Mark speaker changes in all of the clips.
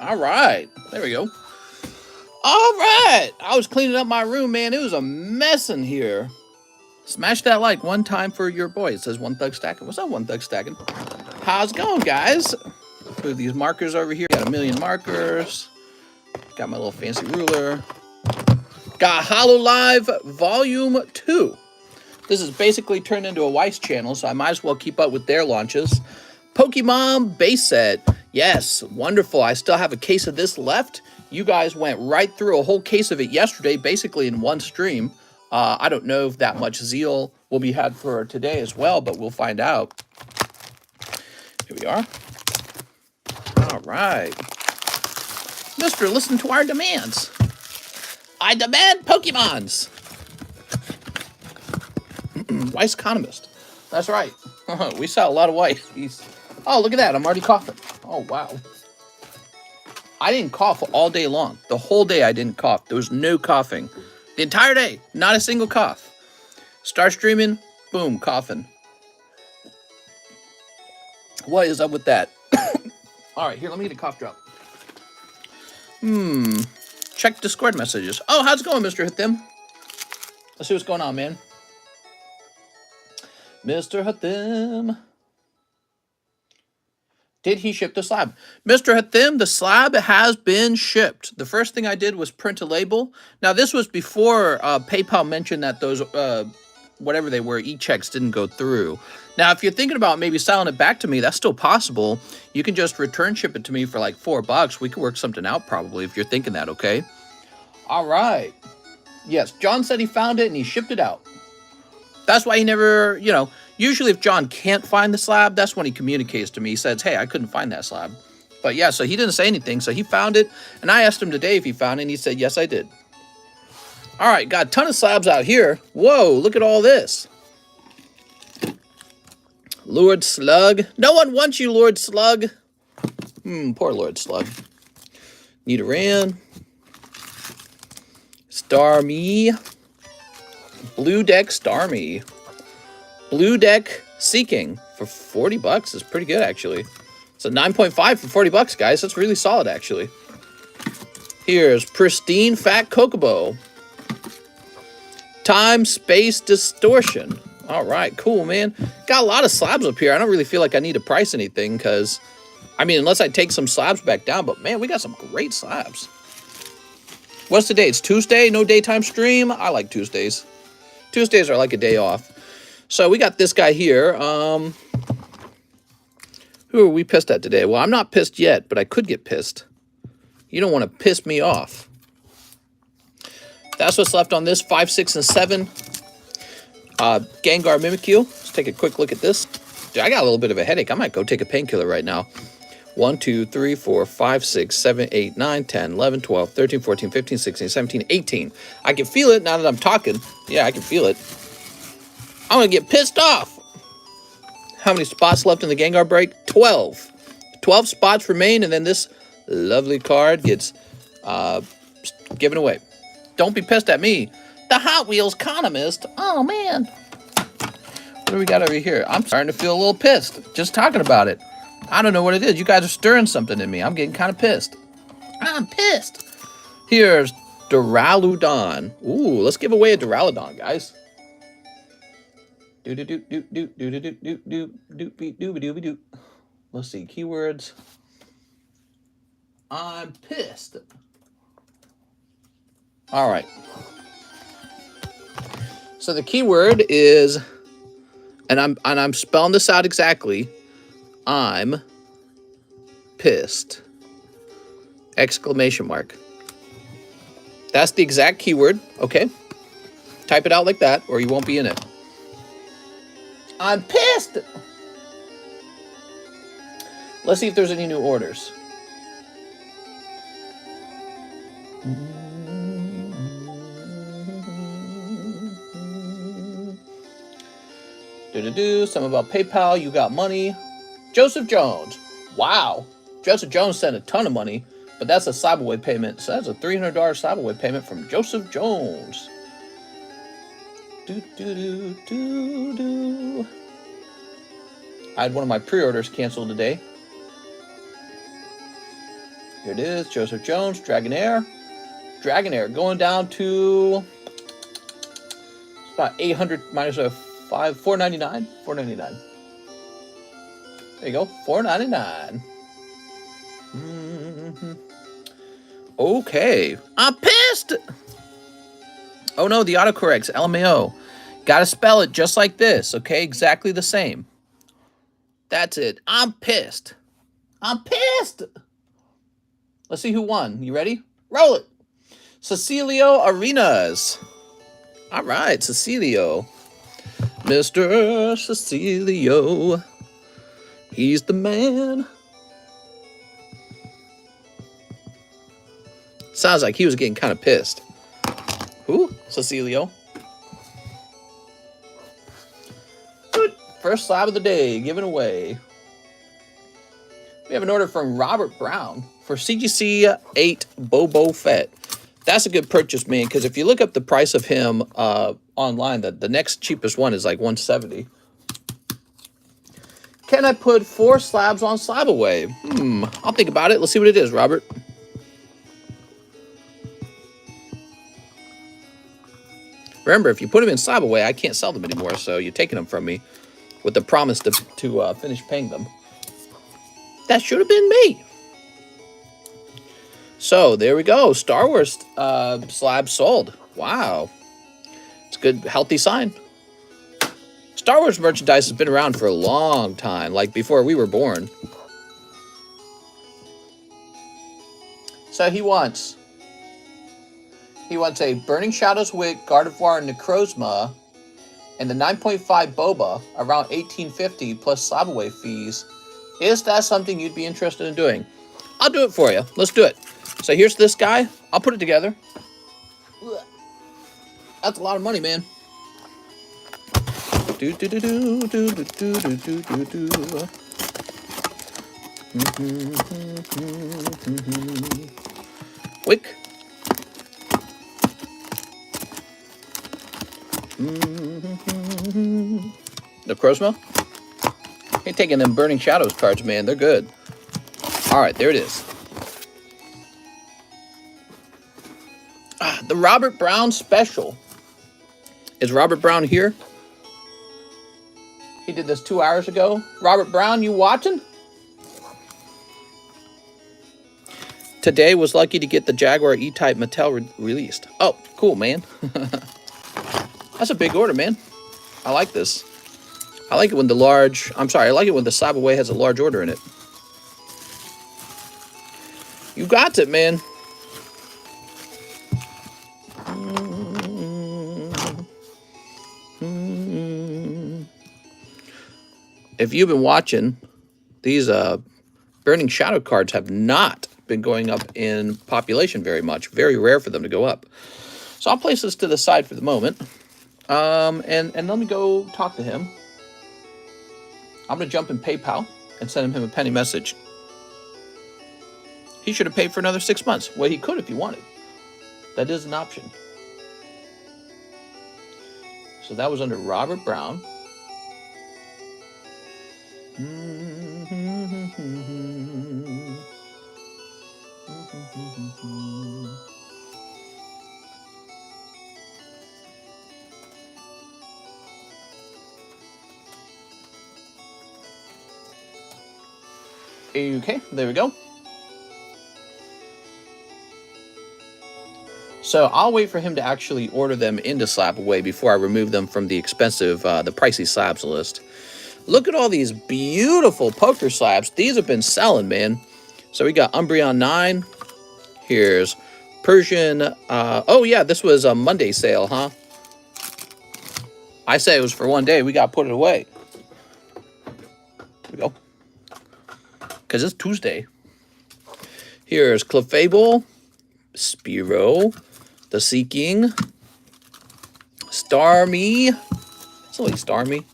Speaker 1: All right. There we go. All right. I was cleaning up my room, man. It was a mess in here. Smash that like one time for your boy. It says One Thug Stacking. What's up, One Thug Stacking? How's it going, guys? Move these markers over here. Got a million markers. Got my little fancy ruler. Got HoloLive Volume 2. This is basically turned into a WEISS channel, so I might as well keep up with their launches. Pokemon base set. Yes, wonderful. I still have a case of this left. You guys went right through a whole case of it yesterday, basically in one stream. I don't know if that much zeal will be had for today as well, but we'll find out. Here we are. All right. Mister, listen to our demands. I demand Pokemons. WEISS Economist. That's right. We saw a lot of WEISS. Oh, look at that. I'm already coughing. Oh, wow. I didn't cough all day long. The whole day I didn't cough. There was no coughing. The entire day. Not a single cough. Start streaming. Boom. Coughing. What is up with that? All right. Here, let me get a cough drop. Check Discord messages. Oh, how's it going, Mr. Hathim? Let's see what's going on, man. Mr. Hathim. Did he ship the slab? Mr. Hathim, the slab has been shipped. The first thing I did was print a label. Now, this was before PayPal mentioned that those, whatever they were, e-checks didn't go through. Now, if you're thinking about maybe selling it back to me, that's still possible. You can just return ship it to me for like $4. We could work something out probably if you're thinking that, okay? All right. Yes, John said he found it and he shipped it out. That's why he never, you know, usually if John can't find the slab, that's when he communicates to me. He says, hey, I couldn't find that slab. But yeah, so he didn't say anything. So he found it. And I asked him today if he found it. And he said, yes, I did. All right, got a ton of slabs out here. Whoa, look at all this. Lord Slug. No one wants you, Lord Slug. Poor Lord Slug. Nidoran. Starmie. Blue Deck Starmie. Blue Deck Seeking for $40 is pretty good, actually. It's a 9.5 for $40, guys. That's really solid, actually. Here's Pristine Fat Kokobo. Time Space Distortion. All right, cool, man. Got a lot of slabs up here. I don't really feel like I need to price anything because, I mean, unless I take some slabs back down. But, man, we got some great slabs. What's the day? It's Tuesday. No daytime stream. I like Tuesdays. Tuesdays are like a day off. So we got this guy here. Who are we pissed at today? Well, I'm not pissed yet, but I could get pissed. You don't want to piss me off. That's what's left on this. 5, 6, and 7. Gengar Mimikyu. Let's take a quick look at this. Dude, I got a little bit of a headache. I might go take a painkiller right now. 1, 2, 3, 4, 5, 6, 7, 8, 9, 10, 11, 12, 13, 14, 15, 16, 17, 18. I can feel it now that I'm talking. Yeah, I can feel it. I'm going to get pissed off. How many spots left in the Gengar break? 12. 12 spots remain, and then this lovely card gets given away. Don't be pissed at me. The Hot Wheels Economist. Oh, man. What do we got over here? I'm starting to feel a little pissed just talking about it. I don't know what it is. You guys are stirring something in me. I'm getting kind of pissed. I'm pissed. Here's Duraludon. Ooh, let's give away a Duraludon, guys. Let's see, keywords. I'm pissed. All right. So the keyword is, and I'm spelling this out exactly. I'm pissed. Exclamation mark. That's the exact keyword, okay? Type it out like that, or you won't be in it. I'm pissed! Let's see if there's any new orders. Something about PayPal. You got money. Joseph Jones. Wow. Joseph Jones sent a ton of money, but that's a Slabaway payment. So that's a $300 Slabaway payment from Joseph Jones. I had one of my pre-orders canceled today. Here it is. Joseph Jones, Dragonair. Dragonair going down to about 800 minus a 5, 499. 499. There you go. 499. Okay. I'm pissed. Oh no, the autocorrects. LMAO. Gotta spell it just like this, okay? Exactly the same. That's it. I'm pissed. I'm pissed. Let's see who won. You ready? Roll it. Cecilio Arenas. All right, Cecilio. Mr. Cecilio. He's the man. Sounds like he was getting kind of pissed. Who? Cecilio. Good. First slab of the day given away. We have an order from Robert Brown for CGC 8 Bobo Fett. That's a good purchase, man, because if you look up the price of him online, the next cheapest one is like $170. Can I put 4 slabs on Slabaway? I'll think about it. Let's see what it is, Robert. Remember, if you put them in Slabaway, I can't sell them anymore, so you're taking them from me with the promise to finish paying them. That should have been me. So, there we go. Star Wars slab sold. Wow. It's a good, healthy sign. Star Wars merchandise has been around for a long time, like before we were born. So he wants a Burning Shadows Wick, Gardevoir Necrozma, and the 9.5 Boba around 1850 plus Slabaway fees. Is that something you'd be interested in doing? I'll do it for you. Let's do it. So here's this guy. I'll put it together. That's a lot of money, man. Wick. Necrozma. Ain't taking them Burning Shadows cards, man. They're good. Alright, there it is. The Robert Brown special. Is Robert Brown here? He did this 2 hours ago. Robert Brown, you watching? Today was lucky to get the Jaguar E-Type Mattel released. Oh, cool, man. That's a big order, man. I like this. I like it when the I like it when the Slabaway has a large order in it. You got it, man. If you've been watching, these Burning Shadow cards have not been going up in population very much. Very rare for them to go up. So I'll place this to the side for the moment. And let me go talk to him. I'm going to jump in PayPal and send him a penny message. He should have paid for another 6 months. Well, he could if he wanted. That is an option. So that was under Robert Brown. Okay, there we go. So I'll wait for him to actually order them into Slabaway before I remove them from the expensive, the pricey slabs list. Look at all these beautiful poker slabs. These have been selling, man. So we got Umbreon 9. Here's Persian. Oh, yeah, this was a Monday sale, huh? I say it was for one day. We got to put it away. Here we go. Because it's Tuesday. Here's Clefable, Spearow, The Seeking, Starmie. It's only Starmie.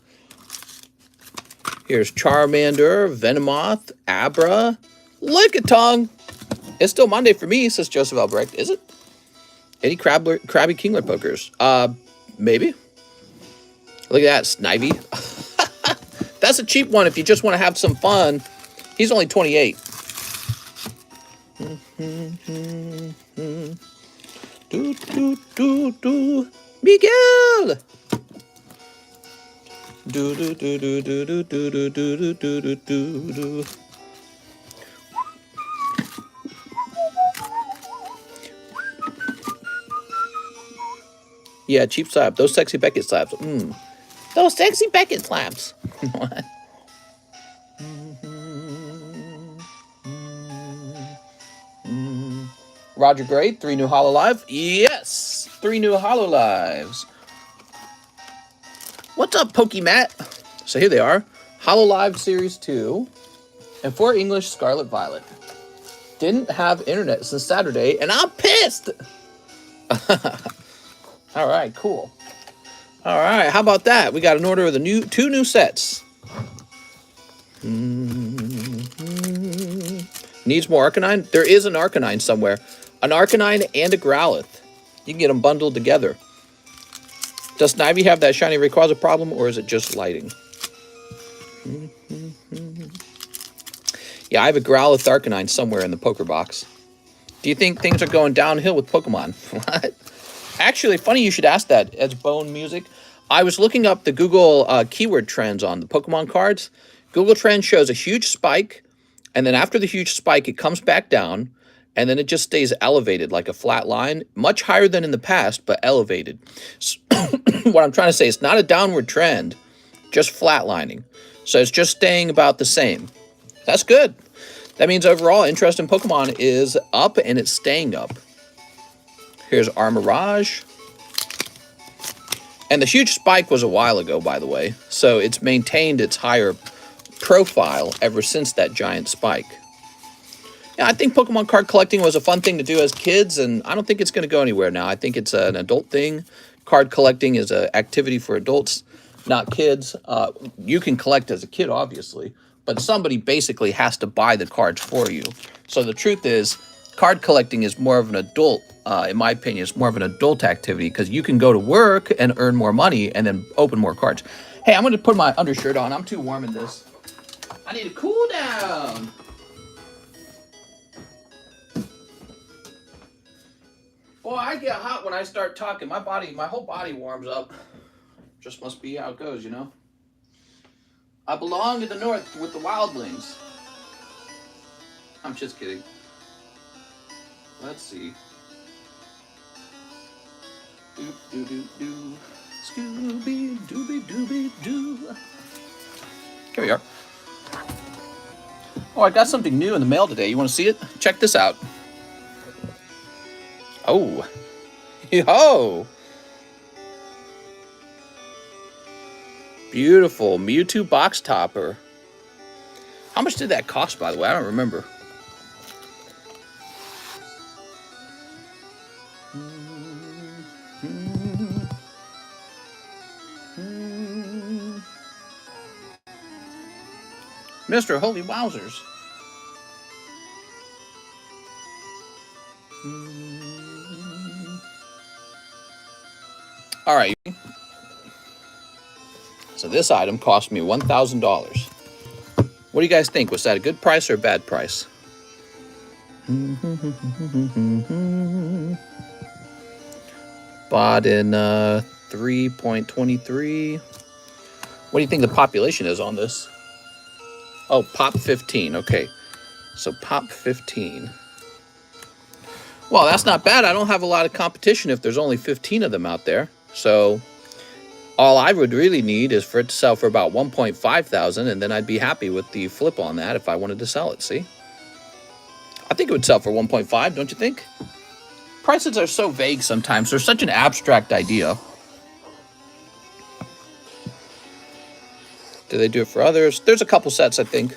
Speaker 1: Here's Charmander, Venomoth, Abra, Lickitung. It's still Monday for me, says Joseph Albrecht. Is it? Any Krabby Kingler pokers? Maybe. Look at that, Snivy. That's a cheap one if you just want to have some fun. He's only 28. Do, do, do, do. Miguel! Do, do, do, do, do, do, do, do, do, do, do, do. Yeah, cheap slab. Those sexy Beckett slabs. Those sexy Beckett slabs. What? Roger Gray, 3 new Hololive. Yes, 3 new Hololives. What's up, Pokemat? So here they are. Hololive Series 2 and 4 English Scarlet Violet. Didn't have internet since Saturday, and I'm pissed. All right, cool. All right, how about that? We got an order of the 2 new sets. Needs more Arcanine? There is an Arcanine somewhere. An Arcanine and a Growlithe. You can get them bundled together. Does Snivy have that shiny Rayquaza problem, or is it just lighting? Yeah, I have a Growlithe Arcanine somewhere in the poker box. Do you think things are going downhill with Pokemon? What? Actually, funny you should ask that. As Bone Music, I was looking up the Google keyword trends on the Pokemon cards. Google Trends shows a huge spike, and then after the huge spike, it comes back down, and then it just stays elevated like a flat line, much higher than in the past, but elevated. So what I'm trying to say is not a downward trend, just flatlining. So it's just staying about the same. That's good. That means overall interest in Pokemon is up, and it's staying up. Here's Armorage. And the huge spike was a while ago, by the way. So it's maintained its higher profile ever since that giant spike. Yeah, I think Pokemon card collecting was a fun thing to do as kids, and I don't think it's going to go anywhere now. I think it's an adult thing. Card collecting is an activity for adults, not kids. You can collect as a kid, obviously, but somebody basically has to buy the cards for you. So the truth is, card collecting is more of an adult, in my opinion, it's more of an adult activity because you can go to work and earn more money and then open more cards. Hey, I'm going to put my undershirt on. I'm too warm in this. I need to cool down. Boy, I get hot when I start talking. My whole body warms up. Just must be how it goes, you know? I belong in the north with the wildlings. I'm just kidding. Let's see. Doop doo doo doo. Scooby dooby dooby doo. Here we are. Oh, I got something new in the mail today. You want to see it? Check this out. Oh. Yo. Beautiful Mewtwo box topper. How much did that cost, by the way? I don't remember. Mr. Holy Wowzers. All right. So this item cost me $1,000. What do you guys think? Was that a good price or a bad price? Bought in 3.23. What do you think the population is on this? Oh, Pop 15. Okay. So Pop 15. Well, that's not bad. I don't have a lot of competition if there's only 15 of them out there. So all I would really need is for it to sell for about 1.5 thousand, and then I'd be happy with the flip on that if I wanted to sell it, see? I think it would sell for 1.5, don't you think? Prices are so vague sometimes. They're such an abstract idea. Do they do it for others? There's a couple sets, I think.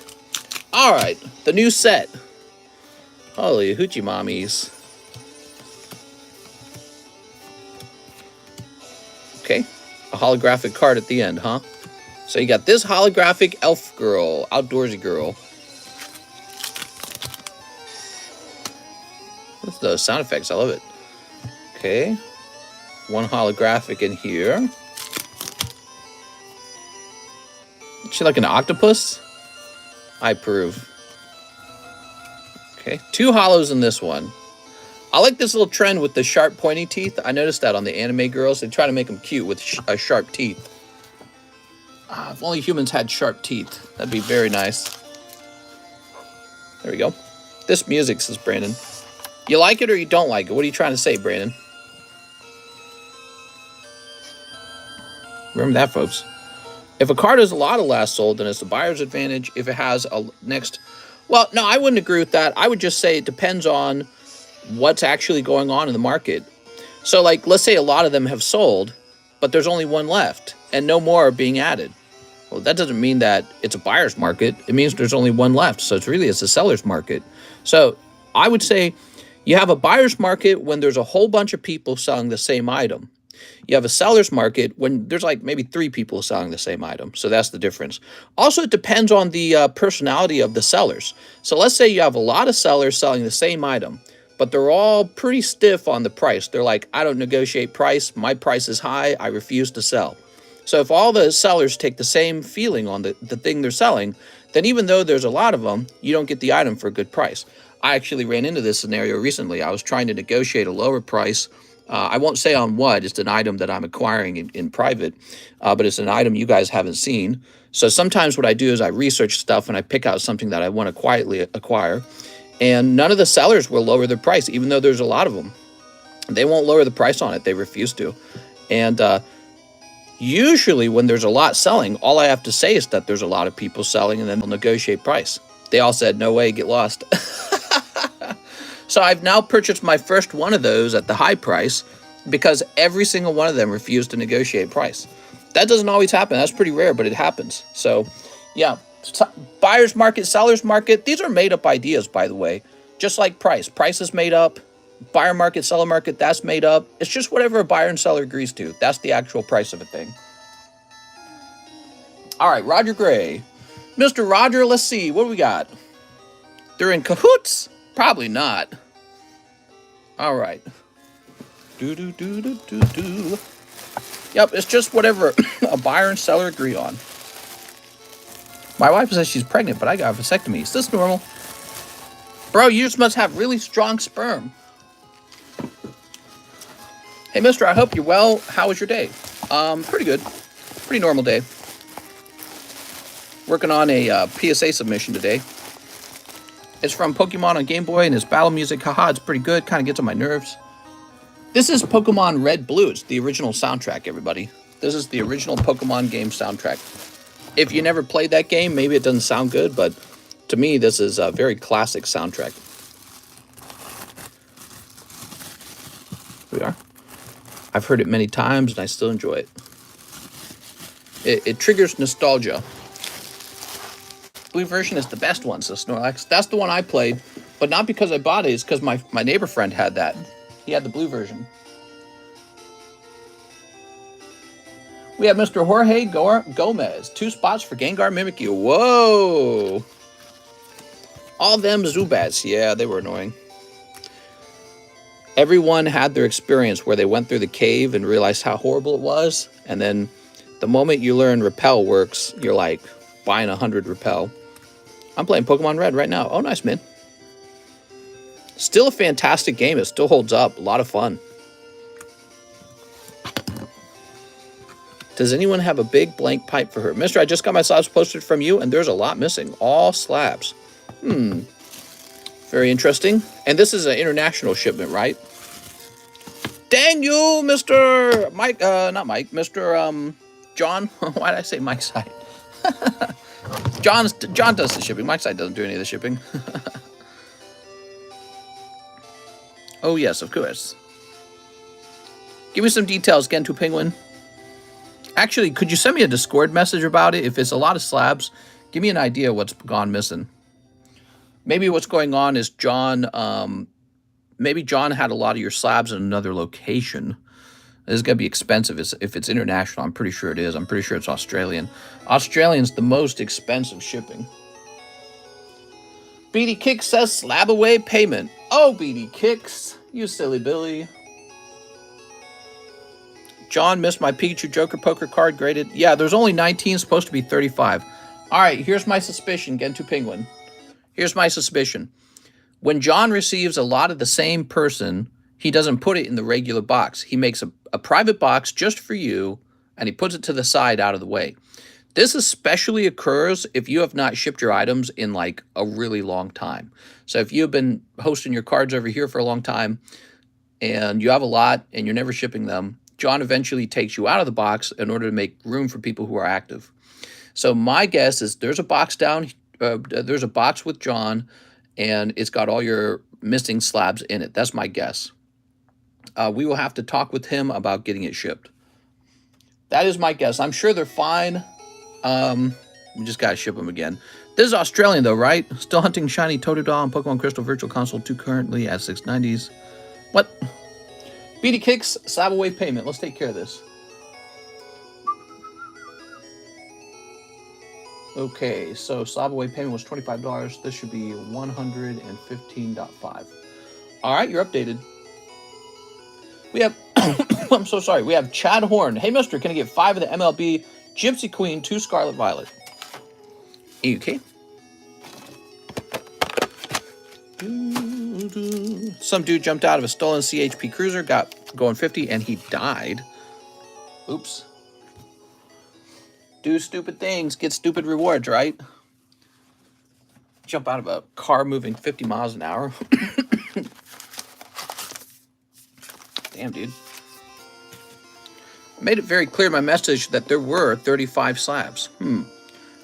Speaker 1: All right, the new set. Holy hoochie mommies. Okay, a holographic card at the end, huh? So you got this holographic elf girl, outdoorsy girl. What's the sound effects? I love it. Okay, one holographic in here. Is she like an octopus? I approve. Okay, 2 hollows in this one. I like this little trend with the sharp pointy teeth. I noticed that on the anime girls. They try to make them cute with sharp teeth. If only humans had sharp teeth. That'd be very nice. There we go. This music, says Brandon. You like it or you don't like it? What are you trying to say, Brandon? Remember that, folks. If a card has a lot of last sold, then it's the buyer's advantage. If it has a next... Well, no, I wouldn't agree with that. I would just say it depends on what's actually going on in the market. So, like, let's say a lot of them have sold, but there's only one left, and no more are being added. Well, that doesn't mean that it's a buyer's market. It means there's only one left. So it's a seller's market. So I would say you have a buyer's market when there's a whole bunch of people selling the same item. You have a seller's market when there's like maybe 3 people selling the same item. So that's the difference. Also, it depends on the personality of the sellers. So let's say you have a lot of sellers selling the same item, but they're all pretty stiff on the price. They're like, I don't negotiate price. My price is high. I refuse to sell. So if all the sellers take the same feeling on the thing they're selling, then even though there's a lot of them, you don't get the item for a good price. I actually ran into this scenario recently. I was trying to negotiate a lower price. I won't say on what. It's an item that I'm acquiring in private, but it's an item you guys haven't seen. So sometimes what I do is I research stuff and I pick out something that I want to quietly acquire. And none of the sellers will lower their price, even though there's a lot of them. They won't lower the price on it. They refuse to. And usually when there's a lot selling, all I have to say is that there's a lot of people selling, and then they'll negotiate price. They all said, no way, get lost. So I've now purchased my first one of those at the high price because every single one of them refused to negotiate price. That doesn't always happen. That's pretty rare, but it happens. So yeah, buyer's market, seller's market, these are made up ideas, by the way. Just like price. Price is made up. Buyer market, seller market, that's made up. It's just whatever a buyer and seller agrees to. That's the actual price of a thing. All right, Roger Gray. Mr. Roger, let's see. What do we got? They're in cahoots? Probably not. All right. Yep, it's just whatever a buyer and seller agree on. My wife says she's pregnant, but I got a vasectomy. Is this normal? Bro, you just must have really strong sperm. Hey, mister, I hope you're well. How was your day? Pretty good. Pretty normal day. Working on a PSA submission today. It's from Pokemon on Game Boy, and it's battle music. Haha, it's pretty good. Kind of gets on my nerves. This is Pokemon Red Blue. It's the original soundtrack, everybody. This is the original Pokemon game soundtrack. If you never played that game, maybe it doesn't sound good, but to me, this is a very classic soundtrack. Here we are. I've heard it many times, and I still enjoy it. It triggers nostalgia. Blue version is the best one, so Snorlax. That's the one I played, but not because I bought it. It's because my neighbor friend had that. He had the blue version. We have Mr. Jorge Gomez. 2 spots for Gengar Mimikyu. Whoa! All them Zubats. Yeah, they were annoying. Everyone had their experience where they went through the cave and realized how horrible it was. And then the moment you learn Repel works, you're like buying 100 Repel. I'm playing Pokemon Red right now. Oh, nice, man. Still a fantastic game. It still holds up. A lot of fun. Does anyone have a big blank pipe for her? Mister, I just got my slabs posted from you, and there's a lot missing. All slabs. Very interesting. And this is an international shipment, right? Dang you, Mr. Mike. Not Mike. Mr. John. Why did I say Mike's side? John does the shipping. Mike's side doesn't do any of the shipping. Oh, yes, of course. Give me some details, Gentu Penguin. Actually, could you send me a Discord message about it? If it's a lot of slabs, give me an idea what's gone missing. Maybe what's going on is John, maybe John had a lot of your slabs in another location. This is going to be expensive if it's international. I'm pretty sure it is. I'm pretty sure it's Australian. Australian's the most expensive shipping. BD Kicks says SLAB-AWAY payment. Oh, BD Kicks, you silly Billy. John missed my Pikachu Joker poker card graded. Yeah, there's only 19, supposed to be 35. All right, here's my suspicion, Gentu Penguin. Here's my suspicion. When John receives a lot of the same person, he doesn't put it in the regular box. He makes a private box just for you, and he puts it to the side out of the way. This especially occurs if you have not shipped your items in like a really long time. So if you've been hosting your cards over here for a long time and you have a lot and you're never shipping them, John eventually takes you out of the box in order to make room for people who are active. So my guess is there's a box there's a box with John, and it's got all your missing slabs in it. That's my guess. We will have to talk with him about getting it shipped. That is my guess. I'm sure they're fine. We just gotta ship them again. This is Australian though, right? Still hunting shiny Totodile and Pokemon Crystal Virtual Console 2 currently at 690s. What? BD Kicks, Slabaway payment. Let's take care of this. Okay, so Slabaway payment was $25. This should be $115.5. All right, you're updated. We have, I'm so sorry. We have Chad Horn. Hey, mister, can I get 5 of the MLB Gypsy Queen, 2 Scarlet Violet? Okay. Some dude jumped out of a stolen CHP cruiser, got going 50, and he died. Oops. Do stupid things, get stupid rewards, right? Jump out of a car moving 50 miles an hour. Damn, dude. I made it very clear in my message that there were 35 slabs.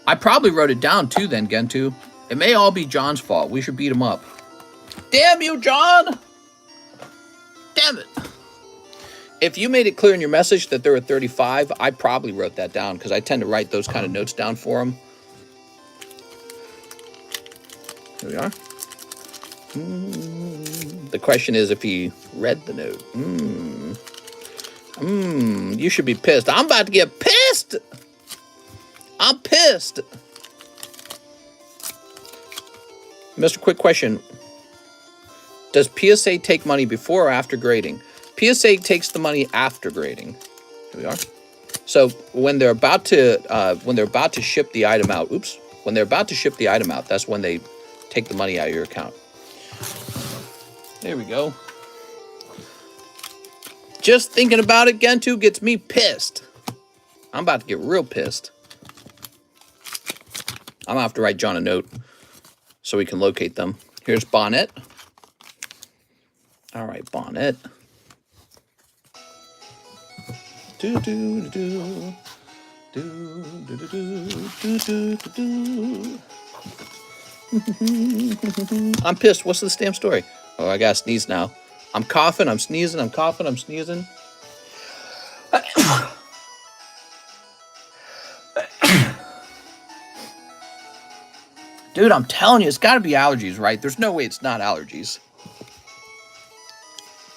Speaker 1: I probably wrote it down too then, Gentoo. It may all be John's fault. We should beat him up. Damn you, John! Damn it. If you made it clear in your message that there were 35, I probably wrote that down because I tend to write those kind of notes down for him. Here we are. The question is if he read the note. You should be pissed. I'm about to get pissed. I'm pissed. Mr. Quick question. Does PSA take money before or after grading? PSA takes the money after grading. Here we are. So when they're about to ship the item out, when they're about to ship the item out, that's when they take the money out of your account. There we go. Just thinking about it, Gentoo, gets me pissed. I'm about to get real pissed. I'm gonna have to write John a note so we can locate them. Here's Bonnet. All right, Bonnet. I'm pissed. What's the damn story? Oh, I gotta sneeze now. I'm coughing, I'm sneezing, I'm coughing, I'm sneezing. Dude, I'm telling you, it's gotta be allergies, right? There's no way it's not allergies.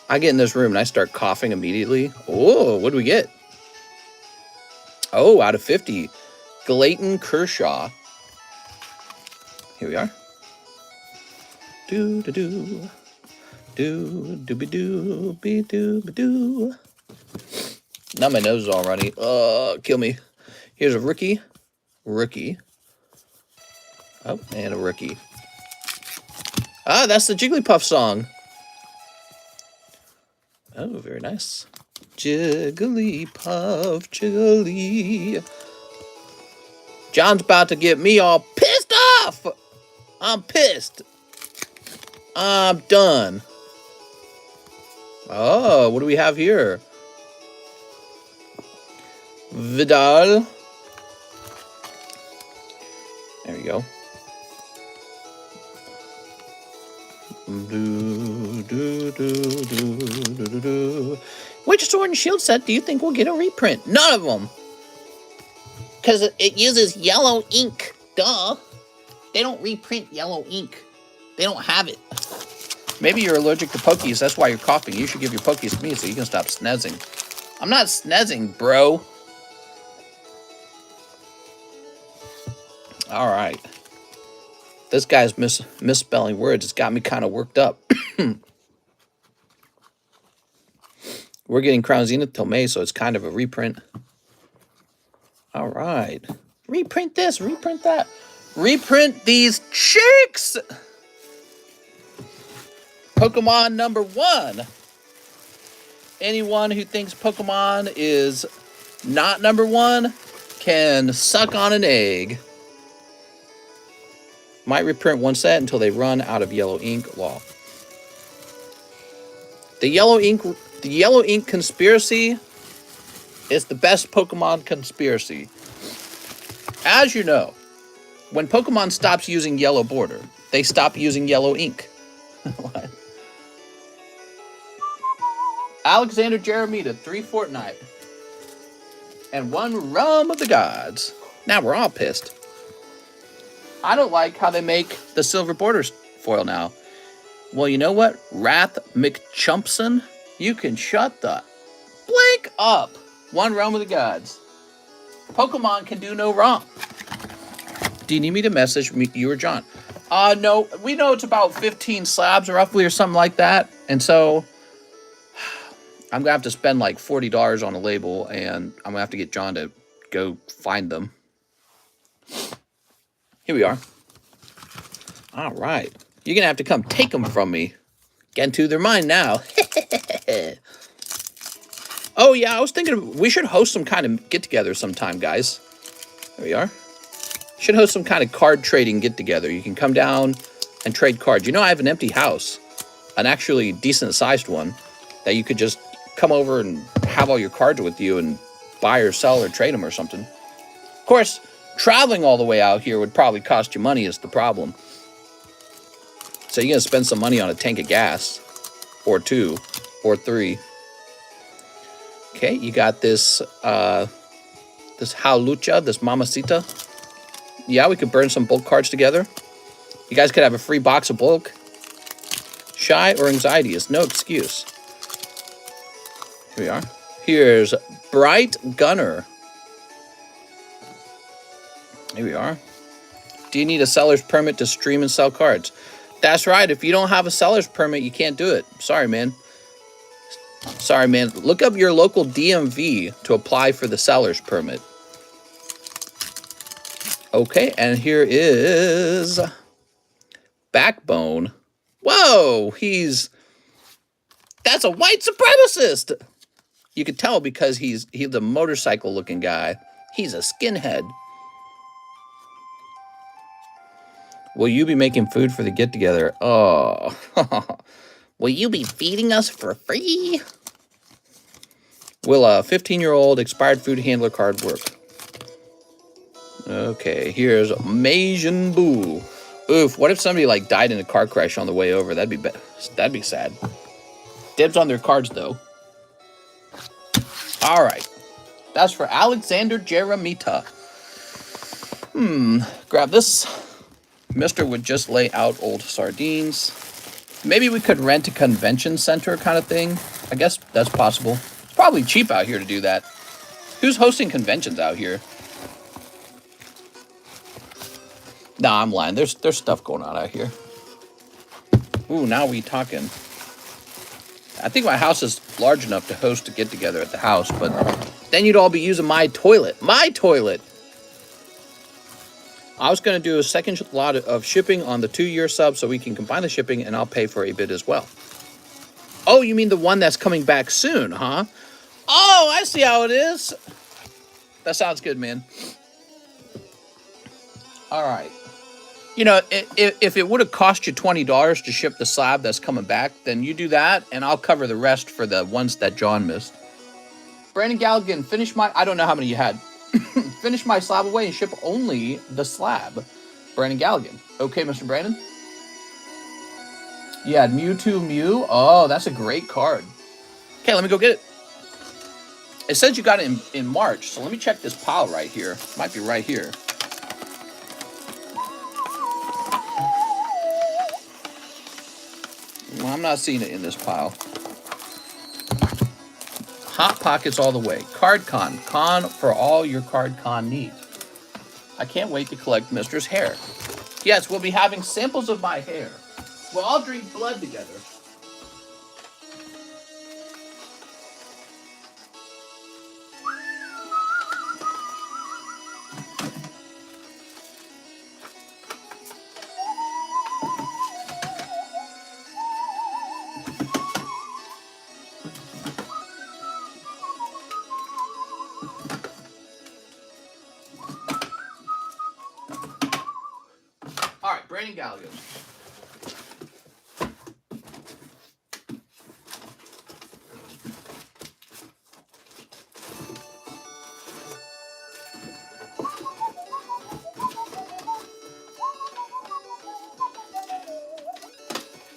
Speaker 1: I get in this room and I start coughing immediately. Oh, what do we get? Oh, out of 50. Glayton Kershaw. Here we are. Do-do-do. Do-do-be-do-be-do-be-do. Now my nose is all runny. Kill me. Here's a rookie. Rookie. Oh, and a rookie. Ah, that's the Jigglypuff song. Oh, very nice. Jigglypuff, Jiggly. John's about to get me all pissed off. I'm pissed. I'm done. Oh, what do we have here? Vidal. There we go. Which Sword and Shield set do you think will get a reprint? None of them. Because it uses yellow ink. Duh. They don't reprint yellow ink. They don't have it. Maybe you're allergic to Pokies. That's why you're coughing. You should give your Pokies to me so you can stop sneezing. I'm not sneezing, bro. All right. This guy's misspelling words. It's got me kind of worked up. We're getting Crown Zenith till May, so it's kind of a reprint. All right. Reprint this, reprint that. Reprint these chicks. Pokemon number 1. Anyone who thinks Pokemon is not number 1 can suck on an egg. Might reprint one set until they run out of yellow ink. Law. The yellow ink conspiracy is the best Pokemon conspiracy. As you know, when Pokemon stops using yellow border, they stop using yellow ink. What? Alexander Jeremita, 3 Fortnite. And 1 Rum of the Gods. Now we're all pissed. I don't like how they make the silver border foil now. Well, you know what? Wrath McChumpson, you can shut the blank up. 1 Realm of the Gods. Pokemon can do no wrong. Do you need me to message you or John? No, we know it's about 15 slabs roughly or something like that. And so I'm going to have to spend like $40 on a label, and I'm going to have to get John to go find them. Here we are. All right. You're going to have to come take them from me. Get into their mind now. Oh, yeah, I was thinking we should host some kind of get-together sometime, guys. There we are. Should host some kind of card trading get-together. You can come down and trade cards. You know, I have an empty house, an actually decent-sized one, that you could just come over and have all your cards with you and buy or sell or trade them or something. Of course, traveling all the way out here would probably cost you money is the problem. So you're going to spend some money on a tank of gas, or 2, or 3. Okay, you got this, this Hawlucha, this Mamacita. Yeah, we could burn some bulk cards together. You guys could have a free box of bulk. Shy or anxiety is no excuse. Here we are. Here's Bright Gunner. Here we are. Do you need a seller's permit to stream and sell cards? That's right. If you don't have a seller's permit, you can't do it. Sorry, man. Sorry, man. Look up your local DMV to apply for the seller's permit. Okay, and here is Backbone. Whoa, that's a white supremacist. You could tell because he's a motorcycle-looking guy. He's a skinhead. Will you be making food for the get-together? Oh. Will you be feeding us for free? Will a 15-year-old expired food handler card work? Okay, here's Majin Buu. Oof, what if somebody like died in a car crash on the way over? That'd be sad. Dibs on their cards, though. All right. That's for Alexander Jeremita. Grab this. Mister would just lay out old sardines. Maybe we could rent a convention center kind of thing. I guess that's possible. It's probably cheap out here to do that. Who's hosting conventions out here? Nah, I'm lying. There's stuff going on out here. Ooh, now we talking. I think my house is large enough to host a get-together at the house, but then you'd all be using my toilet. My toilet! I was going to do a second lot of shipping on the 2-year sub so we can combine the shipping, and I'll pay for a bit as well. Oh, you mean the one that's coming back soon, huh? Oh, I see how it is. That sounds good, man. All right. You know, if it would have cost you $20 to ship the slab that's coming back, then you do that, and I'll cover the rest for the ones that John missed. Brandon Galligan, finish my... I don't know how many you had. Finish my slab away and ship only the slab. Brandon Galligan. Okay, Mr. Brandon. You had Mewtwo Mew. Oh, that's a great card. Okay, let me go get it. It says you got it in March, so let me check this pile right here. Might be right here. Well, I'm not seeing it in this pile. Hot Pockets all the way. Card Con. Con for all your Card Con needs. I can't wait to collect Mister's hair. Yes, we'll be having samples of my hair. We'll all drink blood together. gallios.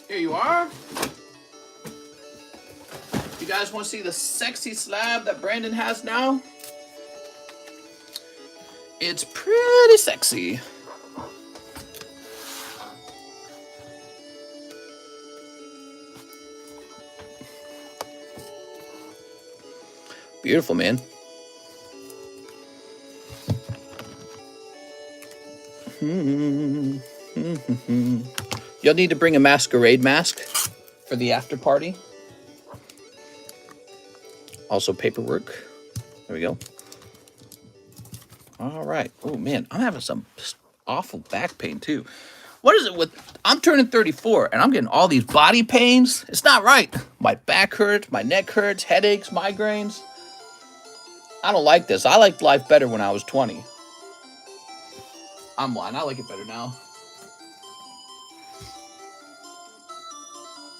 Speaker 1: Here you are. You guys want to see the sexy slab that Brandon has now? It's pretty sexy. Beautiful, man. You'll need to bring a masquerade mask for the after party. Also paperwork. There we go. All right. Oh, man. I'm having some awful back pain, too. What is it with... I'm turning 34, and I'm getting all these body pains. It's not right. My back hurts. My neck hurts. Headaches. Migraines. I don't like this. I liked life better when I was 20. I'm lying. I like it better now.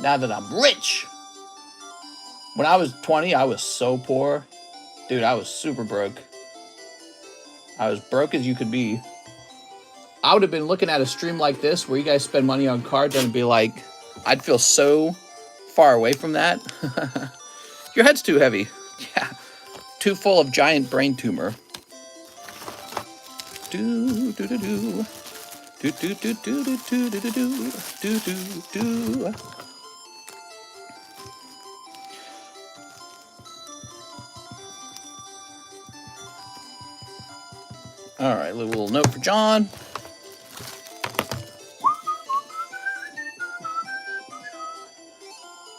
Speaker 1: Now that I'm rich. When I was 20, I was so poor. Dude, I was super broke. I was broke as you could be. I would have been looking at a stream like this where you guys spend money on cards and be like, I'd feel so far away from that. Your head's too heavy. Yeah. Too full of giant brain tumor. Do do do do. Do do do do do do do do do do do. All right, a little note for John.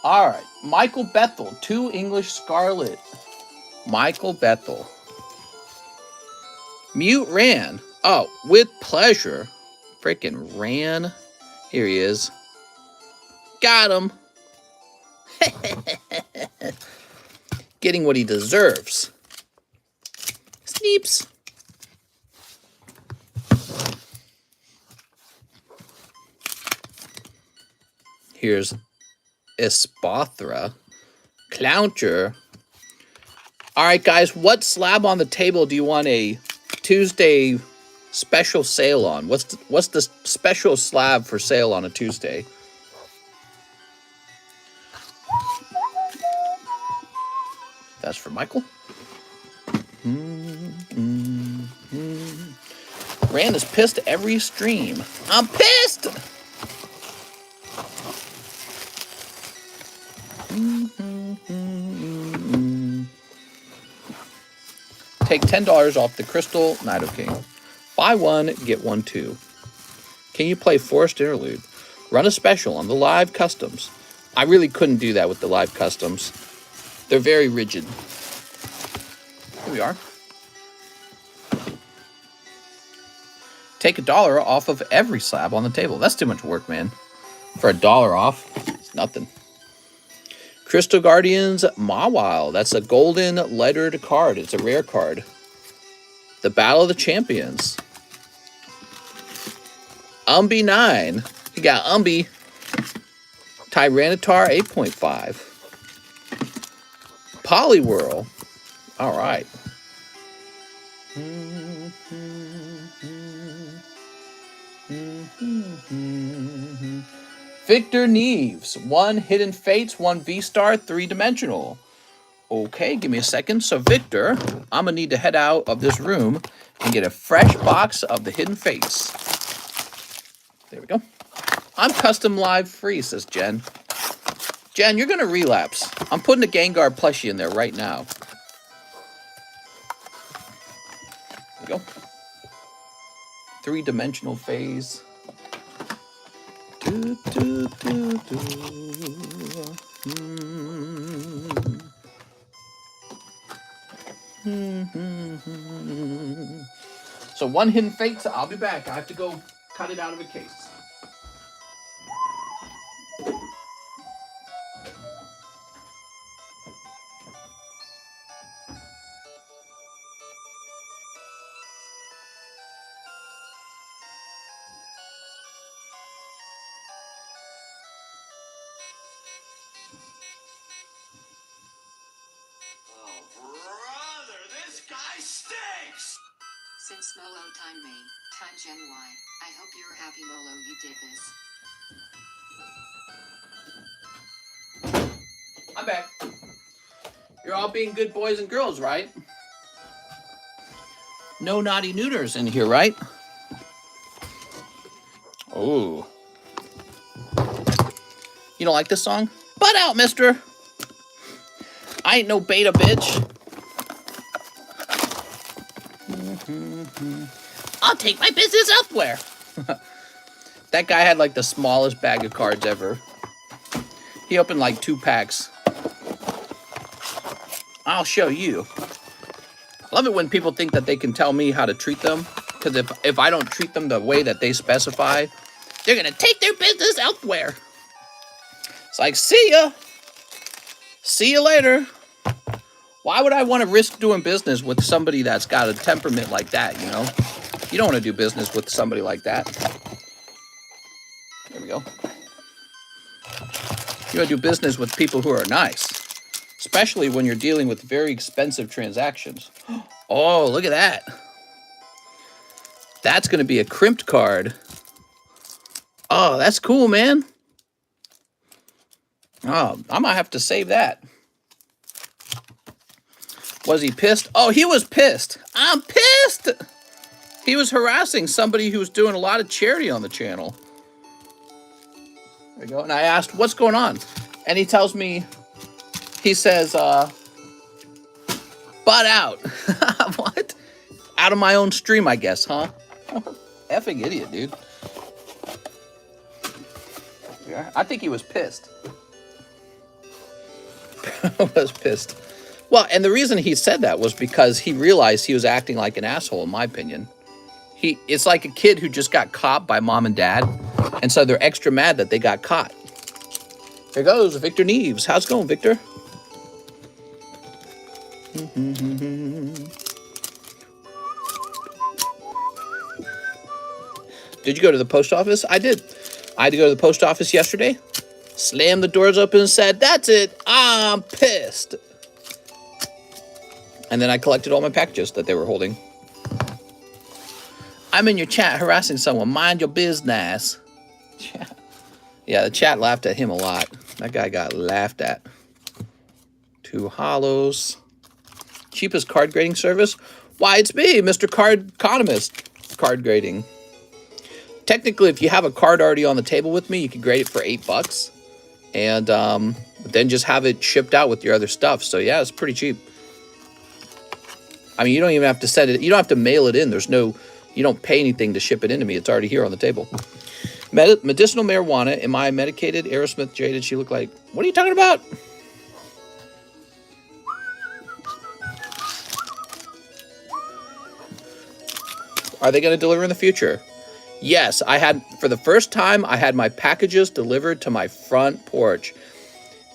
Speaker 1: All right, Michael Bethel, 2 English Scarlet. Michael Bethel. Mute ran. Oh, with pleasure. Freaking ran. Here he is. Got him. Getting what he deserves. Sneeps. Here's Espathra. Clouncher. All right, guys, what slab on the table do you want a Tuesday special sale on? What's the special slab for sale on a Tuesday? That's for Michael. Rand is pissed every stream. I'm pissed! Take $10 off the Crystal NATO King. Buy one, get one too. Can you play Forest Interlude? Run a special on the live customs. I really couldn't do that with the live customs. They're very rigid. Here we are. Take $1 off of every slab on the table. That's too much work, man. For $1 off, it's nothing. Crystal Guardians Mawile. That's a golden lettered card. It's a rare card. The Battle of the Champions. Umby 9. You got Umby. Tyranitar 8.5. Poliwhirl. All right. Victor Neves, 1 Hidden Fates, 1 V-Star, 3-dimensional. Okay, give me a second. So, Victor, I'm going to need to head out of this room and get a fresh box of the Hidden Fates. There we go. I'm custom live free, says Jen. Jen, you're going to relapse. I'm putting a Gengar plushie in there right now. There we go. 3-dimensional phase. Do, do, do, do. So 1 Hidden Fate, so I'll be back. I have to go cut it out of a case.
Speaker 2: Since Molo time May, time Gen Y, I hope you're happy Molo you did this.
Speaker 1: I'm back. You're all being good boys and girls, right? No naughty neuters in here, right? Oh. You don't like this song? Butt out, mister. I ain't no beta bitch. I'll take my business elsewhere. That guy had like the smallest bag of cards ever. He opened like 2 packs. I'll show you. I love it when people think that they can tell me how to treat them. Because if I don't treat them the way that they specify, they're going to take their business elsewhere. It's like, see ya. See you later. Why would I want to risk doing business with somebody that's got a temperament like that, you know? You don't want to do business with somebody like that. There we go. You want to do business with people who are nice. Especially when you're dealing with very expensive transactions. Oh, look at that. That's going to be a crimped card. Oh, that's cool, man. Oh, I might have to save that. Was he pissed? Oh, he was pissed. I'm pissed. He was harassing somebody who was doing a lot of charity on the channel. There we go. And I asked, what's going on? And he tells me, he says, butt out. What? Out of my own stream, I guess, huh? Effing idiot, dude. Yeah, I think he was pissed. Was pissed. Well, and the reason he said that was because he realized he was acting like an asshole, in my opinion. It's like a kid who just got caught by mom and dad, and so they're extra mad that they got caught. Here goes Victor Neves. How's it going, Victor? Did you go to the post office? I did. I had to go to the post office yesterday. Slammed the doors open and said, that's it. I'm pissed. And then I collected all my packages that they were holding. I'm in your chat harassing someone. Mind your business. Yeah, the chat laughed at him a lot. That guy got laughed at. 2 hollows. Cheapest card grading service? Why, it's me, Mr. TheCardconomist. Card grading. Technically, if you have a card already on the table with me, you can grade it for $8. And then just have it shipped out with your other stuff. So yeah, it's pretty cheap. I mean, you don't even have to send it. You don't have to mail it in. There's no, you don't pay anything to ship it into me. It's already here on the table. Medicinal marijuana. Am I medicated? Aerosmith jaded. She looked like, what are you talking about? Are they going to deliver in the future? Yes, for the first time, I had my packages delivered to my front porch.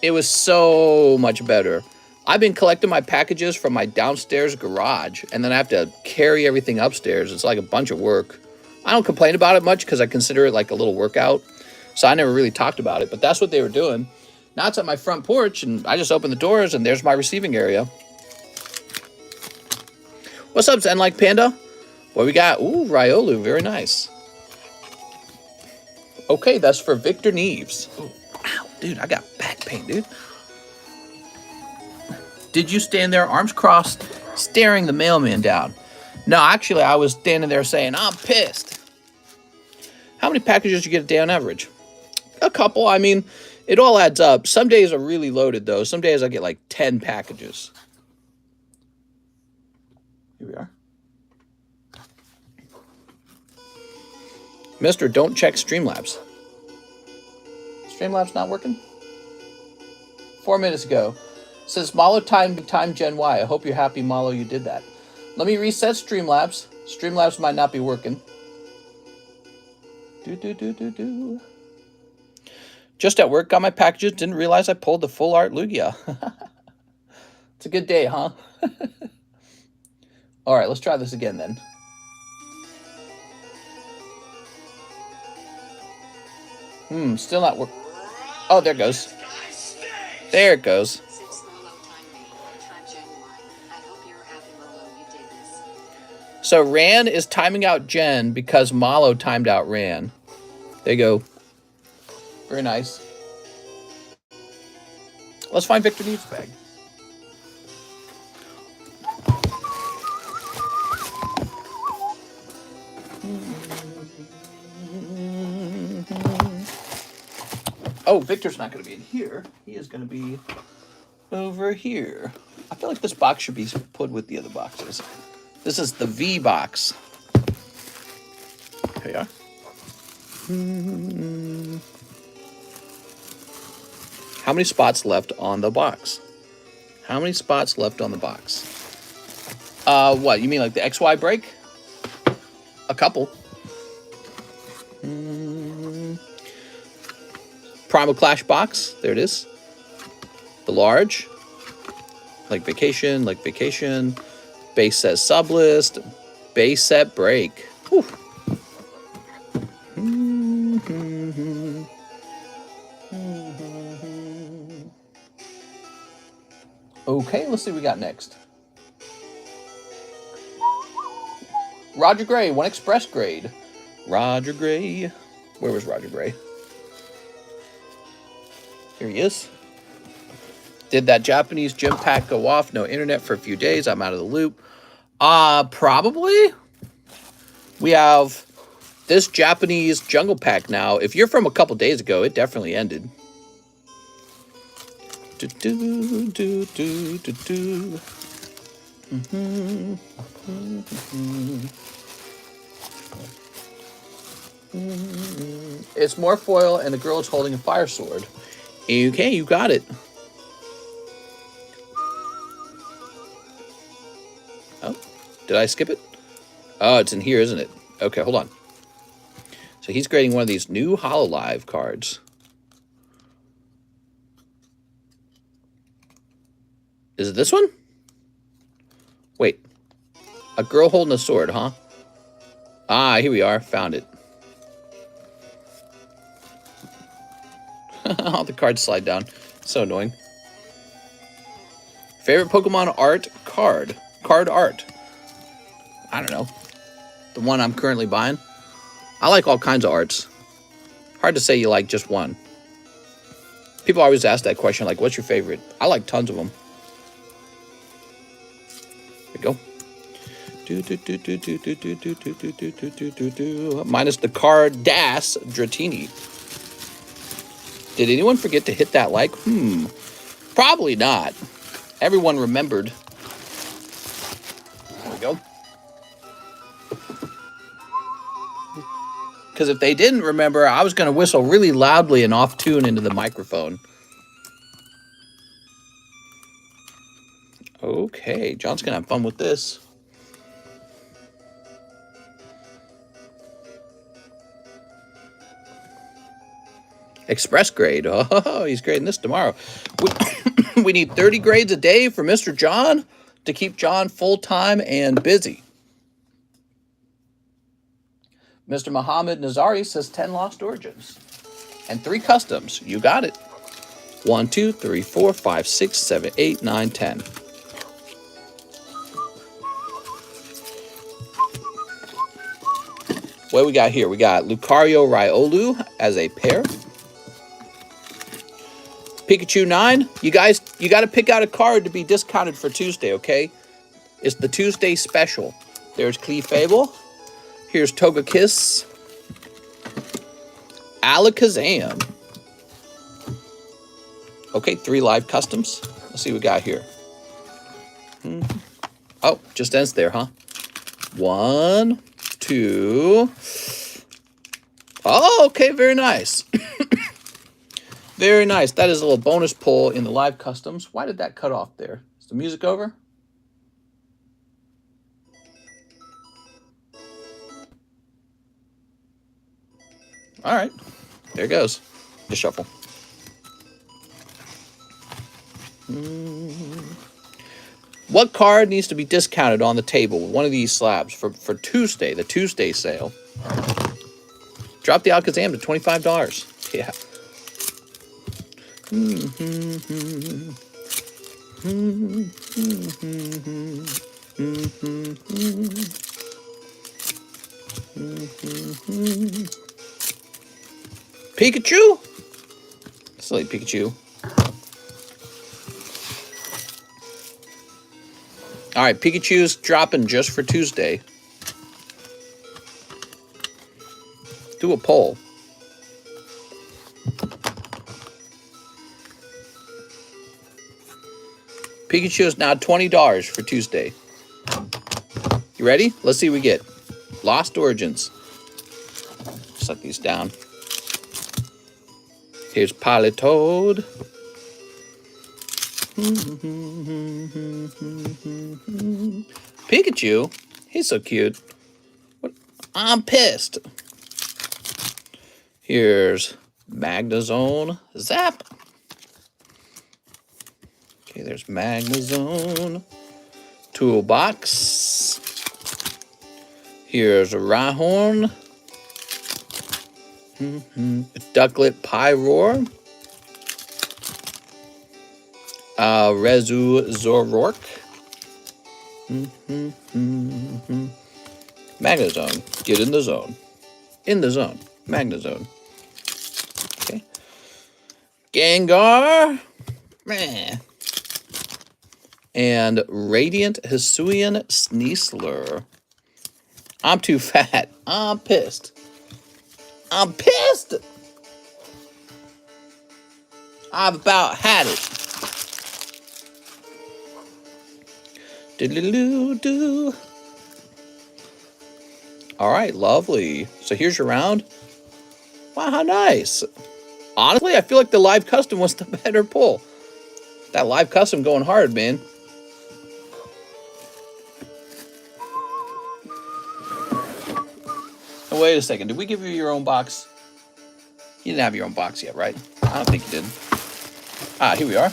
Speaker 1: It was so much better. I've been collecting my packages from my downstairs garage, and then I have to carry everything upstairs. It's like a bunch of work. I don't complain about it much because I consider it like a little workout, so I never really talked about it, but that's what they were doing. Now it's at my front porch, and I just open the doors, and there's my receiving area. What's up, Zen Like Panda? What we got? Ooh, Riolu, very nice. Okay, that's for Victor Neves. Ooh, ow, dude, I got back pain, dude. Did you stand there, arms crossed, staring the mailman down? No, actually, I was standing there saying, I'm pissed. How many packages do you get a day on average? A couple. I mean, it all adds up. Some days are really loaded, though. Some days I get like 10 packages. Here we are. Mister, don't check Streamlabs. Streamlabs not working? 4 minutes ago. Says Malo time Gen Y. I hope you're happy, Malo, you did that. Let me reset Streamlabs. Streamlabs might not be working. Just at work, got my packages. Didn't realize I pulled the full art Lugia. It's a good day, huh? All right, let's try this again then. Still not working. Oh, there it goes. There it goes. So Ran is timing out Jen because Malo timed out Ran. There you go. Very nice. Let's find Victor Needs Bag. Oh, Victor's not going to be in here. He is going to be over here. I feel like this box should be put with the other boxes. This is the V box. Here you are. How many spots left on the box? How many spots left on the box? What? You mean like the XY break? A couple. Primal Clash box. There it is. The large. Like vacation, like vacation. Base set sublist. Base set break. Whew. Okay, let's see what we got next. Roger Gray, 1 express grade. Roger Gray. Where was Roger Gray? Here he is. Did that Japanese gym pack go off? No internet for a few days. I'm out of the loop. Probably. We have this Japanese jungle pack now. If you're from a couple days ago, it definitely ended. It's more foil and the girl is holding a fire sword. Okay, you got it. Oh, did I skip it? Oh, it's in here, isn't it? Okay, hold on. So he's grading one of these new Hololive cards. Is it this one? Wait. A girl holding a sword, huh? Ah, here we are. Found it. All the cards slide down. So annoying. Favorite Pokemon art card. Card art. I don't know. The one I'm currently buying. I like all kinds of arts. Hard to say you like just one. People always ask that question, like, what's your favorite? I like tons of them. There we go. Minus the card Das Dratini. Did anyone forget to hit that like? Probably not. Everyone remembered. There we go. Because if they didn't remember, I was going to whistle really loudly and off tune into the microphone. Okay, John's going to have fun with this. Express grade. Oh, he's grading this tomorrow. We need 30 grades a day for Mr. John to keep John full-time and busy. Mr. Muhammad Nazari says 10 Lost Origins. And 3 customs. You got it. 1, 2, 3, 4, 5, 6, 7, 8, 9, 10. What do we got here? We got Lucario Riolu as a pair. Pikachu 9. You guys, you got to pick out a card to be discounted for Tuesday, okay? It's the Tuesday special. There's Clefable. Here's Togekiss. Alakazam. Okay, 3 live customs. Let's see what we got here. Oh, just ends there, huh? 1, 2. Oh, okay, very nice. Very nice. That is a little bonus pull in the live customs. Why did that cut off there? Is the music over? All right. There it goes. Just shuffle. What card needs to be discounted on the table with one of these slabs for Tuesday, the Tuesday sale? Drop the Alakazam to $25. Yeah. Pikachu? Silly Pikachu. All right, Pikachu's dropping just for Tuesday. Do a poll. Pikachu is now $20 for Tuesday. You ready? Let's see what we get. Lost Origins. Set these down. Here's Politoed. Pikachu? He's so cute. What? I'm pissed. Here's Magnezone. Zap. Okay, there's Magnezone. Toolbox. Here's a Rhyhorn. Ducklet Pyroar. Rezu Zoroark. Magnezone. Get in the zone. In the zone. Magnezone. Okay. Gengar. Meh. And Radiant Hisuian Sneasler. I'm too fat. I'm pissed. I'm pissed. I've about had it. Diddle-doo-doo. All right, lovely. So here's your round. Wow, how nice. Honestly, I feel like the live custom was the better pull. That live custom going hard, man. Oh, wait a second. Did we give you your own box? You didn't have your own box yet, right? I don't think you did. Ah, here we are.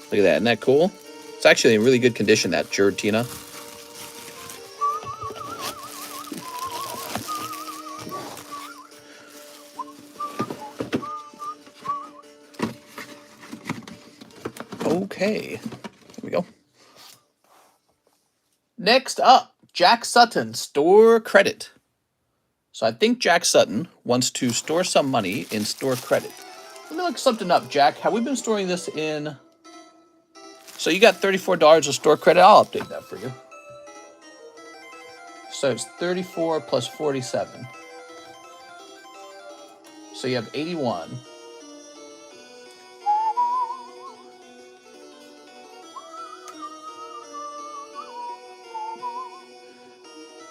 Speaker 1: Look at that. Isn't that cool? It's actually in really good condition, that Giratina. Okay, here we go. Next up, Jack Sutton, store credit. So I think Jack Sutton wants to store some money in store credit. Let me look something up, Jack. Have we been storing this in? So you got $34 of store credit. I'll update that for you. So it's 34 plus 47. So you have 81.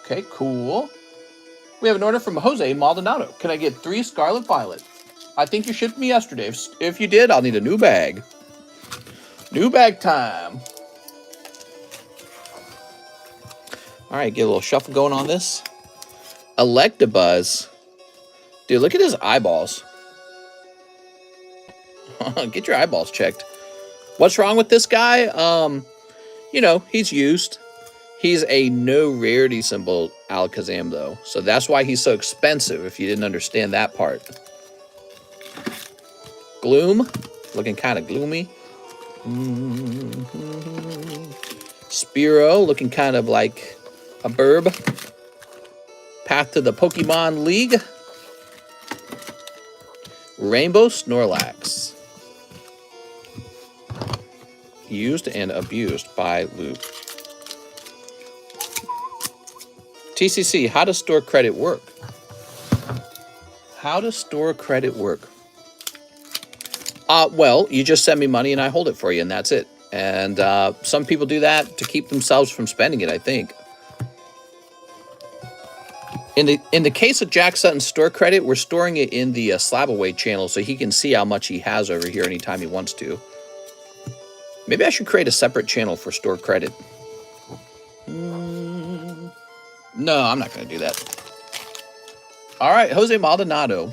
Speaker 1: Okay, cool. We have an order from Jose Maldonado. Can I get 3 Scarlet Violet? I think you shipped me yesterday. If you did, I'll need a new bag. New bag time. All right, get a little shuffle going on this. Electabuzz. Dude, look at his eyeballs. Get your eyeballs checked. What's wrong with this guy? You know, he's used. He's a no rarity symbol Alakazam, though. So that's why he's so expensive, if you didn't understand that part. Gloom. Looking kind of gloomy. Spearow. Looking kind of like a burb. Path to the Pokemon League. Rainbow Snorlax. Used and abused by Loop. TCC, how does store credit work? How does store credit work? Well, you just send me money and I hold it for you, and that's it. And some people do that to keep themselves from spending it, I think. In the case of Jack Sutton's store credit, we're storing it in the SLAB-AWAY channel so he can see how much he has over here anytime he wants to. Maybe I should create a separate channel for store credit. No, I'm not going to do that. All right, Jose Maldonado.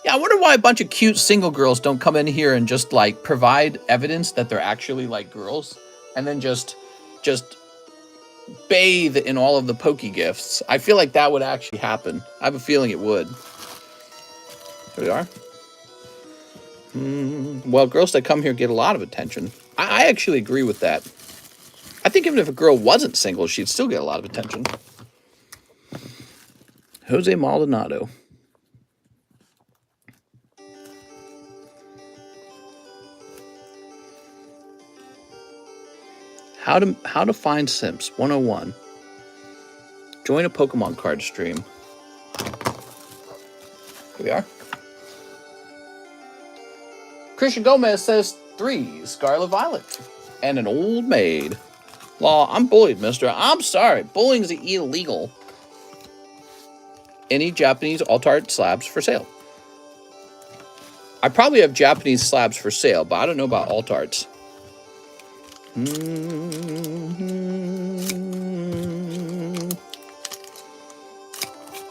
Speaker 1: Yeah, I wonder why a bunch of cute single girls don't come in here and just, like, provide evidence that they're actually, like, girls. And then just bathe in all of the Poke gifts. I feel like that would actually happen. I have a feeling it would. Here we are. Well, girls that come here get a lot of attention. I actually agree with that. I think even if a girl wasn't single, she'd still get a lot of attention. Jose Maldonado. How to find simps 101. Join a Pokemon card stream. Here we are. Christian Gomez says 3 Scarlet Violet and an old maid. Law, I'm bullied, mister. I'm sorry. Bullying's illegal. Any Japanese alt-art slabs for sale? I probably have Japanese slabs for sale, but I don't know about alt-arts.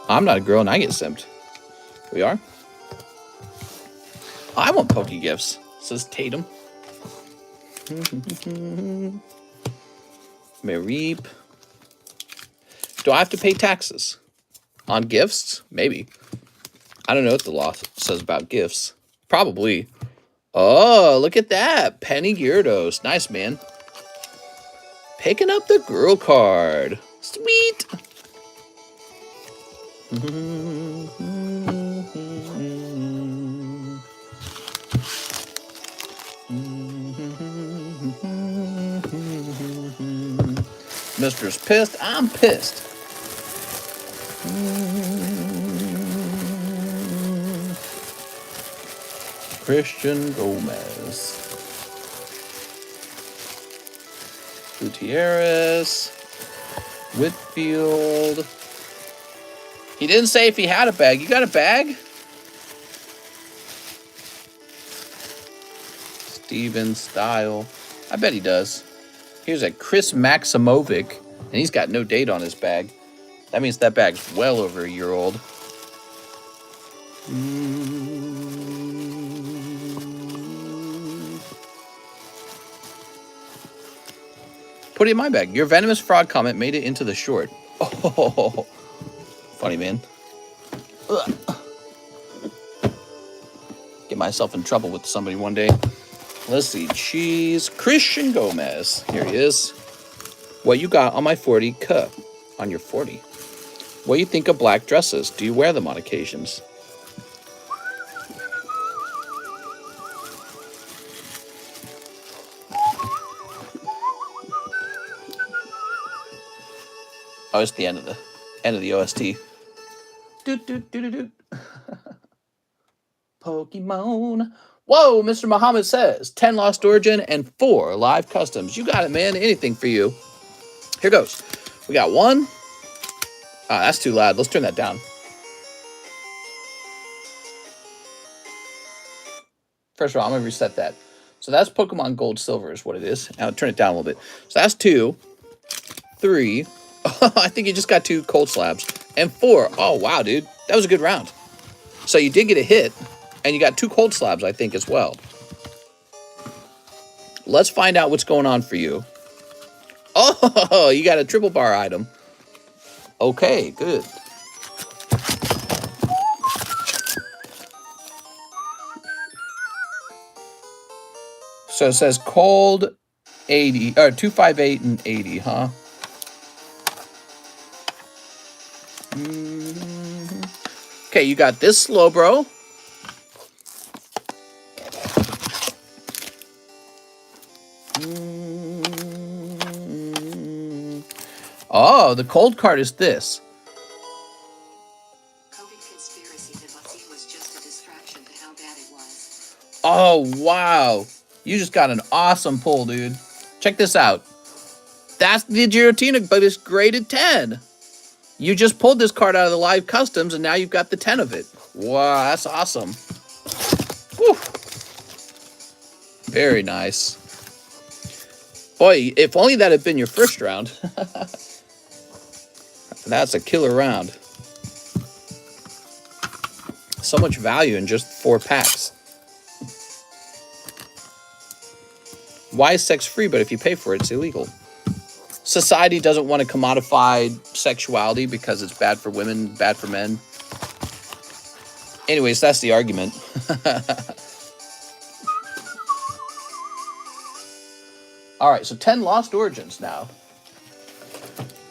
Speaker 1: I'm not a girl and I get simped. We are? I want Poke Gifts, says Tatum. Mareep. Do I have to pay taxes on gifts? Maybe. I don't know what the law says about gifts. Probably. Oh, look at that. Penny Gyarados. Nice, man. Picking up the girl card. Sweet. Mister's pissed. I'm pissed. Christian Gomez. Gutierrez. Whitfield. He didn't say if he had a bag. You got a bag? Steven Style. I bet he does. Here's a Chris Maximovic, and he's got no date on his bag. That means that bag's well over a year old. Put it in my bag. Your venomous frog comment made it into the short. Oh, funny, man. Ugh. Get myself in trouble with somebody one day. Let's see. Cheese. Christian Gomez. Here he is. What you got on my 40 cup? On your 40. What do you think of black dresses? Do you wear them on occasions? Oh, it's the end of the OST. Pokemon. Whoa, Mr. Muhammad says 10 Lost Origin and 4 live customs. You got it, man. Anything for you. Here goes. We got 1. Ah, that's too loud. Let's turn that down. First of all, I'm going to reset that. So that's Pokemon Gold Silver is what it is. I'll turn it down a little bit. So that's 2, 3. I think you just got 2 cold slabs. And 4. Oh, wow, dude. That was a good round. So you did get a hit. And you got 2 cold slabs, I think, as well. Let's find out what's going on for you. Oh, you got a triple bar item. Okay, good. So it says cold 80, or 258 and 80, huh? Okay, you got this Slowbro. Oh, the cold card is this.
Speaker 2: COVID conspiracy that was just a distraction to how bad it was.
Speaker 1: Oh, wow. You just got an awesome pull, dude. Check this out. That's the Giratina, but it's graded 10. You just pulled this card out of the live customs, and now you've got the 10 of it. Wow, that's awesome. Whew. Very nice. Boy, if only that had been your first round. That's a killer round. So much value in just 4 packs. Why is sex free, but if you pay for it, it's illegal? Society doesn't want to commodify sexuality because it's bad for women, bad for men. Anyways, that's the argument. All right, so 10 Lost Origins now.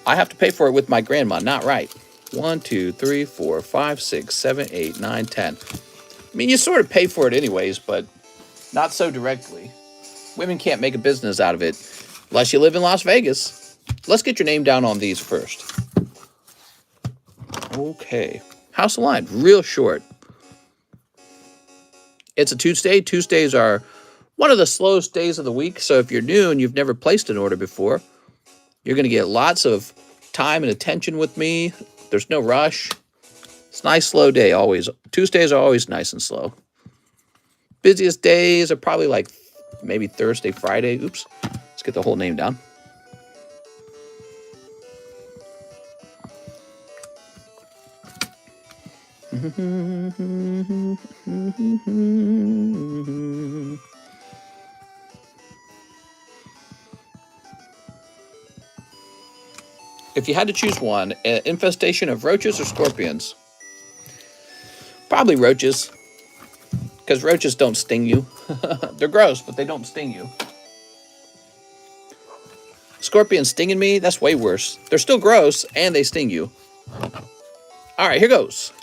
Speaker 1: I have to pay for it with my grandma, not right. 1, 2, 3, 4, 5, 6, 7, 8, 9, 10. I mean, you sort of pay for it anyways, but not so directly. Women can't make a business out of it unless you live in Las Vegas. Let's get your name down on these first. Okay. House of Line, real short. It's a Tuesday. Tuesdays are one of the slowest days of the week, so if you're new and you've never placed an order before, you're going to get lots of time and attention with me. There's no rush. It's a nice, slow day always. Tuesdays are always nice and slow. Busiest days are probably like maybe Thursday, Friday. Oops. Let's get the whole name down. If you had to choose one, an infestation of roaches or scorpions? Probably roaches. Because roaches don't sting you. They're gross, but they don't sting you. Scorpions stinging me, that's way worse. They're still gross, and they sting you. All right, here goes.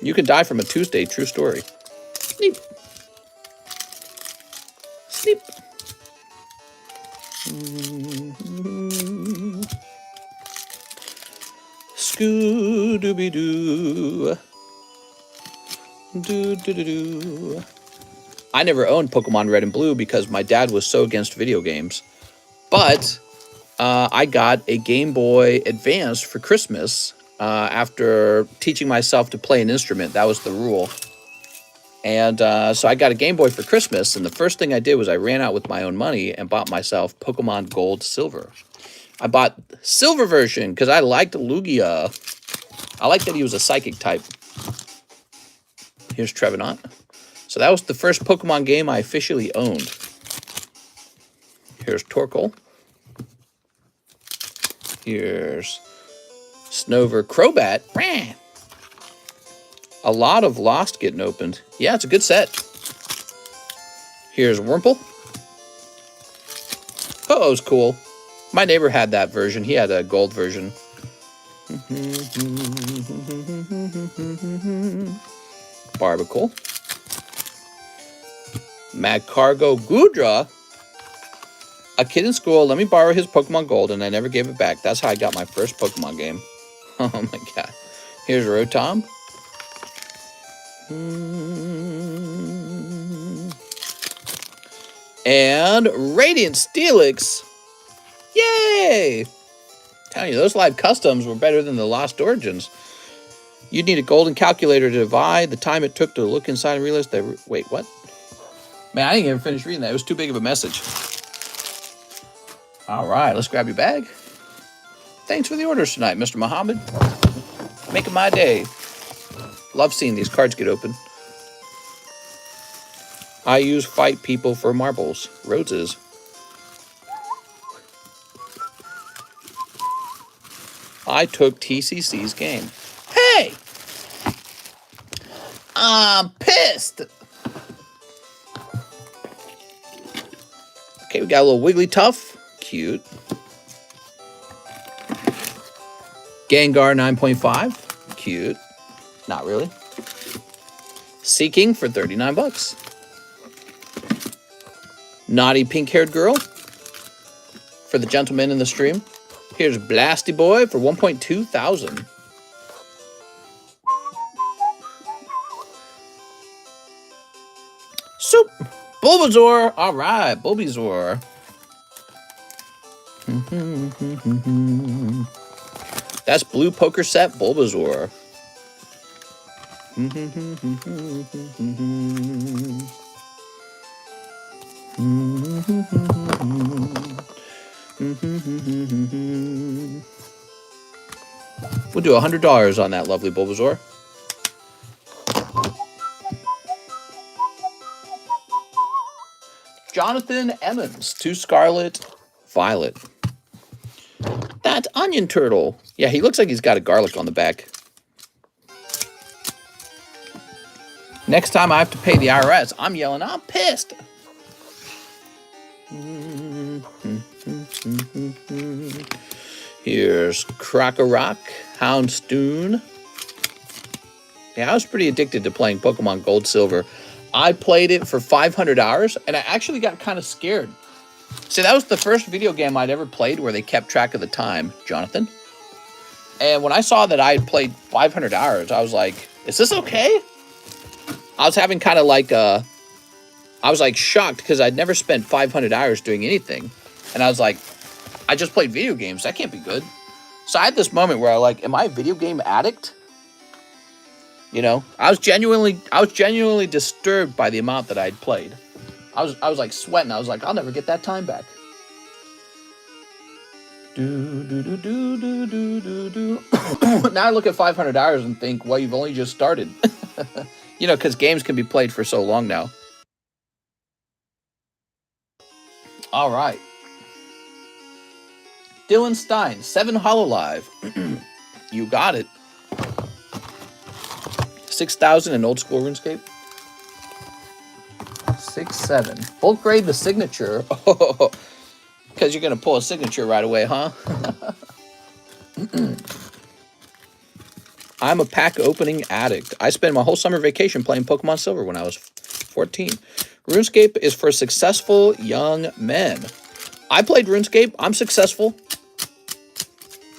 Speaker 1: You can die from a Tuesday, true story. Sneep. Sneep. Scoo-dooby-doo. Do-do-do-do. I never owned Pokemon Red and Blue because my dad was so against video games. But I got a Game Boy Advance for Christmas after teaching myself to play an instrument. That was the rule. And so I got a Game Boy for Christmas, and the first thing I did was I ran out with my own money and bought myself Pokemon Gold Silver. I bought Silver version because I liked Lugia. I liked that he was a psychic type. Here's Trevenant. So that was the first Pokemon game I officially owned. Here's Torkoal. Here's Snover Crobat. A lot of Lost getting opened. Yeah, it's a good set. Here's Wurmple. Uh-oh's cool. My neighbor had that version. He had a gold version. Barbacle. Magcargo Gudra. A kid in school let me borrow his Pokemon Gold, and I never gave it back. That's how I got my first Pokemon game. Oh my god. Here's Rotom. And Radiant Steelix. Yay! Telling you, those live customs were better than the Lost Origins. You'd need a golden calculator to divide the time it took to look inside and realize they were... Wait, what? Man, I didn't even finish reading that. It was too big of a message. All right, let's grab your bag. Thanks for the orders tonight, Mr. Muhammad. Making my day. Love seeing these cards get open. I use fight people for marbles. Roses. I took TCC's game. Hey! I'm pissed! Okay, we got a little Wigglytuff. Cute. Gengar 9.5. Cute. Not really. Seeking for 39 bucks. Naughty pink-haired girl. For the gentleman in the stream. Here's Blasty Boy for 1.2 thousand. Soup. Bulbasaur. All right, Bulbasaur. That's blue poker set Bulbasaur. We'll do $100 on that lovely Bulbasaur. Jonathan Emmons to Scarlet Violet. That onion turtle. Yeah, he looks like he's got a garlic on the back. Next time I have to pay the IRS, I'm yelling, I'm pissed. Here's Krokorok, Houndstoon. Yeah, I was pretty addicted to playing Pokemon Gold, Silver. I played it for 500 hours, and I actually got kind of scared. See, that was the first video game I'd ever played where they kept track of the time, Jonathan. And when I saw that I had played 500 hours, I was like, is this okay? I was having kind of like I was like shocked because I'd never spent 500 hours doing anything. And I was like, I just played video games. That can't be good. So I had this moment where I like, am I a video game addict? You know, I was genuinely disturbed by the amount that I'd played. I was like sweating. I was like, I'll never get that time back. Now I look at 500 hours and think, well, you've only just started. You know, because games can be played for so long now. All right. Dylan Stein, 7 Hololive. You got it. 6,000 in old school RuneScape. 6-7. Bulk grade the signature. Oh, because you're going to pull a signature right away, huh? I'm a pack opening addict. I spent my whole summer vacation playing Pokemon Silver when I was 14. RuneScape is for successful young men. I played RuneScape. I'm successful.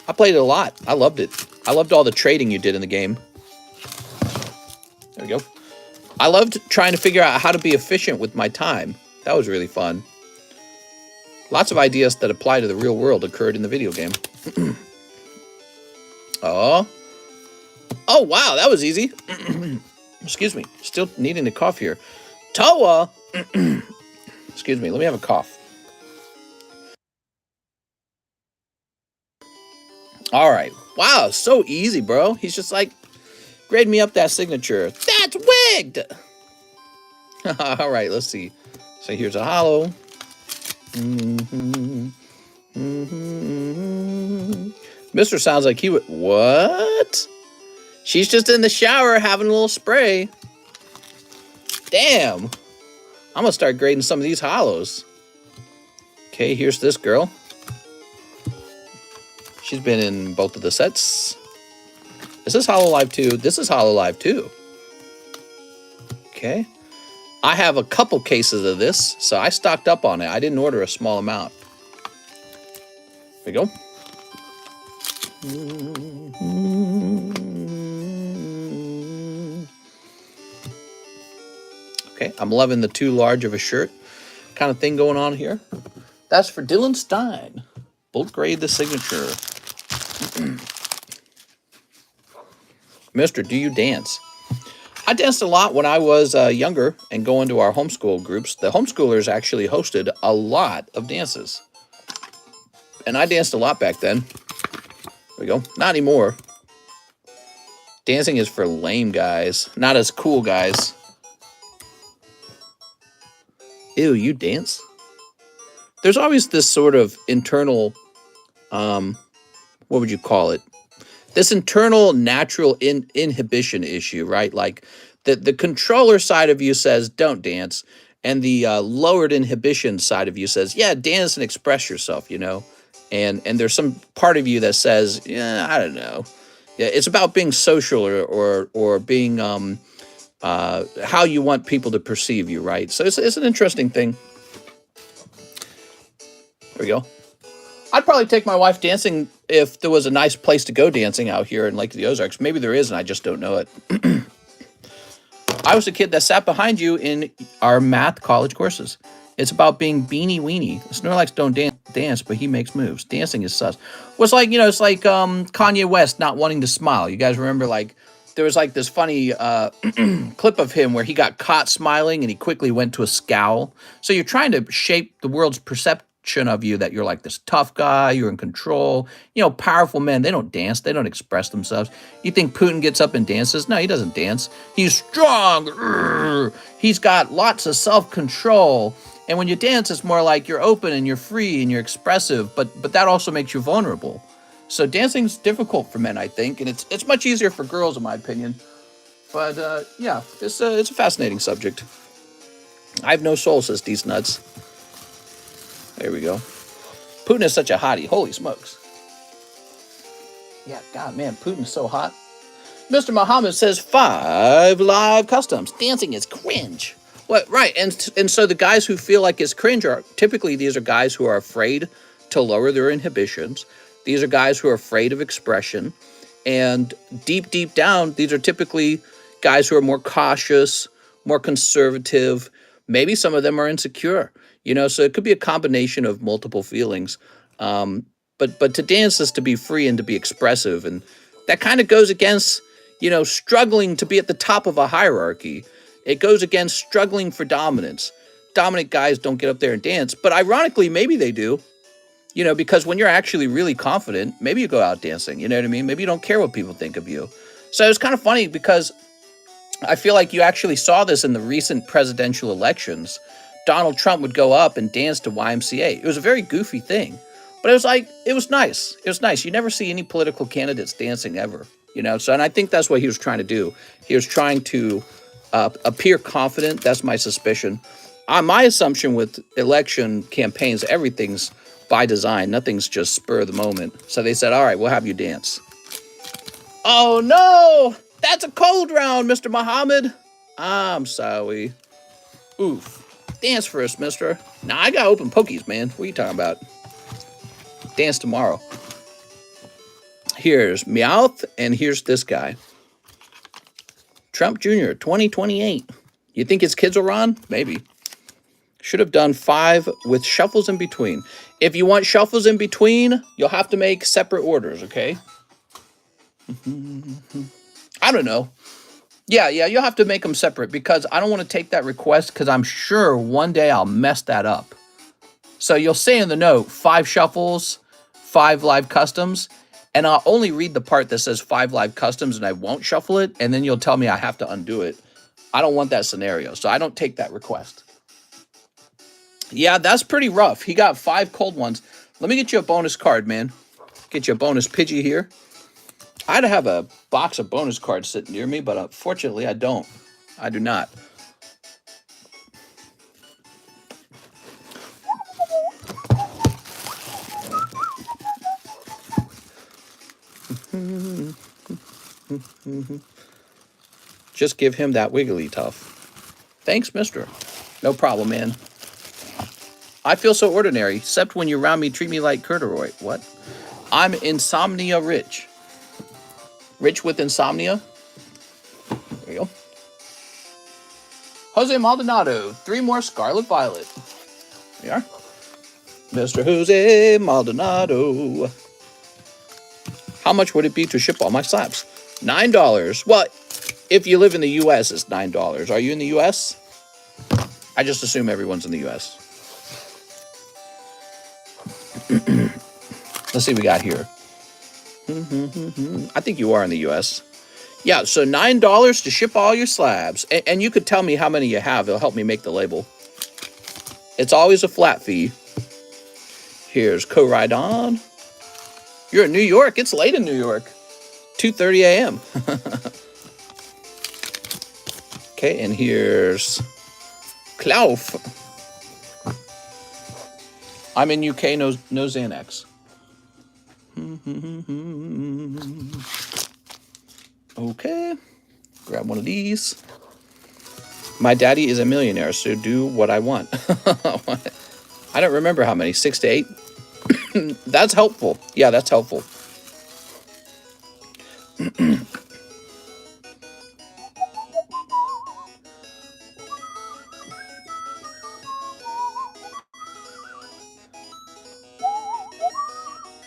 Speaker 1: I played it a lot. I loved it. I loved all the trading you did in the game. There we go. I loved trying to figure out how to be efficient with my time. That was really fun. Lots of ideas that apply to the real world occurred in the video game. Oh. Oh, wow. That was easy. Excuse me. Still needing to cough here. Toa. Excuse me. Let me have a cough. All right. Wow. So easy, bro. He's just like, grade me up that signature. That's wigged. All right. Let's see. So here's a hollow. Mr. sounds like he would. What? She's just in the shower having a little spray. Damn. I'm going to start grading some of these hollows. Okay, here's this girl. She's been in both of the sets. Is this Hololive 2? This is Hololive 2. Okay. I have a couple cases of this, so I stocked up on it. I didn't order a small amount. There we go. Okay, I'm loving the too large of a shirt kind of thing going on here. That's for Dylan Stein. Bulk grade the signature. Mister, do you dance? I danced a lot when I was younger and going to our homeschool groups. The homeschoolers actually hosted a lot of dances. And I danced a lot back then. There we go. Not anymore. Dancing is for lame guys, not as cool guys. Ew, you dance? There's always this sort of internal, what would you call it? This internal natural inhibition issue, right? Like the controller side of you says, don't dance. And the lowered inhibition side of you says, yeah, dance and express yourself, you know? And there's some part of you that says, yeah, I don't know. Yeah, it's about being social or being how you want people to perceive you, right? So it's an interesting thing. There we go. I'd probably take my wife dancing if there was a nice place to go dancing out here in Lake of the Ozarks. Maybe there is, and I just don't know it. I was a kid that sat behind you in our math college courses. It's about being beanie weenie. Snorlax don't dance, but he makes moves. Dancing is sus. Well, it's like, you know, it's like Kanye West not wanting to smile. You guys remember, like, there was like this funny clip of him where he got caught smiling and he quickly went to a scowl. So you're trying to shape the world's perception of you that you're like this tough guy, you're in control. You know, powerful men, they don't dance, they don't express themselves. You think Putin gets up and dances? No, he doesn't dance. He's strong. He's got lots of self-control. And when you dance, it's more like you're open and you're free and you're expressive, but that also makes you vulnerable. So dancing's difficult for men, I think, and it's much easier for girls, in my opinion. But yeah, it's a fascinating subject. I have no soul, says These Nuts. There we go. Putin is such a hottie. Holy smokes. Yeah, God, man, Putin's so hot. Mr. Muhammad says 5 live customs. Dancing is cringe. What? Right, and so the guys who feel like it's cringe are typically these are guys who are afraid to lower their inhibitions. These are guys who are afraid of expression, and deep down, these are typically guys who are more cautious, more conservative. Maybe some of them are insecure. So it could be a combination of multiple feelings. But to dance is to be free and to be expressive, and that kind of goes against struggling to be at the top of a hierarchy. It goes against struggling for dominance. Dominant guys don't get up there and dance, but ironically, maybe they do. Because when you're actually really confident, maybe you go out dancing. You know what I mean? Maybe you don't care what people think of you. So it's kind of funny because I feel like you actually saw this in the recent presidential elections. Donald Trump would go up and dance to YMCA. It was a very goofy thing, but it was nice. It was nice. You never see any political candidates dancing ever, So, and I think that's what he was trying to do. He was trying to appear confident. That's my suspicion. My assumption with election campaigns, everything's by design. Nothing's just spur of the moment. So they said, all right, we'll have you dance. Oh, no. That's a cold round, Mr. Muhammad. I'm sorry. Oof. Dance for us, mister. Nah, I got open pokies, man. What are you talking about? Dance tomorrow. Here's Meowth, and here's this guy. Trump Jr., 2028. You think his kids will run? Maybe. Should have done 5 with shuffles in between. If you want shuffles in between, you'll have to make separate orders, okay? I don't know. Yeah, you'll have to make them separate because I don't want to take that request because I'm sure one day I'll mess that up. So you'll say in the note, 5 shuffles, 5 live customs, and I'll only read the part that says 5 live customs and I won't shuffle it, and then you'll tell me I have to undo it. I don't want that scenario, so I don't take that request. Yeah, that's pretty rough. He got 5 cold ones. Let me get you a bonus card, man. Get you a bonus Pidgey here. I'd have a box of bonus cards sitting near me, but unfortunately I don't. I do not. Just give him that Wigglytuff. Thanks, mister. No problem, man. I feel so ordinary, except when you're around me, treat me like corduroy. What? I'm insomnia rich. Rich with insomnia? There you go. Jose Maldonado. 3 more Scarlet Violet. There you are. Mr. Jose Maldonado. How much would it be to ship all my slabs? $9. Well, if you live in the U.S., it's $9. Are you in the U.S.? I just assume everyone's in the U.S. Let's see what we got here. I think you are in the U.S. Yeah, so $9 to ship all your slabs. And you could tell me how many you have. It'll help me make the label. It's always a flat fee. Here's Koraidon. You're in New York. It's late in New York. 2:30 a.m. Okay, and here's Klauf. I'm in UK, no Xanax. Okay, grab one of these. My daddy is a millionaire, so do what I want. I don't remember how many, 6 to 8? That's helpful. Yeah, that's helpful.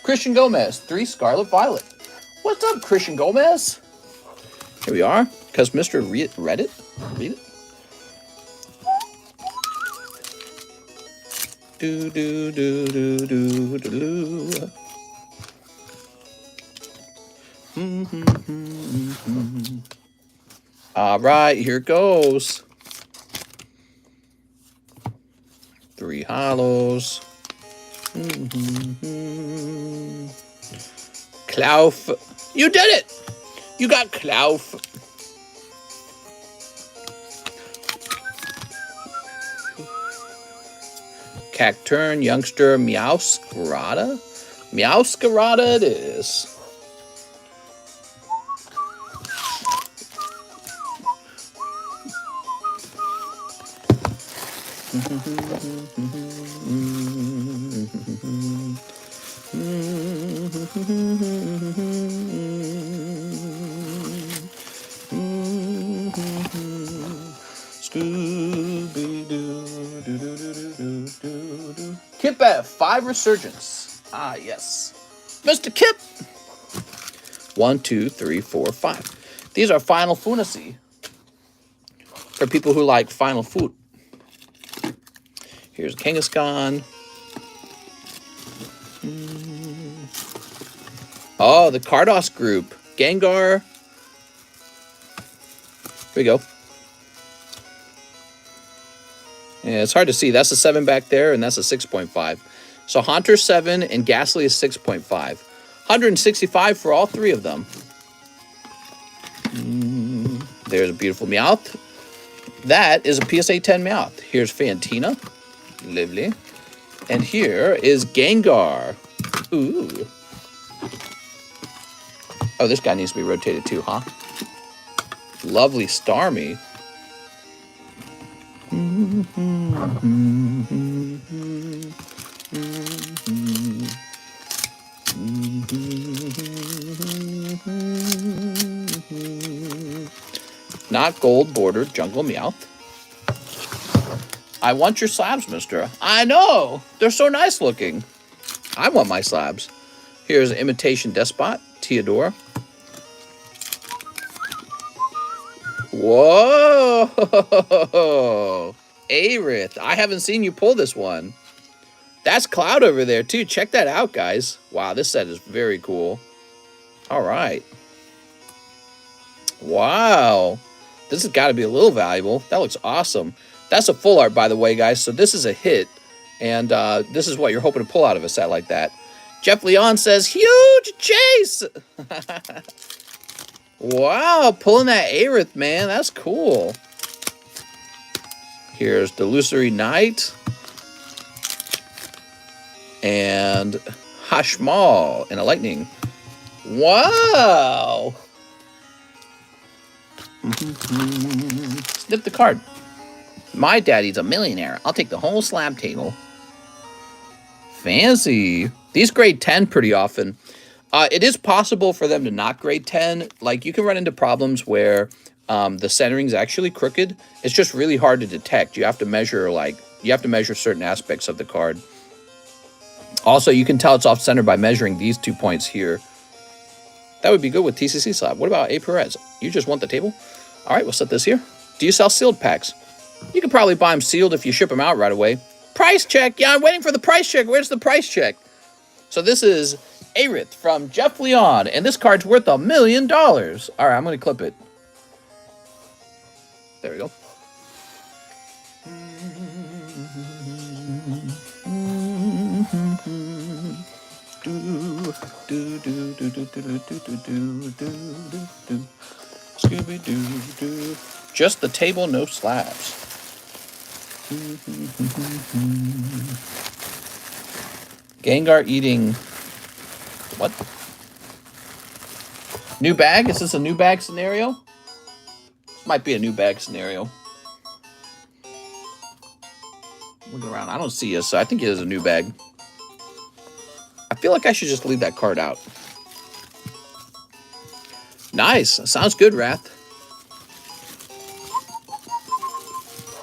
Speaker 1: Christian Gomez, 3 Scarlet Violet. What's up, Christian Gomez? Here we are, because Mr. Read it. Do do do do do do do. All right, here goes. 3 hollows. Klauf. You did it! You got Klauf. Cacturn, Youngster, Meowscarada. Meowscarada it is. Kip at 5 Resurgence. Ah, yes. Mr. Kip. 1, 2, 3, 4, 5. These are Final Fantasy. For people who like Final Food. Here's Kangaskhan. Oh, the Cardos group. Gengar. Here we go. Yeah, it's hard to see. That's a 7 back there, and that's a 6.5. So Haunter 7 and Ghastly is 6.5. 165 for all 3 of them. There's a beautiful Meowth. That is a PSA 10 Meowth. Here's Fantina. Lovely. And here is Gengar. Ooh. Oh, this guy needs to be rotated too, huh? Lovely Starmie. Not gold bordered Jungle Meowth. I want your slabs, mister. I know. They're so nice looking. I want my slabs. Here's Imitation Despot, Theodora. Whoa! Aerith. I haven't seen you pull this one. That's Cloud over there, too. Check that out, guys. Wow, this set is very cool. All right. Wow. This has got to be a little valuable. That looks awesome. That's a full art, by the way, guys. So this is a hit. And this is what you're hoping to pull out of a set like that. Jeff Leon says, huge chase! Wow, pulling that Aerith, man. That's cool. Here's Delusory Knight. And Hashmal in a lightning. Wow. Snip the card. My daddy's a millionaire. I'll take the whole slab table. Fancy. These grade 10 pretty often. It is possible for them to not grade 10. Like, you can run into problems where the centering is actually crooked. It's just really hard to detect. You have to measure, certain aspects of the card. Also, you can tell it's off center by measuring these 2 points here. That would be good with TCC slab. What about A. Perez? You just want the table? All right, we'll set this here. Do you sell sealed packs? You can probably buy them sealed if you ship them out right away. Price check. Yeah, I'm waiting for the price check. Where's the price check? So this is Aerith from Jeff Leon, and this card's worth $1 million. All right, I'm going to clip it. There we go. Scooby-Doo-Doo. Just the table, no slabs. Gengar eating... What? New bag? Is this a new bag scenario? This might be a new bag scenario. Look around. I don't see it, so I think it is a new bag. I feel like I should just leave that card out. Nice. Sounds good, Wrath.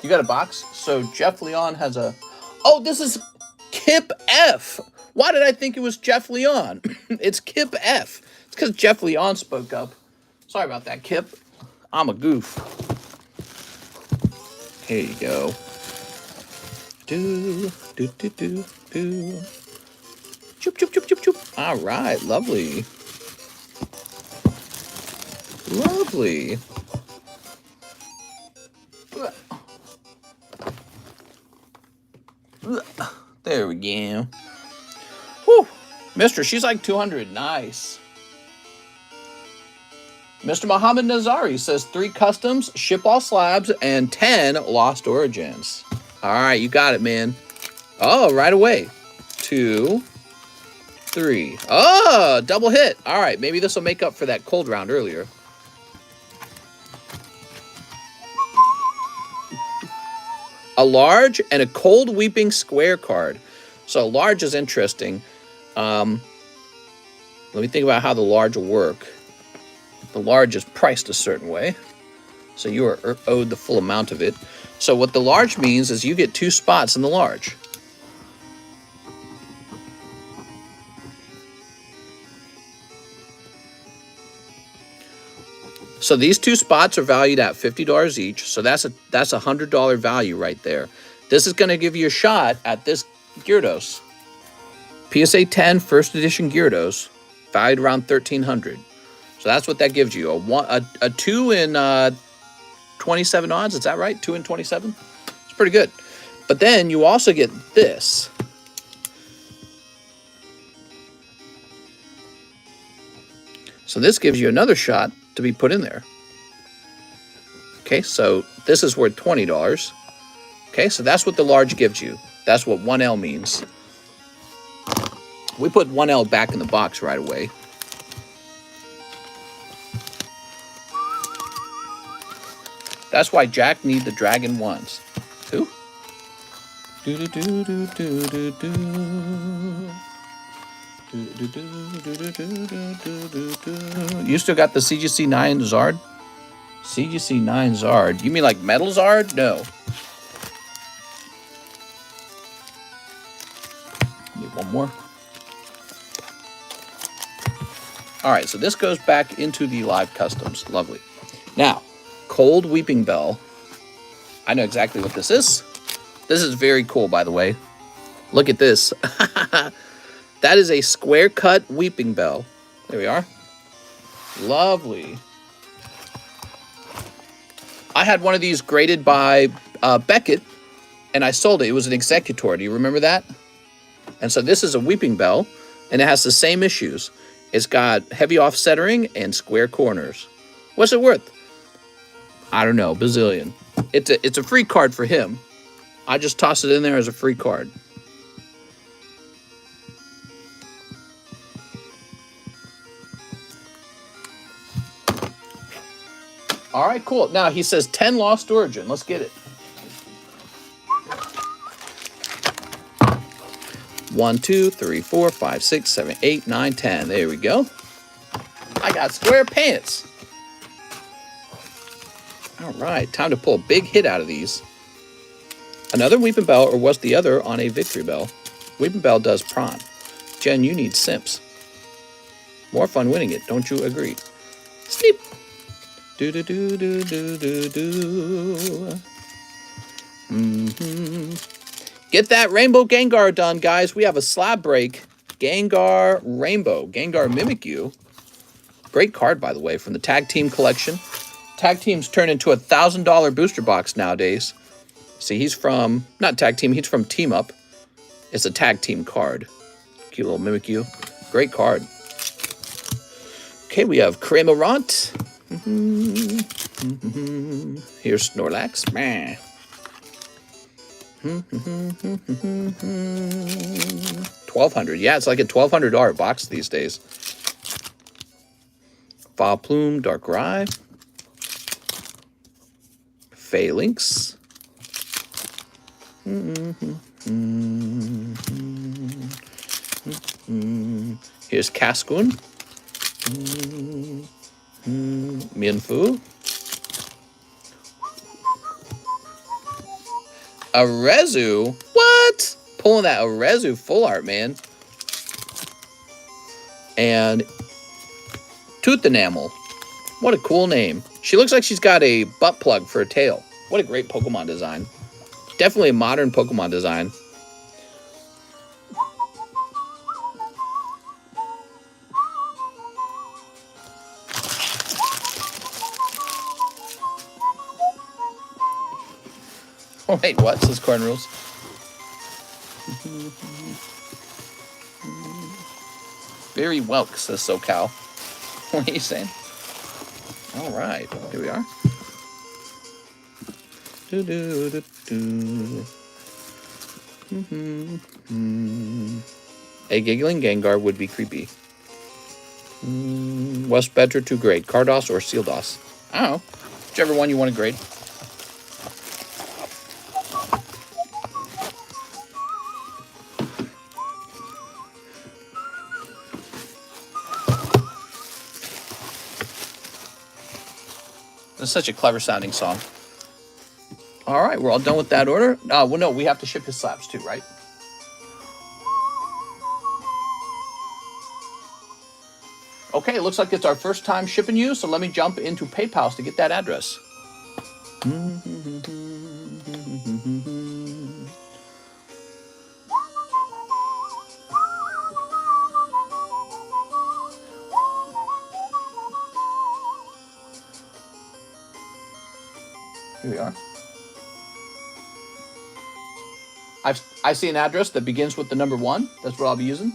Speaker 1: You got a box? So Jeff Leon has a... Oh, this is Kip F. Why did I think it was Jeff Leon? It's Kip F. It's because Jeff Leon spoke up. Sorry about that, Kip. I'm a goof. Here you go. Do, do, do, do, do. Choop, choop, choop, choop, choop. All right, lovely. Lovely. There we go. Whew. Mister, she's like 200. Nice. Mr. Muhammad Nazari says 3 customs, ship all slabs, and 10 lost origins. All right, you got it, man. Oh, right away. 2, 3. Oh, double hit. All right, maybe this will make up for that cold round earlier. A large and a cold weeping square card. So large is interesting. Let me think about how the large will work. The large is priced a certain way, so you are owed the full amount of it. So what the large means is you get 2 spots in the large. So these 2 spots are valued at $50 each. So that's a $100 value right there. This is going to give you a shot at this Gyarados. PSA 10 first edition Gyarados, valued around $1,300. So that's what that gives you. A 2 in 27 odds. Is that right? 2 in 27. It's pretty good. But then you also get this. So this gives you another shot to be put in there. Okay, so this is worth $20. Okay, so that's what the large gives you. That's what 1L means. We put 1L back in the box right away. That's why Jack need the dragon ones. Who? You still got the CGC 9 Zard? CGC 9 Zard. You mean like Metal Zard? No. Need one more. All right, so this goes back into the live customs. Lovely. Now, Cold Weeping Bell. I know exactly what this is. This is very cool, by the way. Look at this. That is a square cut Weeping Bell. There we are. Lovely. I had one of these graded by Beckett, and I sold it. It was an Executor. Do you remember that? And so this is a Weeping Bell, and it has the same issues. It's got heavy offsetting and square corners. What's it worth? I don't know, bazillion. It's a free card for him. I just toss it in there as a free card. All right, cool. Now he says 10 Lost Origin. Let's get it. 1, 2, 3, 4, 5, 6, 7, 8, 9, 10. There we go. I got square pants. All right, time to pull a big hit out of these. Another Weeping Bell, or was the other on a Victory Bell? Weeping Bell does prawn. Jen, you need simps. More fun winning it, don't you agree? Sleep. Do do do do do do do. Get that Rainbow Gengar done, guys. We have a slab break. Gengar Rainbow. Gengar Mimikyu. Great card, by the way, from the Tag Team collection. Tag Teams turn into a $1,000 booster box nowadays. See, he's from, not Tag Team, he's from Team Up. It's a Tag Team card. Cute little Mimikyu. Great card. Okay, we have Cramorant. Here's Snorlax. Meh. $1,200. Yeah, it's like a $1,200 box these days. Vileplume, Darkrai. Phalanx. Here's Cascoon. Mienfoo. Arezu? What? Pulling that Arezu full art, man. And Tooth Enamel. What a cool name. She looks like she's got a butt plug for a tail. What a great Pokemon design. Definitely a modern Pokemon design. Oh, wait, what? Says Corn Rules. Very welk, says SoCal. What are you saying? All right, here we are. A giggling Gengar would be creepy. What's better to grade, Cardos or Sealdos? I don't know. Whichever one you want to grade. That's such a clever sounding song. All right, we're all done with that order. Well, no, we have to ship his slabs too, right? Okay, it looks like it's our first time shipping you, so let me jump into PayPal to get that address. Here we are. I see an address that begins with the number 1. That's what I'll be using.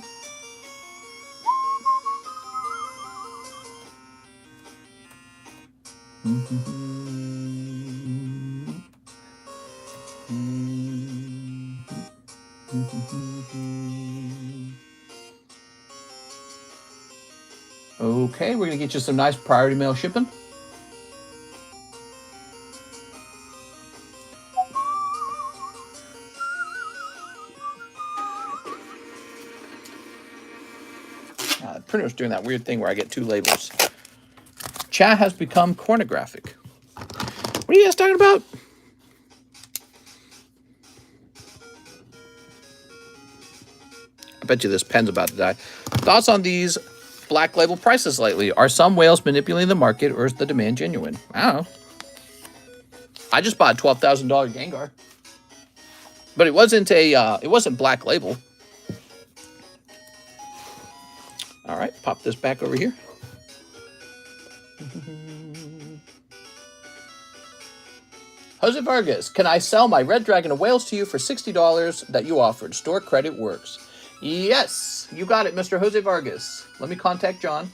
Speaker 1: Okay, we're going to get you some nice priority mail shipping. The printer's doing that weird thing where I get 2 labels. Chat has become pornographic. What are you guys talking about? I bet you this pen's about to die. Thoughts on these black label prices lately? Are some whales manipulating the market, or is the demand genuine? I don't know. I just bought a $12,000 Gengar, but it wasn't black label. All right, pop this back over here. Jose Vargas, can I sell my red dragon of whales to you for $60 that you offered? Store credit works. Yes, you got it, Mr. Jose Vargas. Let me contact John.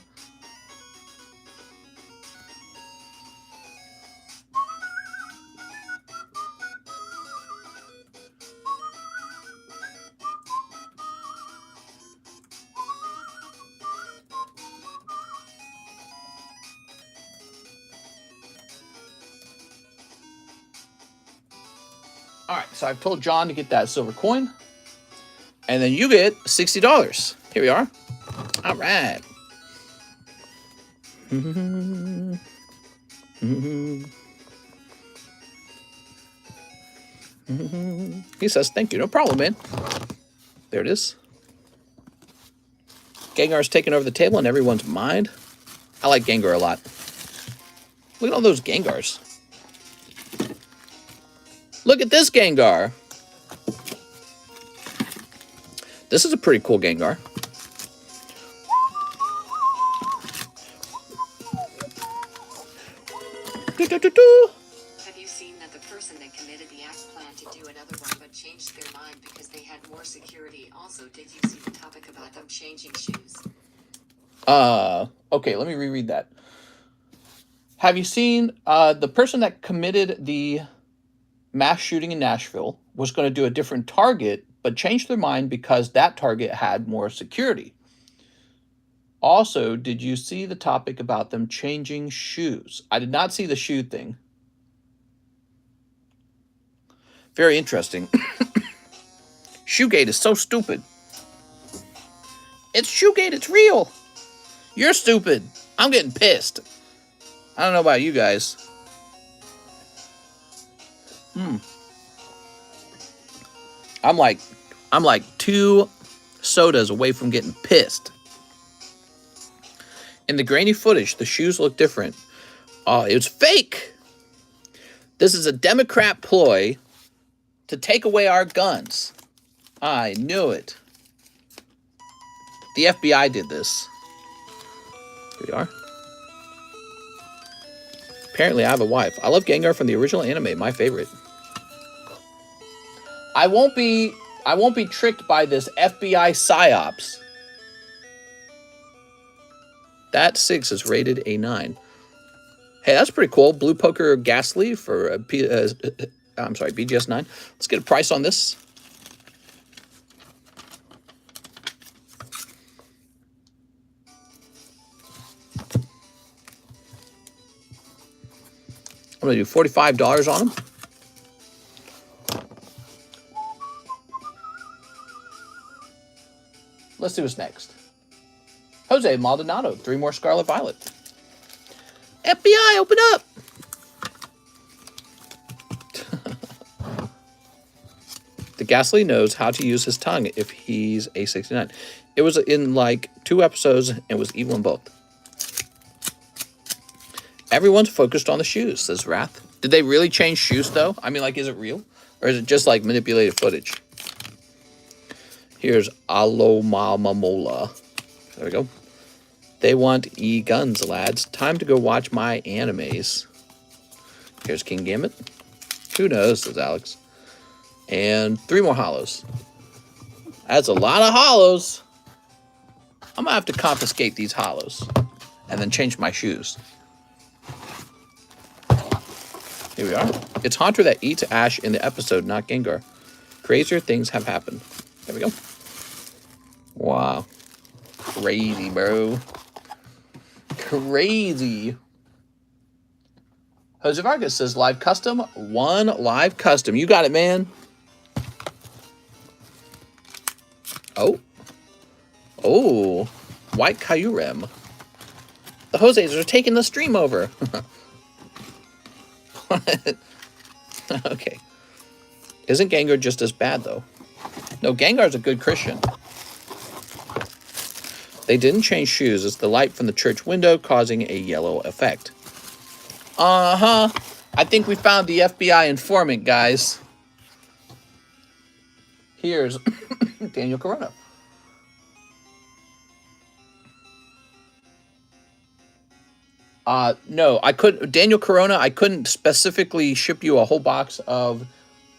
Speaker 1: All right, so I've told John to get that silver coin. And then you get $60. Here we are. All right. He says, thank you. No problem, man. There it is. Gengar's taking over the table in everyone's mind. I like Gengar a lot. Look at all those Gengars. Look at this Gengar. This is a pretty cool Gengar.
Speaker 2: Have you seen that the person that committed the act planned to do another one but changed their mind because they had more security? Also, did you see the topic about them changing shoes?
Speaker 1: Okay, let me reread that. Have you seen the person that committed the mass shooting in Nashville was going to do a different target, but changed their mind because that target had more security? Also, did you see the topic about them changing shoes? I did not see the shoe thing. Very interesting. Shoegate is so stupid. It's Shoegate, it's real. You're stupid. I'm getting pissed. I don't know about you guys. I'm like 2 sodas away from getting pissed. In the grainy footage, the shoes look different. Oh, it was fake. This is a Democrat ploy to take away our guns. I knew it. The FBI did this. Here we are. Apparently, I have a wife. I love Gengar from the original anime, my favorite. I won't be tricked by this FBI psyops. That 6 is rated a 9. Hey, that's pretty cool. Blue Poker Ghastly for BGS 9. Let's get a price on this. I'm going to do $45 on them. Let's see what's next. Jose Maldonado, 3 more Scarlet Violet. FBI, open up! The Ghastly knows how to use his tongue if he's a 69. It was in like 2 episodes and was evil in both. Everyone's focused on the shoes, says Wrath. Did they really change shoes though? I mean, like, is it real? Or is it just like manipulated footage? Here's Alomamamola. There we go. They want e-guns, lads. Time to go watch my animes. Here's King Gambit. Who knows, says Alex. And 3 more hollows. That's a lot of hollows. I'm going to have to confiscate these hollows. And then change my shoes. Here we are. It's Haunter that eats Ash in the episode, not Gengar. Crazier things have happened. There we go. Wow. Crazy, bro. Crazy. Jose Vargas says live custom. 1 live custom. You got it, man. Oh. Oh. White Kyurem. The Jose's are taking the stream over. What? Okay. Isn't Gengar just as bad, though? No, Gengar's a good Christian. They didn't change shoes. It's the light from the church window causing a yellow effect. Uh-huh. I think we found the FBI informant, guys. Here's Daniel Corona. No, I couldn't. Daniel Corona, I couldn't specifically ship you a whole box of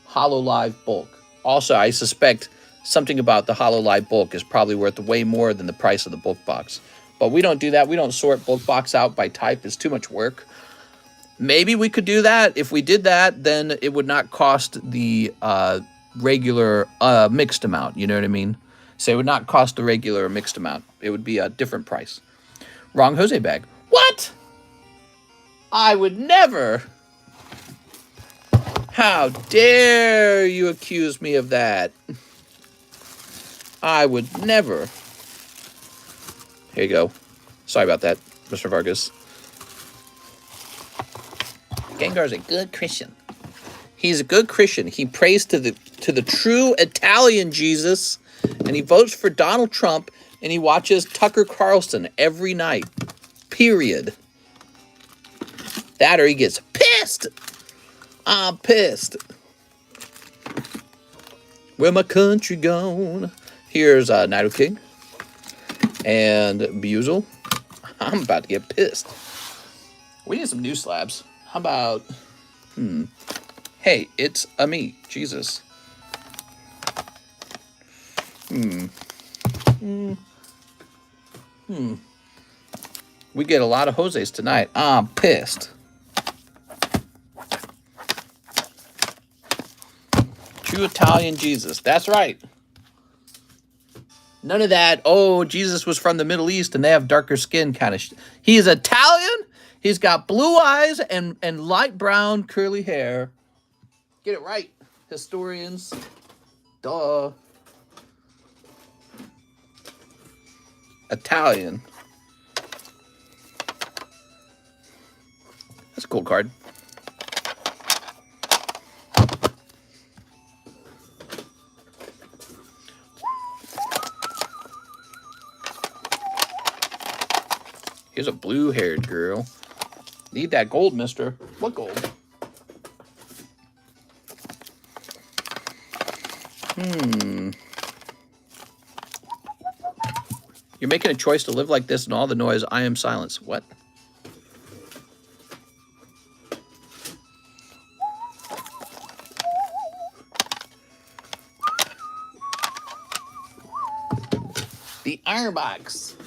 Speaker 1: Hololive bulk. Also, I suspect something about the Hololive bulk is probably worth way more than the price of the bulk box. But we don't do that. We don't sort bulk box out by type. It's too much work. Maybe we could do that. If we did that, then it would not cost the regular mixed amount. You know what I mean? So it would not cost the regular mixed amount. It would be a different price. Wrong Jose bag. What? I would never. How dare you accuse me of that? I would never. Here you go. Sorry about that, Mr. Vargas. Gengar's a good Christian. He's a good Christian. He prays to the true Italian Jesus, and he votes for Donald Trump, and he watches Tucker Carlson every night. Period. That or he gets pissed. I'm pissed. Where my country gone? Here's NATO King and Buzel. I'm about to get pissed. We need some new slabs. How about, hey, it's a me, Jesus. We get a lot of Jose's tonight. I'm pissed. True Italian Jesus. That's right. None of that, oh, Jesus was from the Middle East and they have darker skin kind of shit. He is Italian. He's got blue eyes and light brown curly hair. Get it right, historians. Duh. Italian. That's a cool card. Here's a blue-haired girl. Need that gold, mister. What gold? You're making a choice to live like this and all the noise. I am silence. What? The iron box.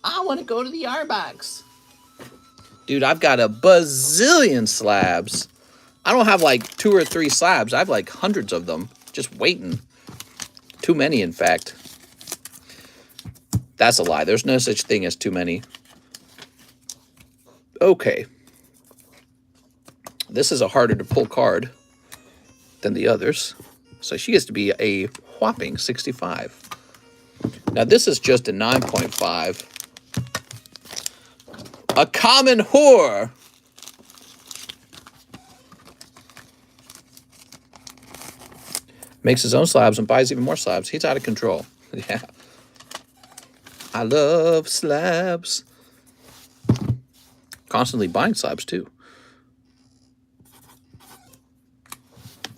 Speaker 1: I want to go to the iron box. Dude, I've got a bazillion slabs. I don't have like 2 or 3 slabs. I have like hundreds of them just waiting. Too many, in fact. That's a lie. There's no such thing as too many. Okay. This is a harder to pull card than the others. So she gets to be a whopping 65. Now this is just a 9.5. A common whore. Makes his own slabs and buys even more slabs. He's out of control. Yeah. I love slabs. Constantly buying slabs too.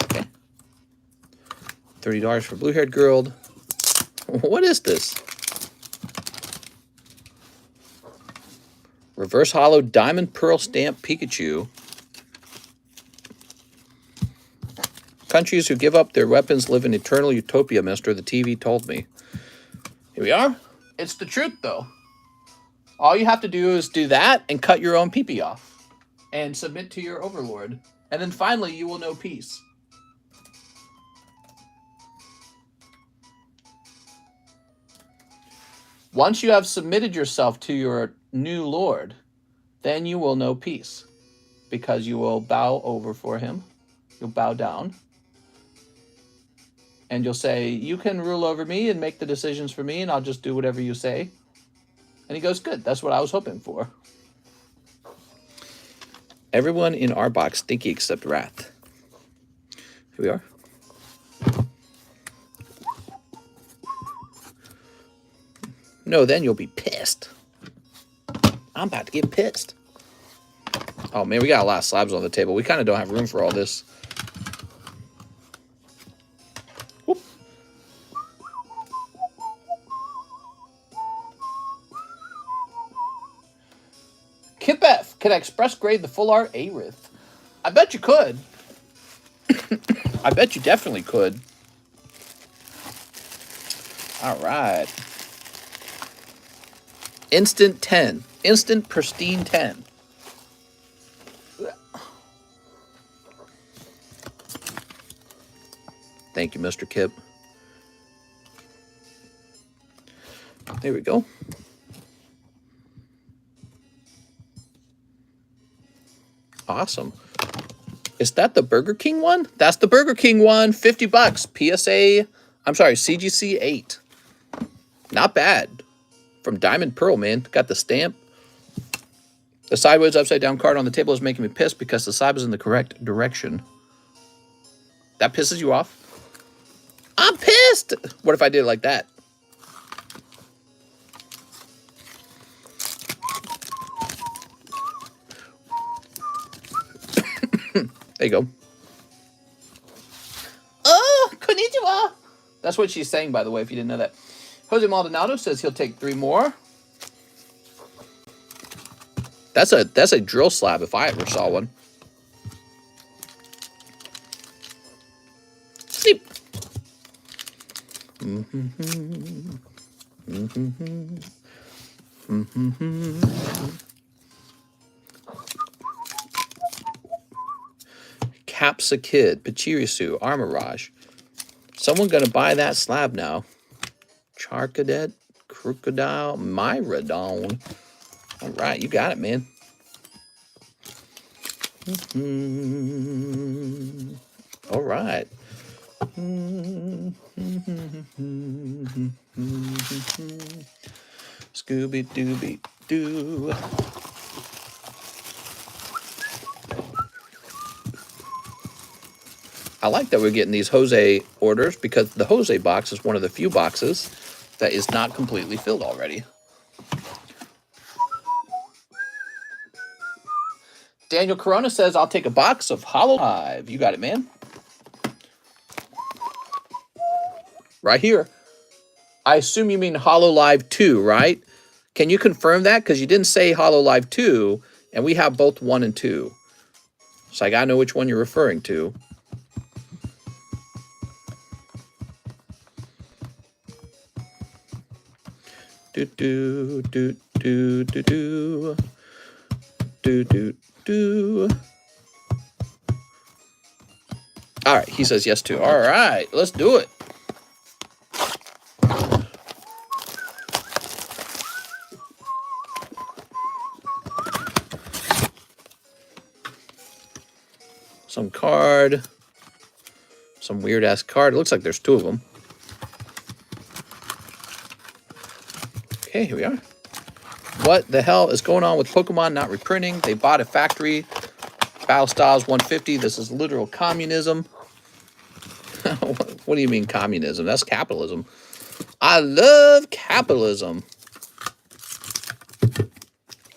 Speaker 1: Okay. $30 for blue-haired girl. What is this? Reverse hollow diamond pearl stamp Pikachu. Countries who give up their weapons live in eternal utopia, mister. The TV told me. Here we are. It's the truth, though. All you have to do is do that and cut your own pee-pee off. And submit to your overlord. And then finally, you will know peace. Once you have submitted yourself to your new lord, then you will know peace. Because you will bow over for him. You'll bow down. And you'll say, you can rule over me and make the decisions for me, and I'll just do whatever you say. And he goes, good, that's what I was hoping for. Everyone in our box stinky except Wrath. Here we are. No, then you'll be pissed. I'm about to get pissed. Oh, man, we got a lot of slabs on the table. We kind of don't have room for all this. Whoop. Kip F, can I express grade the full art Aerith? I bet you could. I bet you definitely could. All right. Instant 10. Instant pristine 10. Thank you, Mr. Kip. There we go. Awesome. Is that the Burger King one? That's the Burger King one. $50. PSA. I'm sorry, CGC 8. Not bad. From Diamond Pearl, man. Got the stamp. The sideways upside down card on the table is making me pissed because the slab is in the correct direction. That pisses you off? I'm pissed. What if I did it like that? There you go. Oh, konnichiwa. That's what she's saying, by the way, if you didn't know that. Jose Maldonado says he'll take 3 more. That's a drill slab if I ever saw one. Sleep. Capsa Kid, Pachirisu, Armorage. Someone gonna buy that slab now. Charcadet, Crocodile, Myrodon. All right, you got it, man. All right. Scooby-Dooby-Doo. I like that we're getting these Jose orders because the Jose box is one of the few boxes that is not completely filled already. Daniel Corona says, I'll take a box of Hololive. You got it, man. Right here. I assume you mean Hololive 2, right? Can you confirm that? Because you didn't say Hololive 2, and we have both 1 and 2. So I got to know which one you're referring to. Do do do do do do do do do. All right, he says yes to. All right, let's do it. Some card. Some weird-ass card. It looks like there's two of them. Okay, here we are. What the hell is going on with Pokemon not reprinting? They bought a factory. Battle Styles 150. This is literal communism. What do you mean communism? That's capitalism. I love capitalism.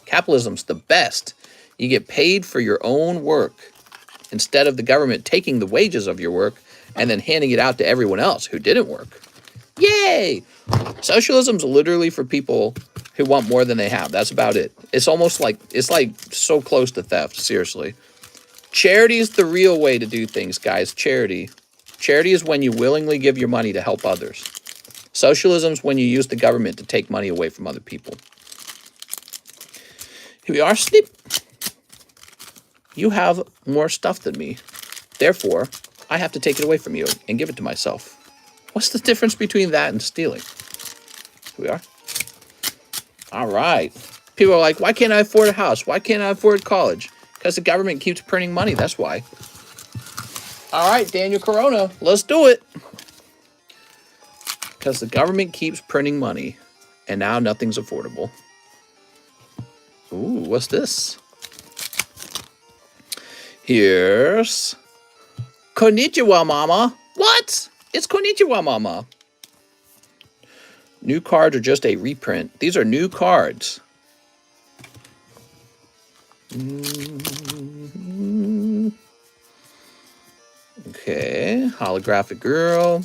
Speaker 1: Capitalism's the best. You get paid for your own work instead of the government taking the wages of your work and then handing it out to everyone else who didn't work. Yay! Socialism's literally for people who want more than they have. That's about it. It's almost like, it's like so close to theft, seriously. Charity is the real way to do things, guys. Charity. Charity is when you willingly give your money to help others. Socialism is when you use the government to take money away from other people. Here we are, Snip. You have more stuff than me. Therefore, I have to take it away from you and give it to myself. What's the difference between that and stealing? Here we are. All right. People are like, why can't I afford a house? Why can't I afford college? Because the government keeps printing money. That's why. All right, Daniel Corona, let's do it. Because the government keeps printing money, and now nothing's affordable. Ooh, what's this? Here's Konnichiwa, Mama. What? It's Konnichiwa, Mama. New cards are just a reprint. These are new cards. Okay, holographic girl.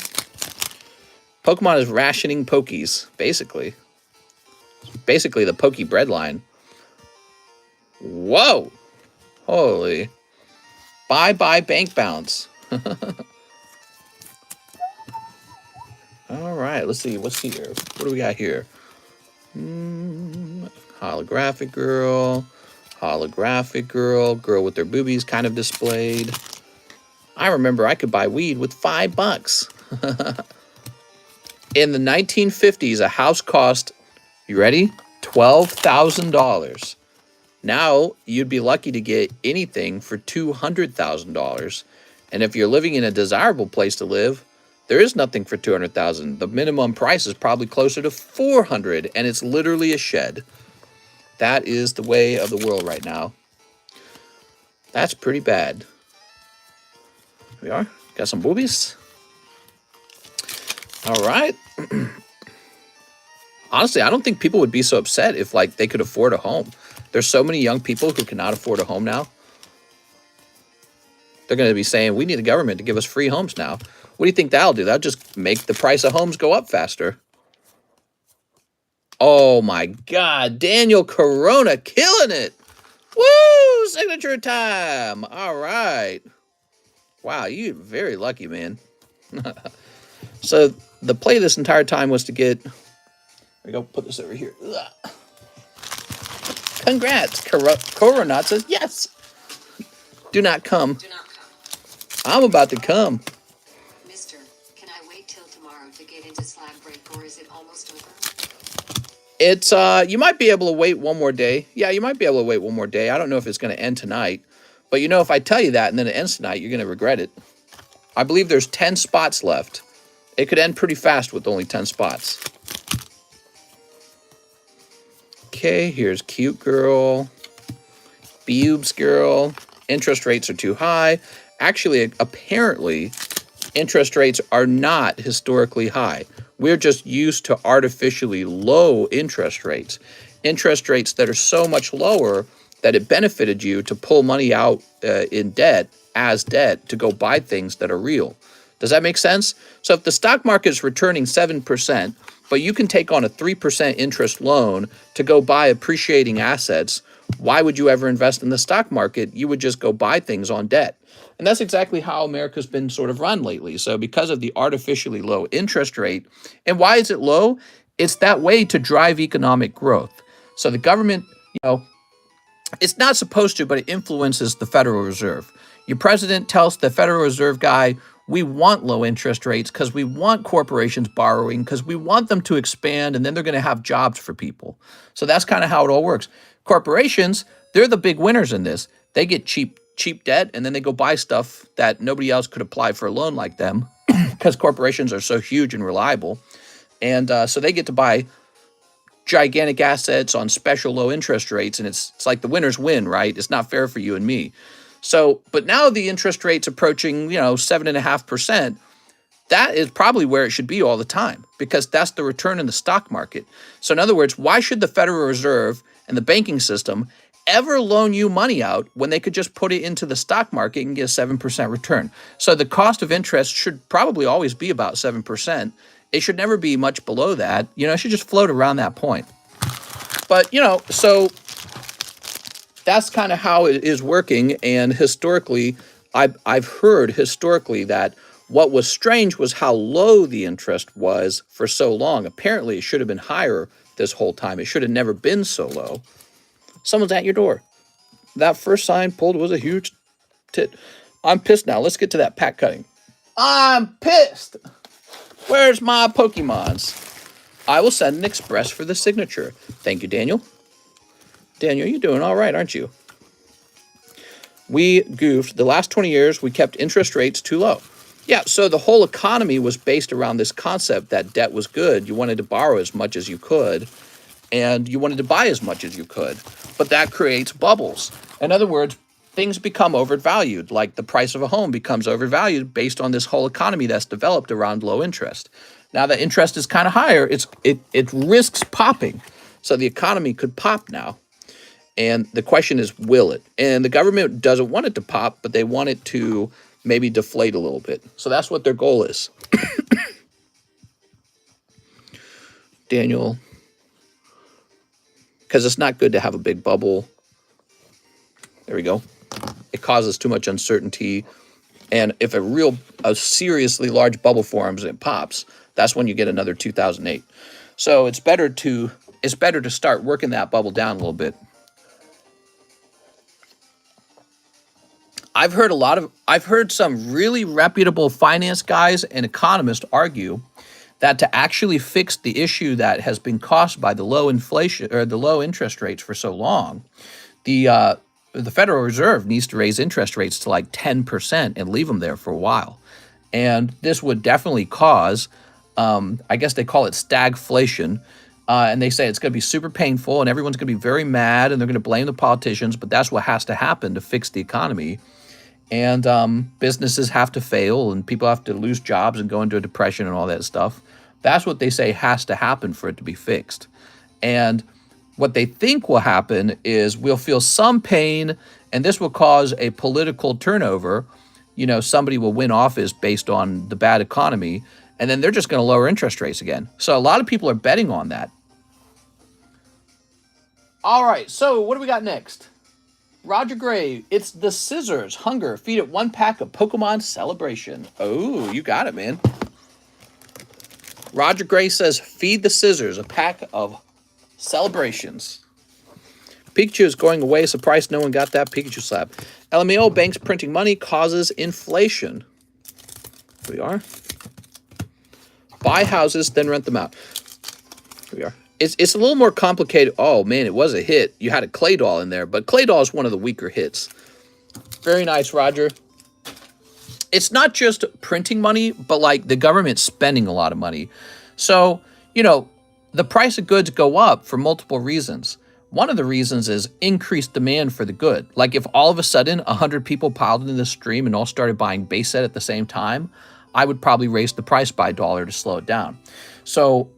Speaker 1: Pokemon is rationing Pokies, basically. Basically the Poke bread line. Whoa! Holy. Bye-bye bank balance. All right, let's see. What's here? What do we got here? Holographic girl. Holographic girl. Girl with their boobies kind of displayed. I remember I could buy weed with $5. In the 1950s, a house cost, you ready? $12,000. Now, you'd be lucky to get anything for $200,000. And if you're living in a desirable place to live, there is nothing for $200,000. The minimum price is probably closer to $400,000, and it's literally a shed. That is the way of the world right now. That's pretty bad. Here we are. Got some boobies. All right. Honestly, I don't think people would be so upset if, like, they could afford a home. There's so many young people who cannot afford a home now. They're going to be saying, we need the government to give us free homes now. What do you think that'll do? That'll just make the price of homes go up faster. Oh, my God. Daniel Corona killing it. Woo! Signature time. All right. Wow, you're very lucky, man. So the play this entire time was to get... Here we go. Put this over here. Ugh. Congrats. Coronat says yes. Do not come.
Speaker 2: Do not come.
Speaker 1: I'm about to come.
Speaker 2: Mister, can I wait till tomorrow to get into slab break, or is it almost over?
Speaker 1: It's, you might be able to wait one more day. Yeah, you might be able to wait one more day. I don't know if it's going to end tonight. But, you know, if I tell you that and then it ends tonight, you're going to regret it. I believe there's 10 spots left. It could end pretty fast with only 10 spots. Okay, here's cute girl. Boobs girl. Interest rates are too high. Actually, apparently, interest rates are not historically high. We're just used to artificially low interest rates. Interest rates that are so much lower that it benefited you to pull money out in debt, as debt, to go buy things that are real. Does that make sense? So if the stock market is returning 7%, but you can take on a 3% interest loan to go buy appreciating assets, why would you ever invest in the stock market? You would just go buy things on debt. And that's exactly how America's been sort of run lately. So because of the artificially low interest rate, and why is it low? It's that way to drive economic growth. So the government, you know, it's not supposed to, but it influences the Federal Reserve. Your president tells the Federal Reserve guy, we want low interest rates because we want corporations borrowing, because we want them to expand, and then they're going to have jobs for people. So that's kind of how it all works. Corporations, they're the big winners in this. They get cheap cheap debt, and then they go buy stuff that nobody else could apply for a loan like them because corporations are so huge and reliable. And so they get to buy gigantic assets on special low interest rates, and it's like the winners win, right? It's not fair for you and me. So, but now the interest rate's approaching, 7.5%. That is probably where it should be all the time, because that's the return in the stock market. So in other words, why should the Federal Reserve and the banking system ever loan you money out when they could just put it into the stock market and get a 7% return? So the cost of interest should probably always be about 7%. It should never be much below that. It should just float around that point. But, so that's kind of how it is working. And historically, I've heard historically that what was strange was how low the interest was for so long. Apparently, it should have been higher this whole time. It should have never been so low. Someone's at your door. That first sign pulled was a huge tit. I'm pissed now. Let's get to that pack cutting. I'm pissed. Where's my Pokemons? I will send an express for the signature. Thank you, Daniel. Daniel, you're doing all right, aren't you? We goofed. The last 20 years, we kept interest rates too low. Yeah, so the whole economy was based around this concept that debt was good. You wanted to borrow as much as you could, and you wanted to buy as much as you could. But that creates bubbles. In other words, things become overvalued, like the price of a home becomes overvalued based on this whole economy that's developed around low interest. Now that interest is kind of higher, it risks popping. So the economy could pop now. And the question is, will it? And the government doesn't want it to pop, but they want it to maybe deflate a little bit. So that's what their goal is. Daniel, because it's not good to have a big bubble. There we go. It causes too much uncertainty. And if a seriously large bubble forms and it pops, that's when you get another 2008. So it's better to start working that bubble down a little bit. I've heard some really reputable finance guys and economists argue that to actually fix the issue that has been caused by the low inflation or the low interest rates for so long, the Federal Reserve needs to raise interest rates to like 10% and leave them there for a while. And this would definitely cause, I guess they call it stagflation. And they say it's going to be super painful and everyone's going to be very mad and they're going to blame the politicians, but that's what has to happen to fix the economy. And businesses have to fail and people have to lose jobs and go into a depression and all that stuff. That's what they say has to happen for it to be fixed. And what they think will happen is we'll feel some pain, and this will cause a political turnover. Somebody will win office based on the bad economy, and then they're just going to lower interest rates again. So a lot of people are betting on that. All right, so what do we got next? Roger Gray, it's the scissors. Hunger. Feed it 1 pack of Pokemon Celebration. Oh, you got it, man. Roger Gray says, feed the scissors, a pack of celebrations. Pikachu is going away. Surprised no one got that Pikachu slab. LMAO, banks printing money causes inflation. Here we are. Buy houses, then rent them out. Here we are. It's a little more complicated. Oh, man, it was a hit. You had a Clay Doll in there, but Clay Doll is one of the weaker hits. Very nice, Roger. It's not just printing money, but like the government spending a lot of money. So, the price of goods go up for multiple reasons. One of the reasons is increased demand for the good. Like if all of a sudden 100 people piled into the stream and all started buying base set at the same time, I would probably raise the price by $1 to slow it down. So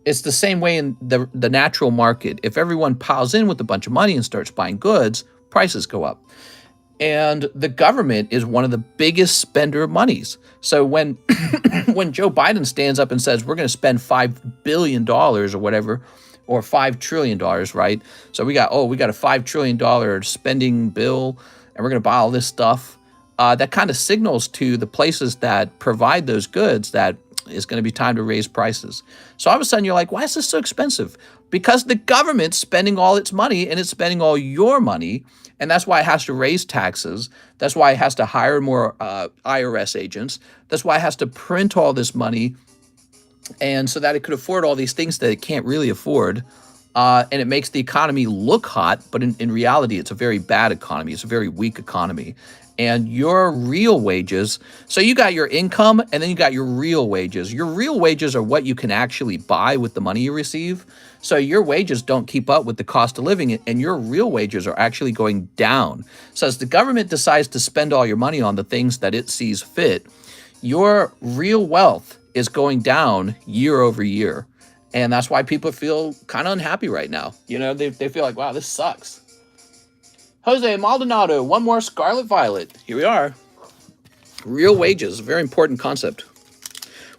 Speaker 1: it's the same way in the natural market. If everyone piles in with a bunch of money and starts buying goods, prices go up. And the government is one of the biggest spender of monies. So when when Joe Biden stands up and says, we're going to spend $5 billion or whatever, or $5 trillion, right? So we got a $5 trillion spending bill, and we're going to buy all this stuff. That kind of signals to the places that provide those goods that it's going to be time to raise prices. So all of a sudden you're like, why is this so expensive? Because the government's spending all its money, and it's spending all your money. And that's why it has to raise taxes. That's why it has to hire more IRS agents. That's why it has to print all this money, and so that it could afford all these things that it can't really afford, and it makes the economy look hot, but in reality, it's a very bad economy. It's a very weak economy. And your real wages, so you got your income and then you got your real wages. Your real wages are what you can actually buy with the money you receive. So your wages don't keep up with the cost of living, and your real wages are actually going down. So as the government decides to spend all your money on the things that it sees fit, your real wealth is going down year over year. And that's why people feel kind of unhappy right now. You know, they feel like, wow, this sucks. Jose Maldonado, one more Scarlet Violet. Here we are. Real wages, a very important concept.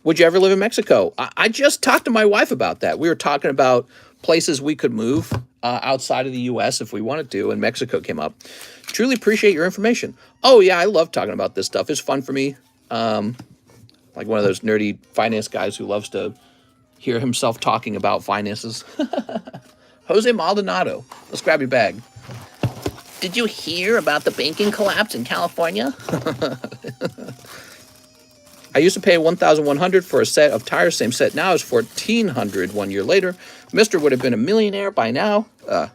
Speaker 1: Would you ever live in Mexico? I just talked to my wife about that. We were talking about places we could move outside of the U.S. if we wanted to, and Mexico came up. Truly appreciate your information. Oh, yeah, I love talking about this stuff. It's fun for me. Like one of those nerdy finance guys who loves to hear himself talking about finances. Jose Maldonado, let's grab your bag. Did you hear about the banking collapse in California? I used to pay $1,100 for a set of tires. Same set now is $1,400 1 year later. Mr. would have been a millionaire by now.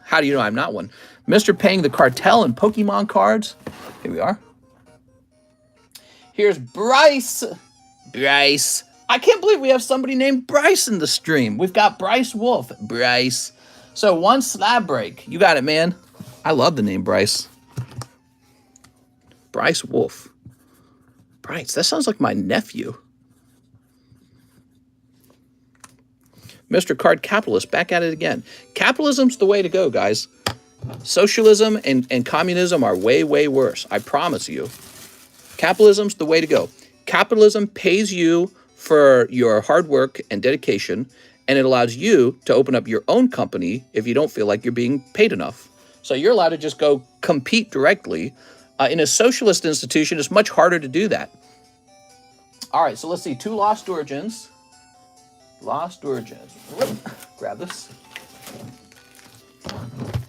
Speaker 1: How do you know I'm not one? Mr. paying the cartel and Pokemon cards. Here we are. Here's Bryce. Bryce. I can't believe we have somebody named Bryce in the stream. We've got Bryce Wolf. Bryce. So one slab break. You got it, man. I love the name Bryce. Bryce Wolf. Bryce, that sounds like my nephew. Mr. Card Capitalist, back at it again. Capitalism's the way to go, guys. Socialism and communism are way, way worse. I promise you. Capitalism's the way to go. Capitalism pays you for your hard work and dedication, and it allows you to open up your own company if you don't feel like you're being paid enough. So you're allowed to just go compete directly. In a socialist institution, it's much harder to do that. All right, so let's see. 2 lost origins. Lost origins. Grab this.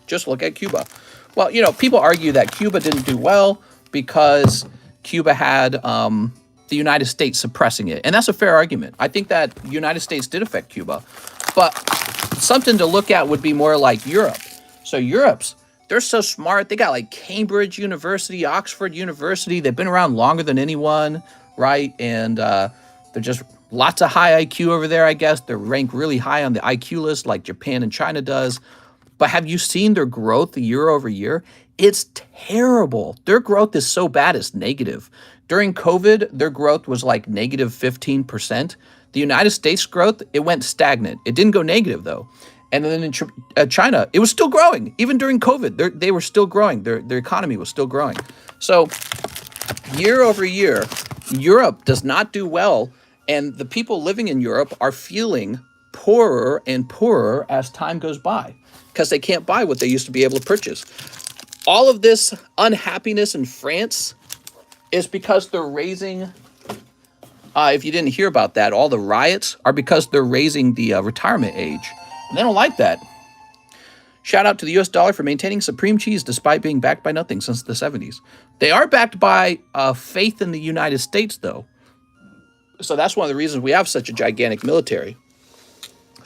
Speaker 1: Just look at Cuba. Well, you know, people argue that Cuba didn't do well because Cuba had the United States suppressing it. And that's a fair argument. I think that the United States did affect Cuba. But something to look at would be more like Europe. So they're so smart. They got like Cambridge University, Oxford University. They've been around longer than anyone, right? And they're just lots of high IQ over there, I guess. They're ranked really high on the IQ list like Japan and China does. But have you seen their growth year over year? It's terrible. Their growth is so bad, it's negative. During COVID, their growth was like negative 15%. The United States growth, it went stagnant. It didn't go negative, though. And then in China, it was still growing. Even during COVID, they were still growing. Their economy was still growing. So year over year, Europe does not do well. And the people living in Europe are feeling poorer and poorer as time goes by because they can't buy what they used to be able to purchase. All of this unhappiness in France is because they're raising, if you didn't hear about that, all the riots are because they're raising the retirement age. And they don't like that. Shout out to the US dollar for maintaining supreme cheese despite being backed by nothing since the 70s. They are backed by faith in the United States, though. So that's one of the reasons we have such a gigantic military.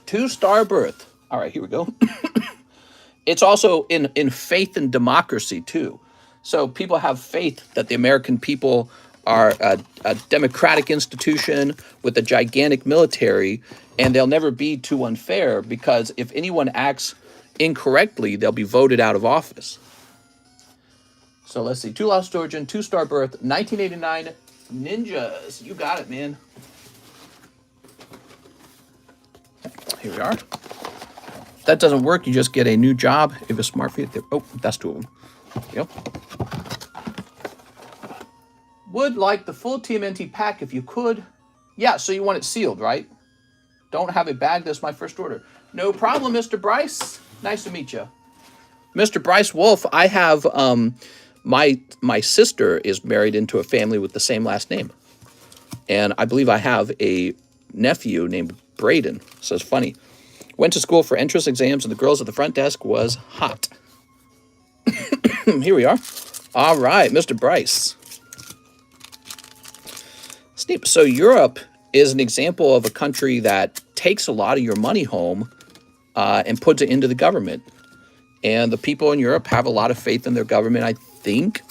Speaker 1: 2-star birth. All right, here we go. It's also in faith and democracy, too. So people have faith that the American people are a democratic institution with a gigantic military, and they'll never be too unfair because if anyone acts incorrectly, they'll be voted out of office. So let's see. 2 lost origin, 2-star birth, 1989 ninjas. You got it, man. Here we are. If that doesn't work, you just get a new job. If it's smart for you. Oh, that's 2 of them. Yep. Would like the full TMNT pack if you could. Yeah, so you want it sealed, right? Don't have it bagged. That's my first order. No problem, Mr. Bryce. Nice to meet you. Mr. Bryce Wolf, I have, my sister is married into a family with the same last name. And I believe I have a nephew named Braden. So it's funny. Went to school for entrance exams and the girls at the front desk was hot. Here we are. All right, Mr. Bryce. Sneap. So Europe is an example of a country that takes a lot of your money home and puts it into the government. And the people in Europe have a lot of faith in their government, I think.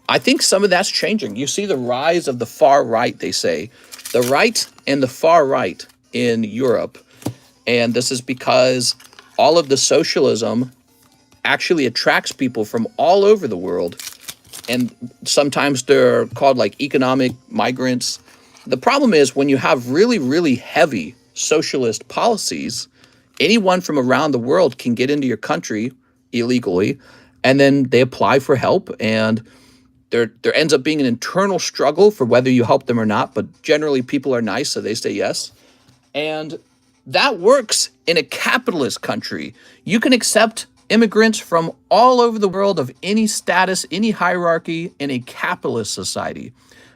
Speaker 1: I think some of that's changing. You see the rise of the far right, they say. The right and the far right in Europe. And this is because all of the socialism actually attracts people from all over the world. And sometimes they're called like economic migrants. The problem is when you have really, really heavy socialist policies, anyone from around the world can get into your country illegally, and then they apply for help, and there ends up being an internal struggle for whether you help them or not, but generally people are nice, so they say yes. And that works in a capitalist country. You can accept immigrants from all over the world of any status, any hierarchy in a capitalist society.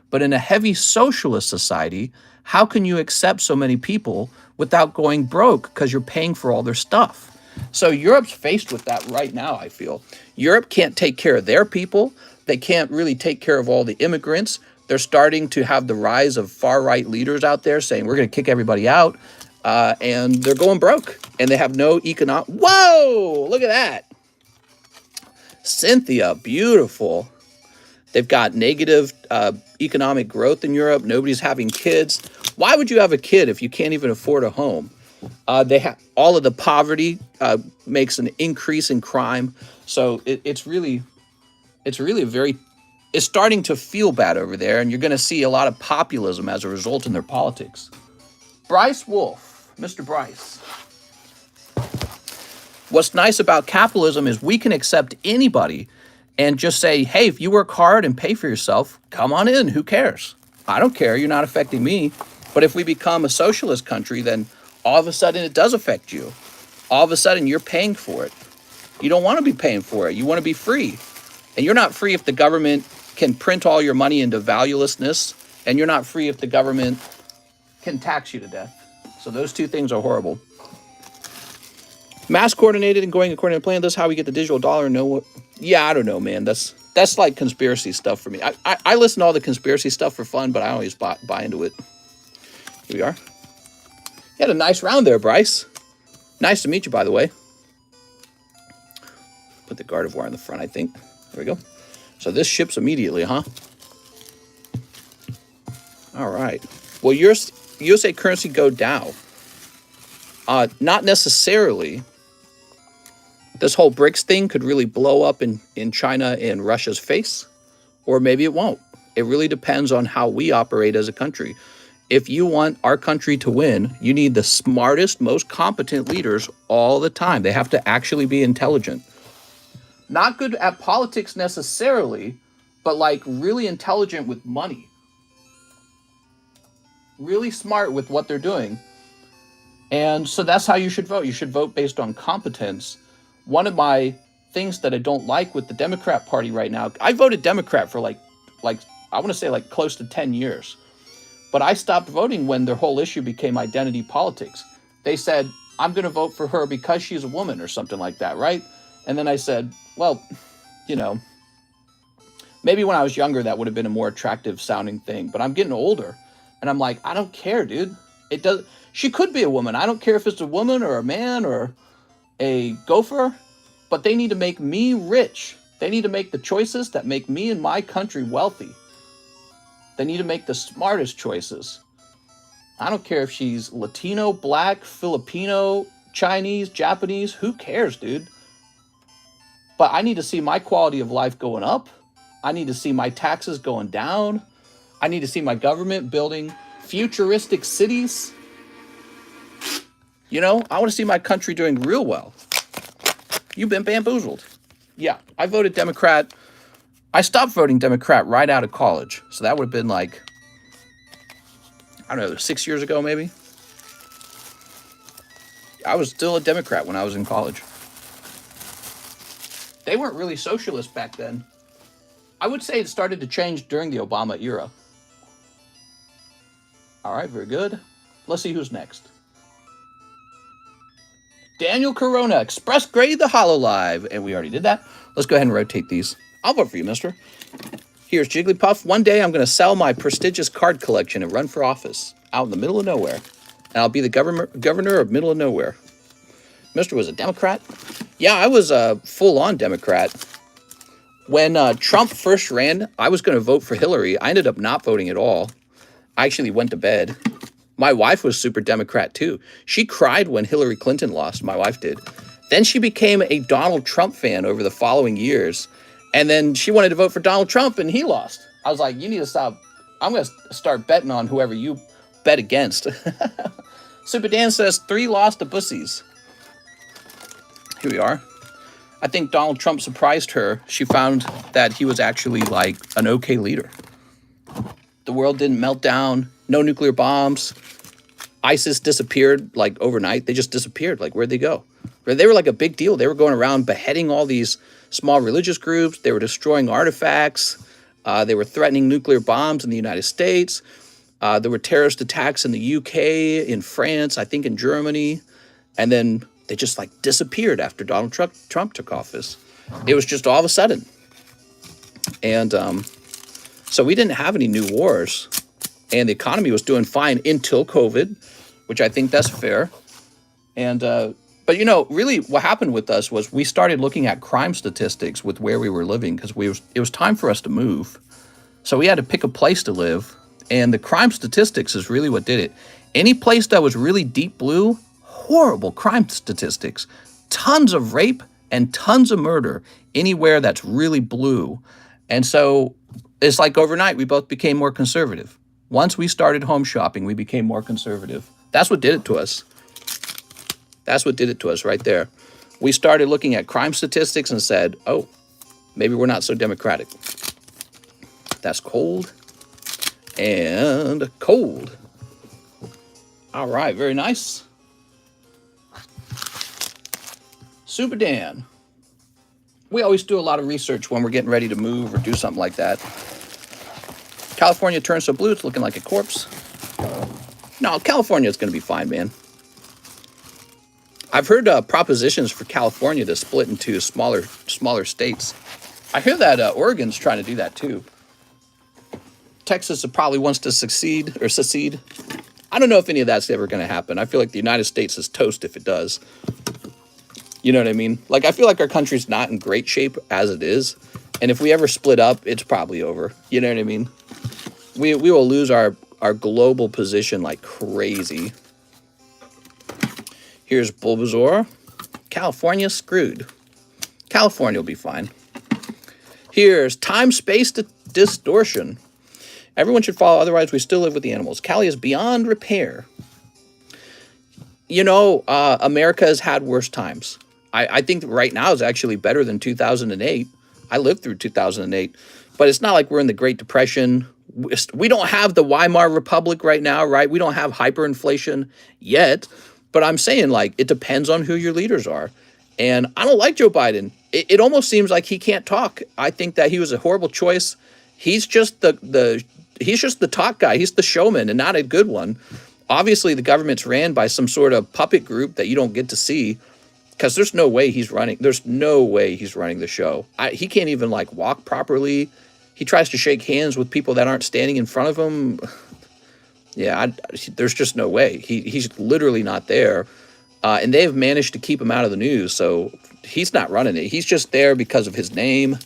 Speaker 1: But in a heavy socialist society, how can you accept so many people without going broke because you're paying for all their stuff? So Europe's faced with that right now, I feel. Europe can't take care of their people. They can't really take care of all the immigrants. They're starting to have the rise of far-right leaders out there saying, we're going to kick everybody out. And they're going broke. And they have no economic... Whoa! Look at that. Cynthia, beautiful. They've got negative economic growth in Europe. Nobody's having kids. Why would you have a kid if you can't even afford a home? They have all of the poverty makes an increase in crime. So it's really it's starting to feel bad over there, and you're going to see a lot of populism as a result in their politics. Bryce Wolf, Mr. Bryce. What's nice about capitalism is we can accept anybody and just say, hey, if you work hard and pay for yourself, come on in. Who cares? I don't care. You're not affecting me. But if we become a socialist country, then all of a sudden it does affect you. All of a sudden you're paying for it. You don't want to be paying for it. You want to be free. And you're not free if the government can print all your money into valuelessness. And you're not free if the government can tax you to death. So those two things are horrible. Mass coordinated and going according to plan. That's how we get the digital dollar. Yeah, I don't know, man. That's like conspiracy stuff for me. I listen to all the conspiracy stuff for fun, but I always buy into it. Here we are. You had a nice round there, Bryce. Nice to meet you, by the way. Put the Gardevoir in the front, I think. There we go. So this ships immediately, huh? All right. Will USA currency go down? Not necessarily. This whole BRICS thing could really blow up in China and Russia's face, or maybe it won't. It really depends on how we operate as a country. If you want our country to win, you need the smartest, most competent leaders all the time. They have to actually be intelligent. Not good at politics necessarily, but like really intelligent with money. Really smart with what they're doing. And so that's how you should vote. You should vote based on competence. One of my things that I don't like with the Democrat Party right now, I voted Democrat for like I want to say like close to 10 years. But I stopped voting when their whole issue became identity politics. They said, I'm going to vote for her because she's a woman or something like that, right? And then I said, well, you know, maybe when I was younger, that would have been a more attractive sounding thing. But I'm getting older. And I'm like, I don't care, dude. It does. She could be a woman. I don't care if it's a woman or a man or a gopher. But they need to make me rich. They need to make the choices that make me and my country wealthy. They need to make the smartest choices. I don't care if she's Latino, Black, Filipino, Chinese, Japanese. Who cares, dude? But I need to see my quality of life going up. I need to see my taxes going down. I need to see my government building futuristic cities. You know, I want to see my country doing real well. You've been bamboozled. Yeah, I voted Democrat. I stopped voting Democrat right out of college. So that would have been like, I don't know, 6 years ago maybe. I was still a Democrat when I was in college. They weren't really socialist back then. I would say it started to change during the Obama era. All right, very good. Let's see who's next. Daniel Corona, Express Grade the Hololive. And we already did that. Let's go ahead and rotate these. I'll vote for you, mister. Here's Jigglypuff. One day I'm going to sell my prestigious card collection and run for office out in the middle of nowhere. And I'll be the governor of middle of nowhere. Mr. was a Democrat. Yeah, I was a full-on Democrat. When Trump first ran, I was going to vote for Hillary. I ended up not voting at all. I actually went to bed. My wife was super Democrat too. She cried when Hillary Clinton lost. My wife did. Then she became a Donald Trump fan over the following years. And then she wanted to vote for Donald Trump and he lost. I was like, you need to stop. I'm going to start betting on whoever you bet against. Super Dan says 3 lost to bussies. Here we are. I think Donald Trump surprised her. She found that he was actually like an okay leader. The world didn't melt down. No nuclear bombs. ISIS disappeared like overnight. They just disappeared. Like, where'd they go? They were like a big deal. They were going around beheading all these small religious groups. They were destroying artifacts. They were threatening nuclear bombs in the United States. There were terrorist attacks in the UK, in France, I think in Germany. And then they just like disappeared after Donald Trump took office. It was just all of a sudden. And so we didn't have any new wars. And the economy was doing fine until COVID, which I think that's fair. And but, you know, really what happened with us was we started looking at crime statistics with where we were living because it was time for us to move. So we had to pick a place to live. And the crime statistics is really what did it. Any place that was really deep blue, horrible crime statistics. Tons of rape and tons of murder anywhere that's really blue. And so it's like overnight, we both became more conservative. Once we started home shopping, we became more conservative. That's what did it to us. That's what did it to us right there. We started looking at crime statistics and said, oh, maybe we're not so democratic. That's cold and cold. All right, very nice. Super Dan. We always do a lot of research when we're getting ready to move or do something like that. California turned so blue, it's looking like a corpse. No, California is going to be fine, man. I've heard propositions for California to split into smaller states. I hear that Oregon's trying to do that too. Texas probably wants to secede. I don't know if any of that's ever going to happen. I feel like the United States is toast if it does. You know what I mean? Like, I feel like our country's not in great shape as it is. And if we ever split up, it's probably over. You know what I mean? We will lose our global position like crazy. Here's Bulbasaur. California screwed. California will be fine. Here's time-space distortion. Everyone should follow, otherwise we still live with the animals. Cali is beyond repair. You know, America has had worse times. I think right now is actually better than 2008. I lived through 2008. But it's not like we're in the Great Depression. We don't have the Weimar Republic right now, right? We don't have hyperinflation yet. But I'm saying, like, it depends on who your leaders are. And I don't like Joe Biden. It almost seems like he can't talk. I think that he was a horrible choice. He's just he's just the talk guy. He's the showman and not a good one. Obviously, the government's ran by some sort of puppet group that you don't get to see because there's no way he's running. There's no way he's running the show. He can't even, like, walk properly. He tries to shake hands with people that aren't standing in front of him. Yeah, there's just no way. He's literally not there. And they've managed to keep him out of the news, so he's not running it. He's just there because of his name.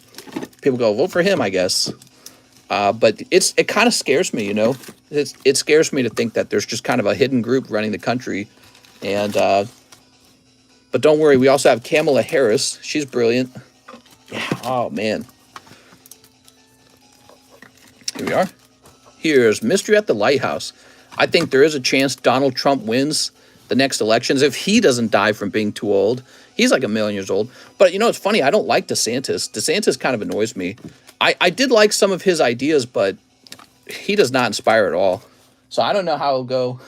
Speaker 1: People go, vote for him, I guess. But it kind of scares me, you know. It scares me to think that there's just kind of a hidden group running the country. And but don't worry, we also have Kamala Harris. She's brilliant. Yeah, oh, man. Here we are. Here's Mystery at the Lighthouse. I think there is a chance Donald Trump wins the next elections if he doesn't die from being too old. He's like 1,000,000 years old. But, you know, it's funny. I don't like DeSantis. DeSantis kind of annoys me. I did like some of his ideas, but he does not inspire at all. So I don't know how it'll go.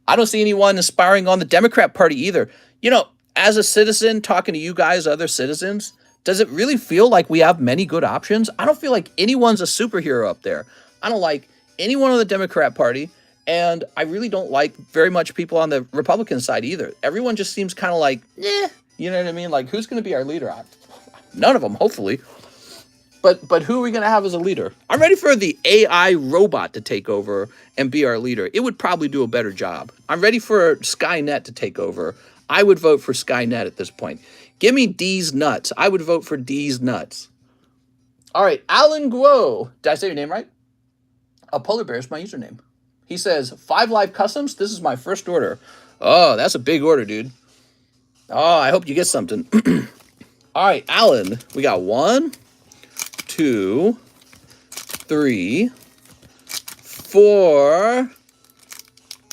Speaker 1: I don't see anyone inspiring on the Democrat Party either. You know, as a citizen talking to you guys, other citizens, does it really feel like we have many good options? I don't feel like anyone's a superhero up there. I don't like anyone on the Democrat Party, and I really don't like very much people on the Republican side either. Everyone just seems kind of like, eh, you know what I mean? Like, who's going to be our leader? None of them, hopefully. But who are we going to have as a leader? I'm ready for the AI robot to take over and be our leader. It would probably do a better job. I'm ready for Skynet to take over. I would vote for Skynet at this point. Give me D's nuts. I would vote for D's nuts. All right, Alan Guo. Did I say your name right? A polar bear is my username. He says, 5 live customs? This is my first order. Oh, that's a big order, dude. Oh, I hope you get something. All right, Alan. We got 1, 2, 3, 4.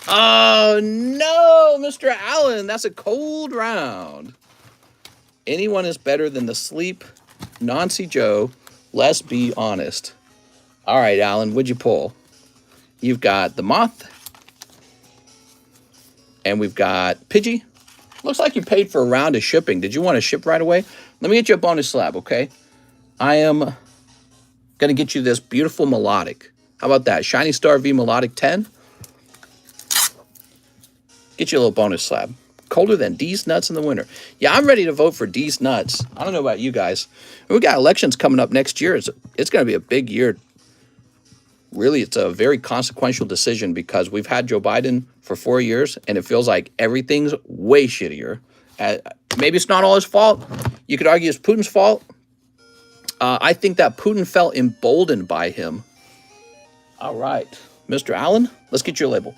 Speaker 1: Oh, no, Mr. Allen. That's a cold round. Anyone is better than the sleep, Nancy Joe. Let's be honest. All right, Alan, what'd you pull? You've got the Moth. And we've got Pidgey. Looks like you paid for a round of shipping. Did you want to ship right away? Let me get you a bonus slab, okay? I am going to get you this beautiful melodic. How about that? Shiny Star V melodic 10. Get you a little bonus slab. Colder than D's nuts in the winter. Yeah, I'm ready to vote for D's nuts. I don't know about you guys. We got elections coming up next year. It's going to be a big year. Really, it's a very consequential decision because we've had Joe Biden for 4 years, and it feels like everything's way shittier. Maybe it's not all his fault. You could argue it's Putin's fault. I think that Putin felt emboldened by him. All right, Mr. Allen, let's get you a label.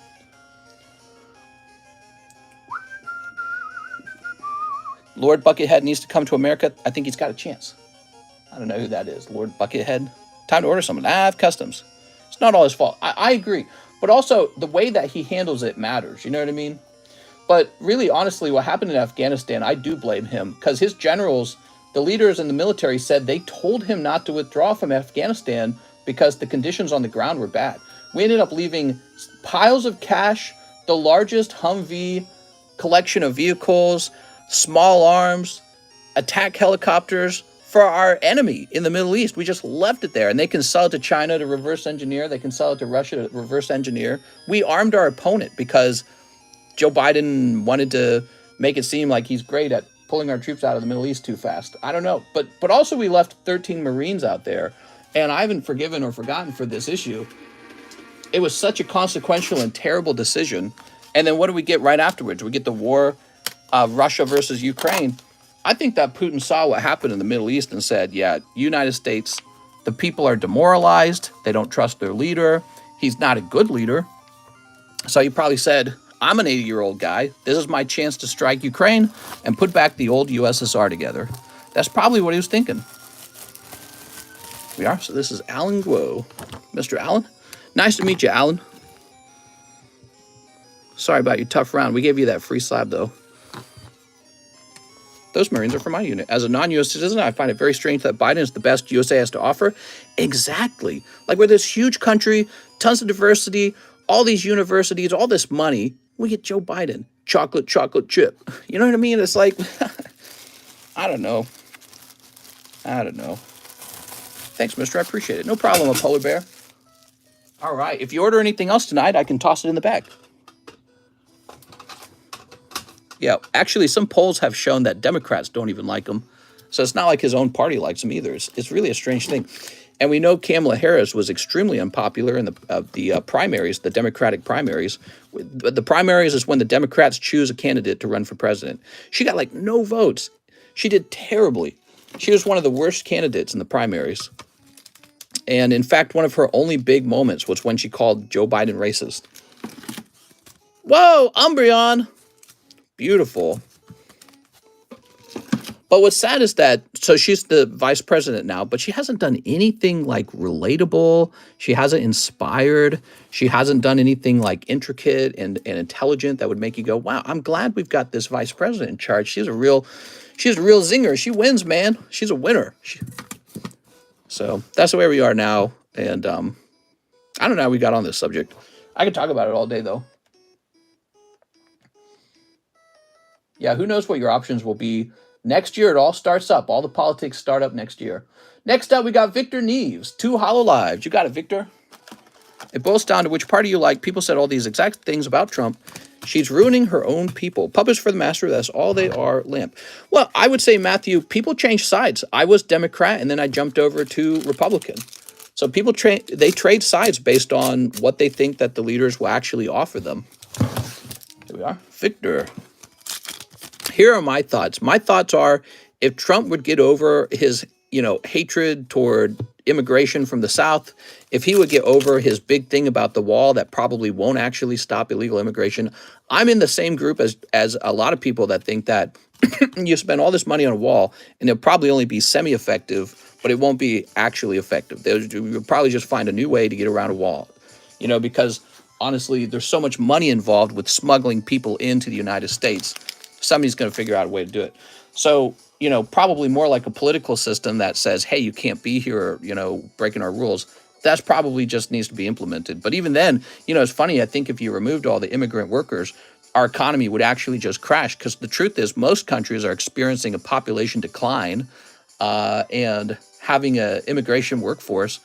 Speaker 1: Lord Buckethead needs to come to America. I think he's got a chance. I don't know who that is. Lord Buckethead. Time to order someone. I have customs. It's not all his fault. I agree. But also, the way that he handles it matters. You know what I mean? But really, honestly, what happened in Afghanistan, I do blame him. Because his generals, the leaders in the military, said they told him not to withdraw from Afghanistan because the conditions on the ground were bad. We ended up leaving piles of cash, the largest Humvee collection of vehicles, small arms, attack helicopters for our enemy in the Middle East. We just left it there, and they can sell it to China to reverse engineer. They can sell it to Russia to reverse engineer. We armed our opponent because Joe Biden wanted to make it seem like he's great at pulling our troops out of the Middle East too fast. I don't know. But also we left 13 Marines out there, and I haven't forgiven or forgotten for this issue. It was such a consequential and terrible decision. And then what do we get right afterwards? We get the war of Russia versus Ukraine. I think that Putin saw what happened in the Middle East and said, yeah, United States, the people are demoralized. They don't trust their leader. He's not a good leader. So he probably said, I'm an 80-year-old guy. This is my chance to strike Ukraine and put back the old USSR together. That's probably what he was thinking. We are. So this is Alan Guo. Mr. Allen, nice to meet you, Alan. Sorry about your tough round. We gave you that free slab, though. Those Marines are from my unit. As a non-U.S. citizen, I find it very strange that Biden is the best USA has to offer. Exactly. Like, we're this huge country, tons of diversity, all these universities, all this money. We get Joe Biden. Chocolate chip. You know what I mean? It's like, I don't know. Thanks, mister. I appreciate it. No problem, a polar bear. All right. If you order anything else tonight, I can toss it in the bag. Yeah, actually, some polls have shown that Democrats don't even like him. So it's not like his own party likes him either. It's really a strange thing. And we know Kamala Harris was extremely unpopular in the primaries, the Democratic primaries. The primaries is when the Democrats choose a candidate to run for president. She got like no votes. She did terribly. She was one of the worst candidates in the primaries. And in fact, one of her only big moments was when she called Joe Biden racist. Whoa, Umbreon. Beautiful. But what's sad is that, so she's the vice president now, but she hasn't done anything like relatable. She hasn't inspired. She hasn't done anything like intricate and intelligent that would make you go, wow, I'm glad we've got this vice president in charge. She's a real zinger. She wins, man. She's a winner. So that's the way we are now. And I don't know how we got on this subject. I could talk about it all day, though. Yeah, who knows what your options will be. Next year, it all starts up. All the politics start up next year. Next up, we got Victor Neves. 2 Hololives. You got it, Victor. It boils down to which party you like. People said all these exact things about Trump. She's ruining her own people. Puppets for the master, that's all they are, limp. Well, I would say, Matthew, people change sides. I was Democrat, and then I jumped over to Republican. So people they trade sides based on what they think that the leaders will actually offer them. Here we are. Victor. Here are my thoughts. My thoughts are, if Trump would get over his, hatred toward immigration from the South, if he would get over his big thing about the wall that probably won't actually stop illegal immigration, I'm in the same group as a lot of people that think that you spend all this money on a wall and it'll probably only be semi-effective, but it won't be actually effective. You'll probably just find a new way to get around a wall, because honestly, there's so much money involved with smuggling people into the United States. Somebody's going to figure out a way to do it. So, probably more like a political system that says, hey, you can't be here, breaking our rules. That's probably just needs to be implemented. But even then, it's funny. I think if you removed all the immigrant workers, our economy would actually just crash, because the truth is most countries are experiencing a population decline and having an immigration workforce.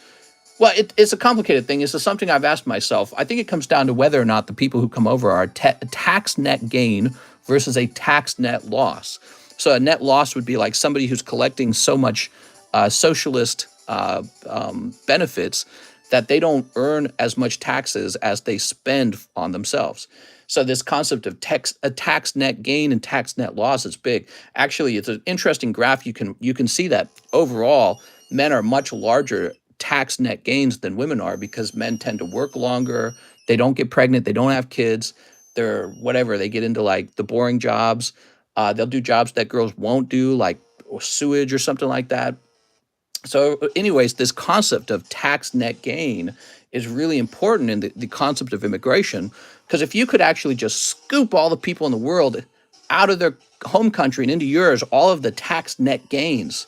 Speaker 1: Well, it's a complicated thing. It's something I've asked myself. I think it comes down to whether or not the people who come over are a tax net gain versus a tax net loss. So a net loss would be like somebody who's collecting so much socialist benefits that they don't earn as much taxes as they spend on themselves. So this concept of a tax net gain and tax net loss is big. Actually, it's an interesting graph. You can see that overall, men are much larger tax net gains than women are, because men tend to work longer. They don't get pregnant. They don't have kids. They're whatever. They get into like the boring jobs. They'll do jobs that girls won't do, like sewage or something like that. So anyways, this concept of tax net gain is really important in the concept of immigration, because if you could actually just scoop all the people in the world out of their home country and into yours, all of the tax net gains,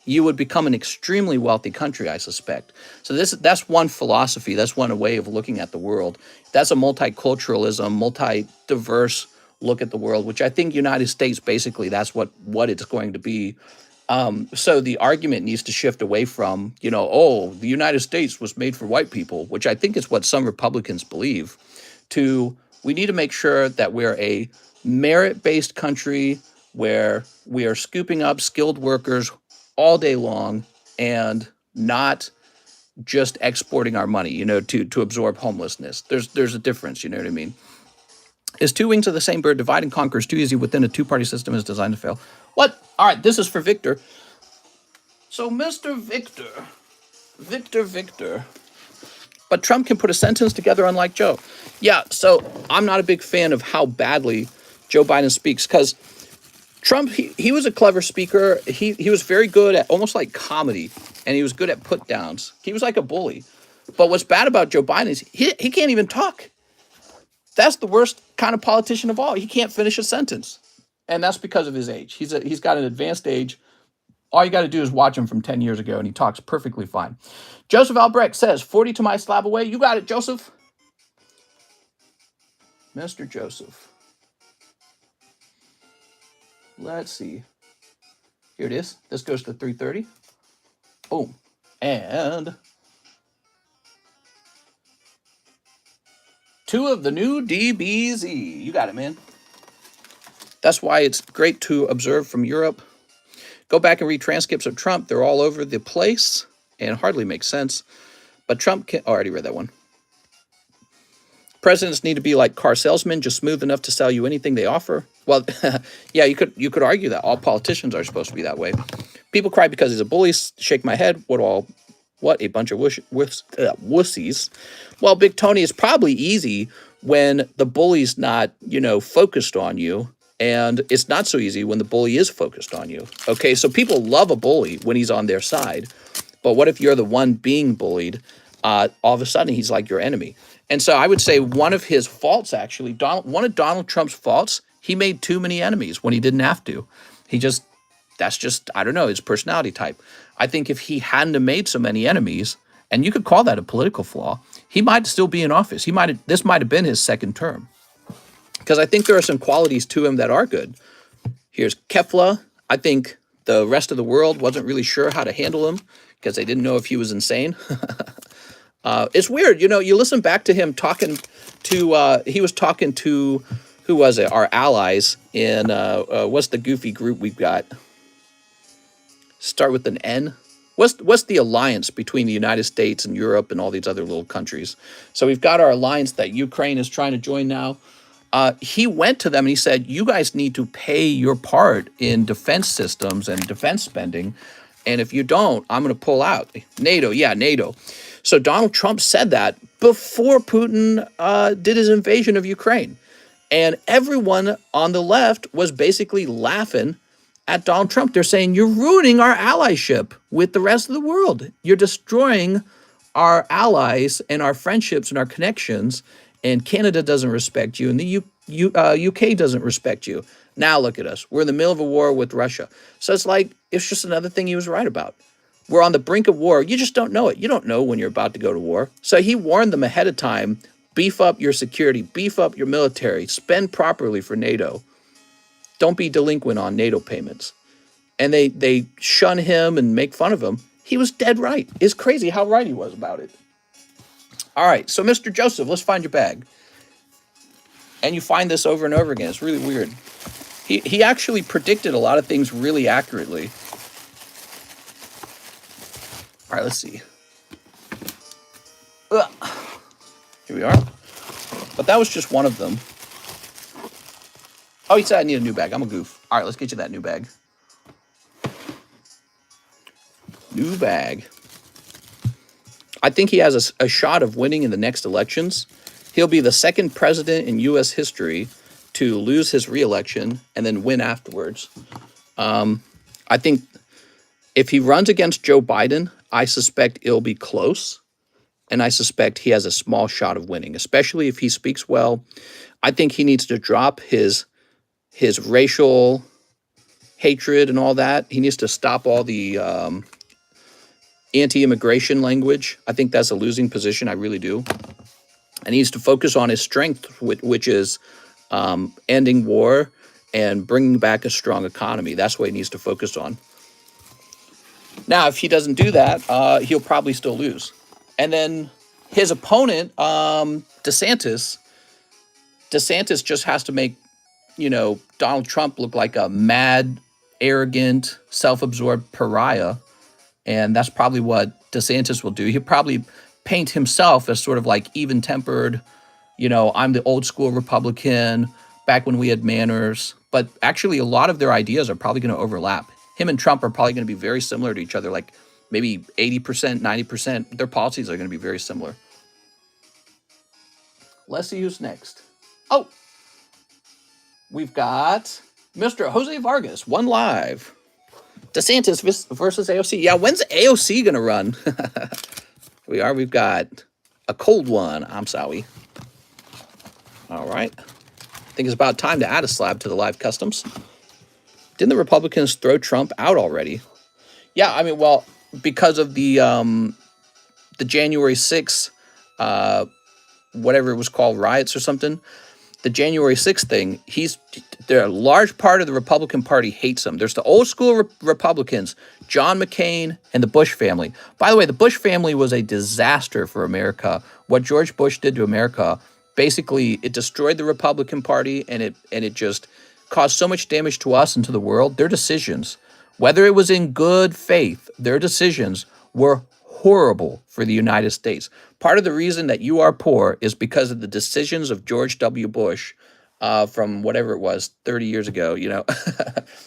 Speaker 1: you would become an extremely wealthy country, I suspect. So that's one philosophy. That's one way of looking at the world. That's a multiculturalism, multi-diverse look at the world, which I think United States, basically, that's what it's going to be. So the argument needs to shift away from, the United States was made for white people, which I think is what some Republicans believe, to we need to make sure that we're a merit-based country where we are scooping up skilled workers all day long and not just exporting our money, to absorb homelessness. There's a difference, you know what I mean? Is two wings of the same bird, divide and conquer is too easy within a two-party system is designed to fail. What? All right, this is for Victor. So Mr. Victor. But Trump can put a sentence together unlike Joe. Yeah, so I'm not a big fan of how badly Joe Biden speaks, because Trump, he was a clever speaker. He was very good at almost like comedy, and he was good at put downs. He was like a bully. But what's bad about Joe Biden is he can't even talk. That's the worst kind of politician of all. He can't finish a sentence. And that's because of his age. He's got an advanced age. All you got to do is watch him from 10 years ago, and he talks perfectly fine. Joseph Albrecht says, 40 to my Slabaway. You got it, Joseph. Mr. Joseph. Let's see. Here it is. This goes to 330. Boom. And two of the new DBZ. You got it, man. That's why it's great to observe from Europe. Go back and read transcripts of Trump. They're all over the place and hardly make sense. But Trump can... Oh, I already read that one. Presidents need to be like car salesmen, just smooth enough to sell you anything they offer. Well, yeah, you could argue that all politicians are supposed to be that way. People cry because he's a bully. Shake my head. What a bunch of wussies. Well, Big Tony, is probably easy when the bully's not, focused on you. And it's not so easy when the bully is focused on you. Okay, so people love a bully when he's on their side. But what if you're the one being bullied? All of a sudden, he's like your enemy. And so I would say one of his faults, actually, one of Donald Trump's faults, he made too many enemies when he didn't have to. That's just, I don't know, his personality type. I think if he hadn't have made so many enemies, and you could call that a political flaw, he might still be in office. This might have been his second term. Because I think there are some qualities to him that are good. Here's Kefla. I think the rest of the world wasn't really sure how to handle him because they didn't know if he was insane. It's weird, you listen back to him talking to, he was talking to, who was it? Our allies in, what's the goofy group we've got? Start with an N. What's the alliance between the United States and Europe and all these other little countries? So we've got our alliance that Ukraine is trying to join now. He went to them and he said, you guys need to pay your part in defense systems and defense spending. And if you don't, I'm going to pull out. NATO, yeah, NATO. So Donald Trump said that before Putin did his invasion of Ukraine. And everyone on the left was basically laughing at Donald Trump. They're saying, you're ruining our allyship with the rest of the world. You're destroying our allies and our friendships and our connections. And Canada doesn't respect you, and the UK doesn't respect you. Now look at us. We're in the middle of a war with Russia. So it's like, it's just another thing he was right about. We're on the brink of war. You just don't know it. You don't know when you're about to go to war. So he warned them ahead of time, beef up your security, beef up your military, spend properly for NATO. Don't be delinquent on NATO payments. And they shun him and make fun of him. He was dead right. It's crazy how right he was about it. All right, so Mr. Joseph, let's find your bag. And you find this over and over again. It's really weird. He actually predicted a lot of things really accurately. All right, let's see. Ugh. Here we are. But that was just one of them. Oh, he said I need a new bag. I'm a goof. All right, let's get you that new bag. New bag. I think he has a shot of winning in the next elections. He'll be the second president in U.S. history to lose his reelection and then win afterwards. I think if he runs against Joe Biden, I suspect it'll be close. And I suspect he has a small shot of winning, especially if he speaks well. I think he needs to drop his racial hatred and all that. He needs to stop all the anti-immigration language. I think that's a losing position. I really do. And he needs to focus on his strength, which is ending war and bringing back a strong economy. That's what he needs to focus on. Now, if he doesn't do that, he'll probably still lose. And then his opponent, DeSantis just has to make, Donald Trump look like a mad, arrogant, self-absorbed pariah. And that's probably what DeSantis will do. He'll probably paint himself as sort of like even-tempered, I'm the old school Republican, back when we had manners. But actually, a lot of their ideas are probably going to overlap. Him and Trump are probably going to be very similar to each other, like maybe 80%, 90%. Their policies are going to be very similar. Let's see who's next. Oh, we've got Mr. Jose Vargas, one live. DeSantis versus AOC. Yeah, when's AOC going to run? We've got a cold one. I'm sorry. All right. I think it's about time to add a slab to the live customs. Didn't the Republicans throw Trump out already? Yeah, I mean, well, because of the January 6th, whatever it was called, riots or something. The January 6th thing, a large part of the Republican Party hates him. There's the old school Republicans, John McCain and the Bush family. By the way, the Bush family was a disaster for America. What George Bush did to America, basically, it destroyed the Republican Party, and it just caused so much damage to us and to the world. Their decisions, whether it was in good faith, their decisions were horrible for the United States. Part of the reason that you are poor is because of the decisions of George W. Bush from whatever it was, 30 years ago,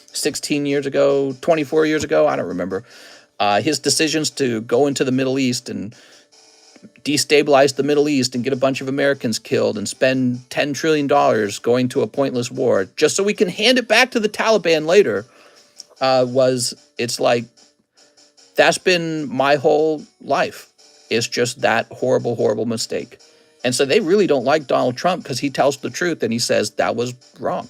Speaker 1: 16 years ago, 24 years ago, I don't remember. His decisions to go into the Middle East and destabilize the Middle East and get a bunch of Americans killed and spend $10 trillion going to a pointless war just so we can hand it back to the Taliban later it's like, that's been my whole life. It's just that horrible, horrible mistake. And so they really don't like Donald Trump because he tells the truth and he says that was wrong.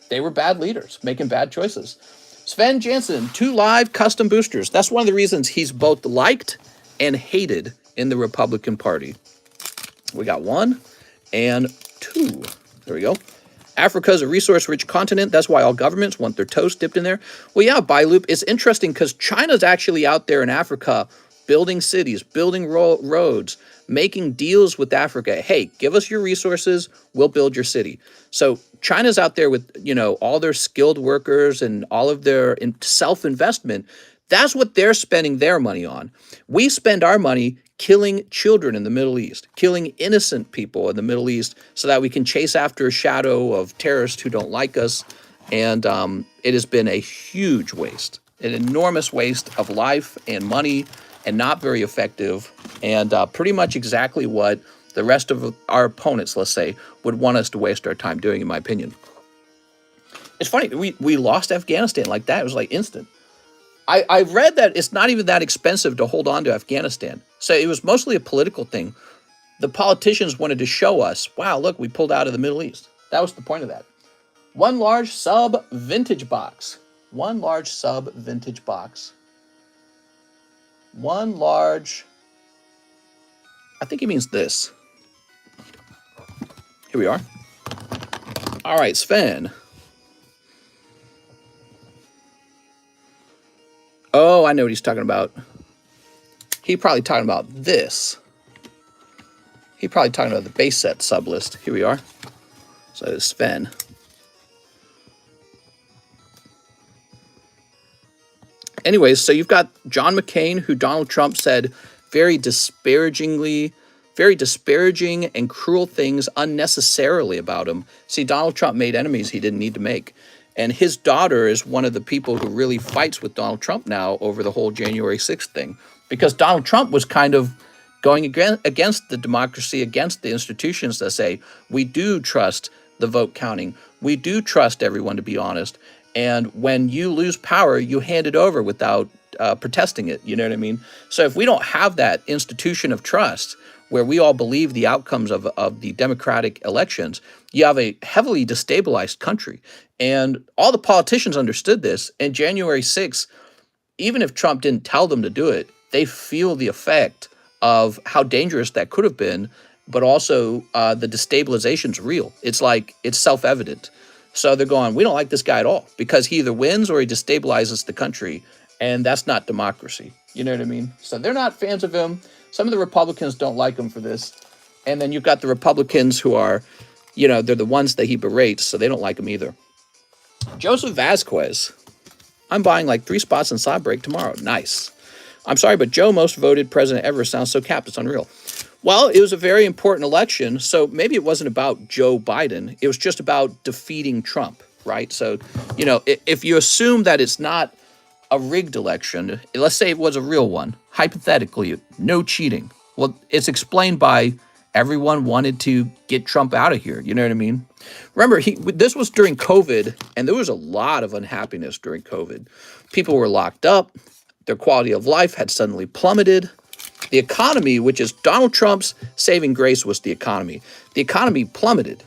Speaker 1: They were bad leaders making bad choices. Sven Jansen, 2 live custom boosters. That's one of the reasons he's both liked and hated in the Republican Party. We got 1 and 2. There we go. Africa is a resource-rich continent. That's why all governments want their toes dipped in there. Well, yeah, Byloop, it's interesting because China's actually out there in Africa building cities, building roads, making deals with Africa. Hey, give us your resources, we'll build your city. So China's out there with, all their skilled workers and all of their self-investment. That's what they're spending their money on. We spend our money killing children in the Middle East, killing innocent people in the Middle East so that we can chase after a shadow of terrorists who don't like us. And it has been a huge waste, an enormous waste of life and money, and not very effective, and pretty much exactly what the rest of our opponents, let's say, would want us to waste our time doing, in my opinion. It's funny, we lost Afghanistan like that. It was like instant. I read that it's not even that expensive to hold on to Afghanistan. So it was mostly a political thing. The politicians wanted to show us, wow, look, we pulled out of the Middle East. That was the point of that. One large sub vintage box. One large sub vintage box. One large, I think he means this. Here we are. All right, Sven. Oh, I know what he's talking about. He's probably talking about this. He's probably talking about the base set sub list. Here we are. So it's Sven. Anyways, so you've got John McCain, who Donald Trump said very disparaging and cruel things unnecessarily about him. See, Donald Trump made enemies he didn't need to make. And his daughter is one of the people who really fights with Donald Trump now over the whole January 6th thing. Because Donald Trump was kind of going against the democracy, against the institutions that say, we do trust the vote counting. We do trust everyone to be honest. And when you lose power, you hand it over without protesting it. You know what I mean? So if we don't have that institution of trust where we all believe the outcomes of the democratic elections, you have a heavily destabilized country. And all the politicians understood this. And January 6th, even if Trump didn't tell them to do it, they feel the effect of how dangerous that could have been, but also the destabilization's real. It's like, it's self-evident. So they're going, we don't like this guy at all because he either wins or he destabilizes the country. And that's not democracy. You know what I mean? So they're not fans of him. Some of the Republicans don't like him for this. And then you've got the Republicans who are, you know, they're the ones that he berates, so they don't like him either. Joseph Vasquez. I'm buying like 3 spots in Slab Break tomorrow. Nice. I'm sorry, but Joe, most voted president ever, sounds so capped. It's unreal. Well, it was a very important election, so maybe it wasn't about Joe Biden. It was just about defeating Trump, right? So, you know, if you assume that it's not a rigged election, let's say it was a real one, hypothetically, no cheating. Well, it's explained by everyone wanted to get Trump out of here. You know what I mean? Remember, this was during COVID, and there was a lot of unhappiness during COVID. People were locked up. Their quality of life had suddenly plummeted. The economy, which is Donald Trump's saving grace, was the economy. The economy plummeted,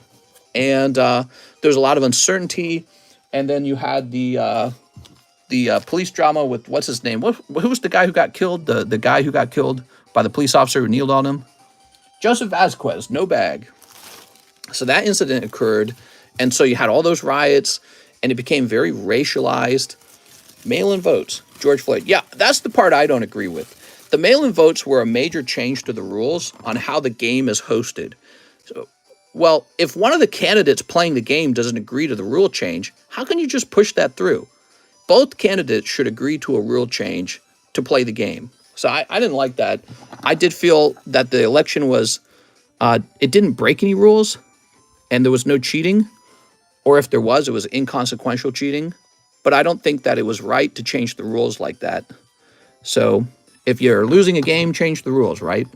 Speaker 1: and there was a lot of uncertainty. And then you had the police drama with, what's his name? Who was the guy who got killed? The guy who got killed by the police officer who kneeled on him? Joseph Vasquez, no bag. So that incident occurred, and so you had all those riots, and it became very racialized. Mail-in votes, George Floyd. Yeah, that's the part I don't agree with. The mail-in votes were a major change to the rules on how the game is hosted. So, well, if one of the candidates playing the game doesn't agree to the rule change, how can you just push that through? Both candidates should agree to a rule change to play the game. So I didn't like that. I did feel that the election was, it didn't break any rules, and there was no cheating. Or if there was, it was inconsequential cheating. But I don't think that it was right to change the rules like that. So if you're losing a game, change the rules, right?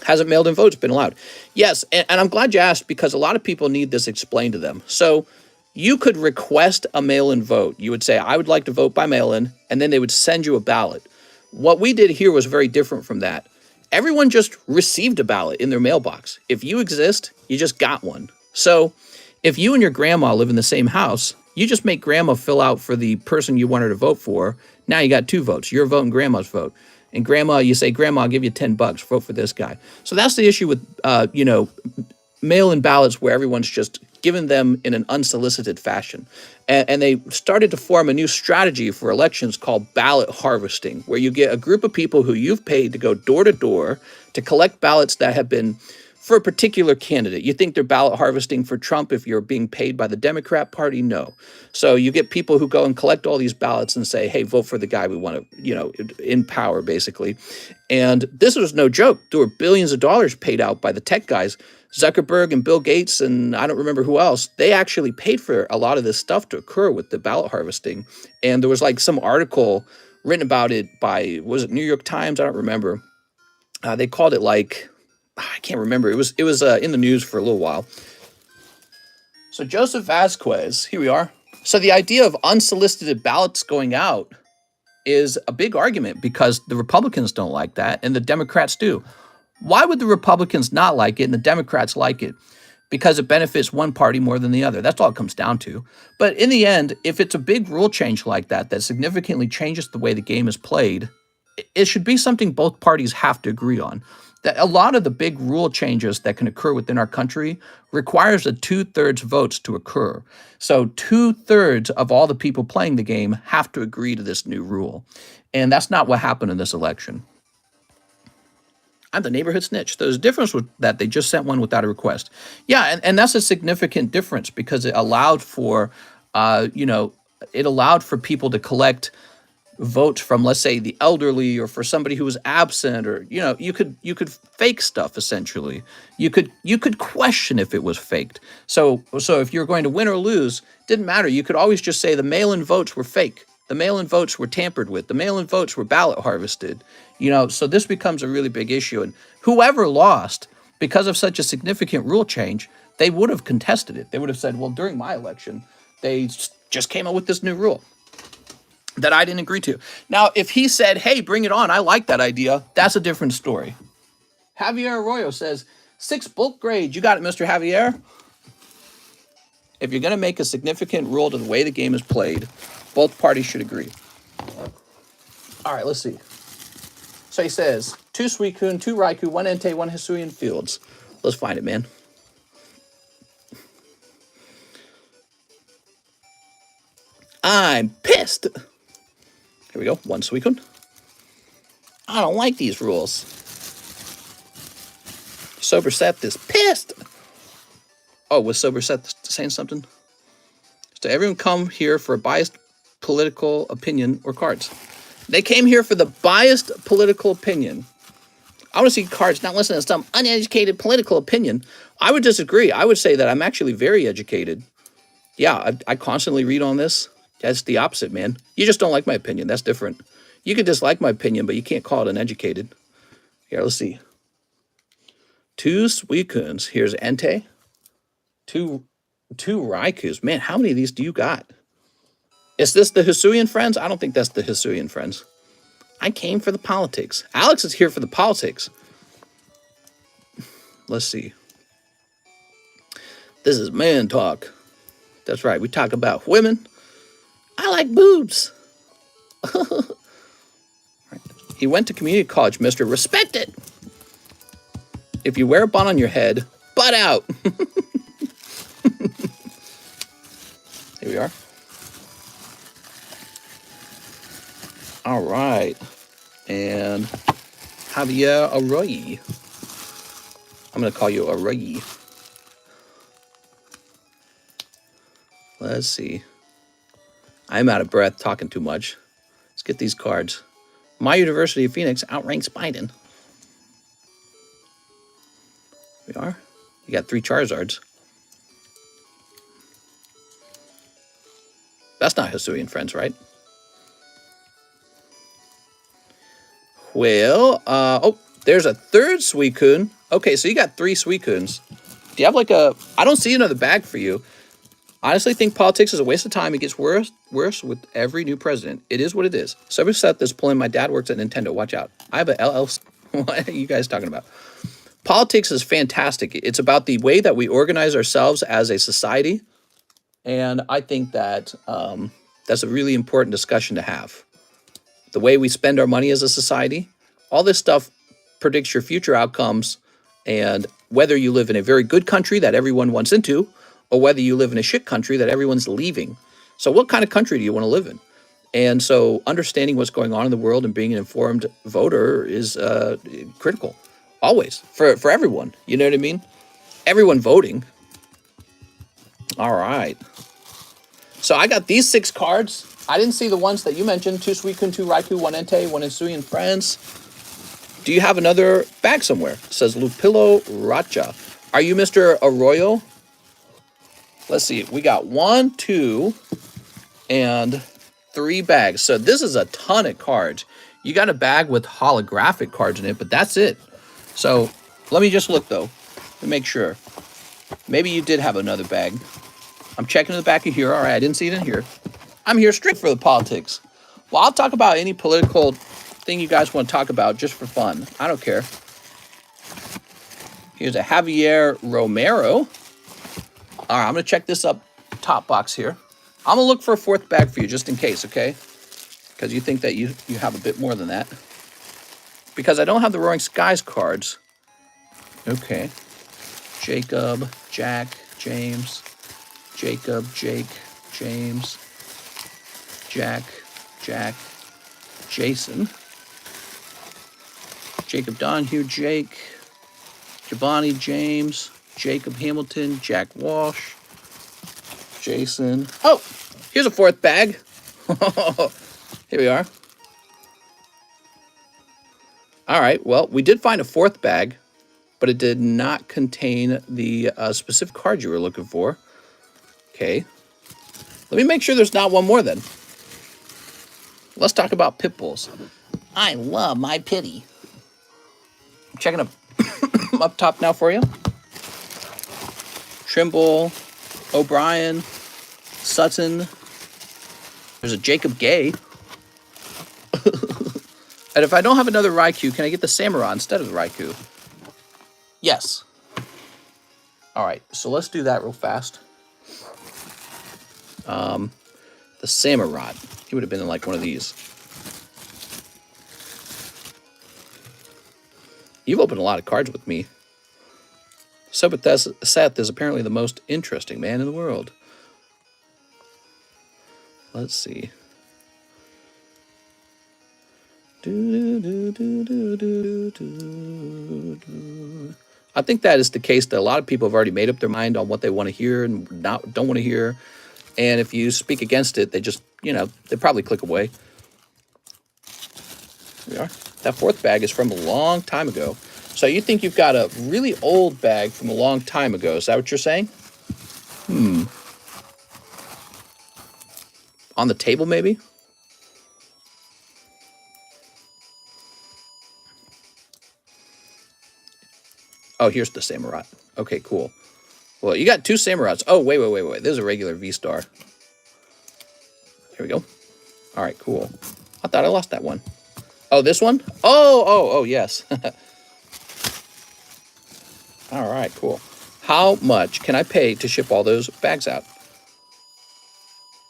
Speaker 1: Hasn't mailed in votes been allowed? Yes, and I'm glad you asked because a lot of people need this explained to them. So you could request a mail-in vote. You would say, I would like to vote by mail-in, and then they would send you a ballot. What we did here was very different from that. Everyone just received a ballot in their mailbox. If you exist, you just got one. So if you and your grandma live in the same house, you just make grandma fill out for the person you want her to vote for. Now you got 2 votes, your vote and grandma's vote. And grandma, you say, grandma, I'll give you $10, vote for this guy. So that's the issue with, mail-in ballots where everyone's just given them in an unsolicited fashion. And they started to form a new strategy for elections called ballot harvesting, where you get a group of people who you've paid to go door to door to collect ballots that have been for a particular candidate. You think they're ballot harvesting for Trump if you're being paid by the Democrat Party? No. So you get people who go and collect all these ballots and say, hey, vote for the guy we want to, you know, in power, basically. And this was no joke. There were billions of dollars paid out by the tech guys. Zuckerberg and Bill Gates and I don't remember who else, they actually paid for a lot of this stuff to occur with the ballot harvesting. And there was like some article written about it by, was it New York Times? I don't remember. They called it like, I can't remember. It was in the news for a little while. So Joseph Vasquez, here we are. So the idea of unsolicited ballots going out is a big argument because the Republicans don't like that and the Democrats do. Why would the Republicans not like it and the Democrats like it? Because it benefits one party more than the other. That's all it comes down to. But in the end, if it's a big rule change like that, that significantly changes the way the game is played, it should be something both parties have to agree on. That a lot of the big rule changes that can occur within our country requires a 2/3 votes to occur. So 2/3 of all the people playing the game have to agree to this new rule. And that's not what happened in this election. I'm the neighborhood snitch. There's a difference with that. They just sent one without a request. Yeah, and that's a significant difference because it allowed for, it allowed for people to collect votes from, let's say, the elderly or for somebody who was absent, or you could fake stuff essentially. You could question if it was faked. So if you're going to win or lose, didn't matter. You could always just say the mail-in votes were fake. The mail-in votes were tampered with. The mail-in votes were ballot harvested. So this becomes a really big issue. And whoever lost, because of such a significant rule change, they would have contested it. They would have said, well, during my election, they just came up with this new rule that I didn't agree to. Now, if he said, hey, bring it on, I like that idea, that's a different story. Javier Arroyo says, 6 bulk grade. You got it, Mr. Javier. If you're going to make a significant rule to the way the game is played, both parties should agree. All right, let's see. So he says, 2 Suicune, 2 Raikou, 1 Entei, 1 Hisuian Fields. Let's find it, man. I'm pissed. Here we go. 1 Suicune. I don't like these rules. Sober Seth is pissed. Oh, was Sober Seth saying something? So everyone come here for a biased political opinion or cards. They came here for the biased political opinion. I want to see cards, not listen to some uneducated political opinion. I would disagree. I would say that I'm actually very educated. Yeah, I constantly read on this. That's the opposite, man. You just don't like my opinion. That's different. You could dislike my opinion, but you can't call it uneducated. Here, let's see. 2 Suicunes. Here's Entei. 2 Raikous. Man, how many of these do you got? Is this the Hisuian friends? I don't think that's the Hisuian friends. I came for the politics. Alex is here for the politics. Let's see. This is man talk. That's right. We talk about women. I like boobs. He went to community college, mister. Respect it. If you wear a bun on your head, butt out. Here we are. All right. And Javier Arroyo. I'm going to call you Arroyo. Let's see. I'm out of breath talking too much. Let's get these cards. My University of Phoenix outranks Biden. We are. You got 3 Charizards. That's not Hisuian friends, right? Well, oh, there's a 3rd Suicune. Okay, so you got 3 Suicunes. Do you have like a... I don't see another bag for you. I honestly think politics is a waste of time. It gets worse with every new president. It is what it is. Sober Seth is pulling. My dad works at Nintendo. Watch out. I have a LLC. What are you guys talking about? Politics is fantastic. It's about the way that we organize ourselves as a society. And I think that that's a really important discussion to have. The way we spend our money as a society. All this stuff predicts your future outcomes. And whether you live in a very good country that everyone wants into, or whether you live in a shit country that everyone's leaving. So what kind of country do you want to live in? And so understanding what's going on in the world and being an informed voter is critical. Always. For everyone. You know what I mean? Everyone voting. All right. So I got these 6 cards. I didn't see the ones that you mentioned. 2 Suicune, 2 Raikou, 1 Entei, 1 Insui and Friends. Do you have another bag somewhere? It says Lupillo Racha. Are you Mr. Arroyo? Let's see. We got 1, 2, and 3 bags. So this is a ton of cards. You got a bag with holographic cards in it, but that's it. So let me just look, though, to make sure. Maybe you did have another bag. I'm checking in the back of here. All right, I didn't see it in here. I'm here straight for the politics. Well, I'll talk about any political thing you guys want to talk about just for fun. I don't care. Here's a Javier Romero. All right, I'm going to check this up top box here. I'm going to look for a 4th bag for you just in case, okay? Because you think that you have a bit more than that. Because I don't have the Roaring Skies cards. Okay. Jacob, Jack, James, Jacob, Jake, James, Jack, Jason, Jacob Donahue, Jake, Giovanni, James, Jacob Hamilton, Jack Walsh, Jason. Oh, here's a 4th bag. Here we are. All right, well, we did find a 4th bag, but it did not contain the specific card you were looking for. Okay. Let me make sure there's not one more then. Let's talk about pit bulls. I love my pity. I'm checking up top now for you. Trimble, O'Brien, Sutton. There's a Jacob Gay. And if I don't have another Raikou, can I get the Samurott instead of the Raikou? Yes. All right, so let's do that real fast. The Samurott. He would have been in like one of these. You've opened a lot of cards with me. Seth is apparently the most interesting man in the world. Let's see. I think that is the case that a lot of people have already made up their mind on what they want to hear and don't want to hear. And if you speak against it, they just, they probably click away. There we are. That 4th bag is from a long time ago. So you think you've got a really old bag from a long time ago. Is that what you're saying? On the table, maybe? Oh, here's the Samurott. Okay, cool. Well, you got 2 Samurotts. Oh, wait. This is a regular V-Star. Here we go. All right, cool. I thought I lost that one. Oh, this one? Oh, yes. All right, cool. How much can I pay to ship all those bags out?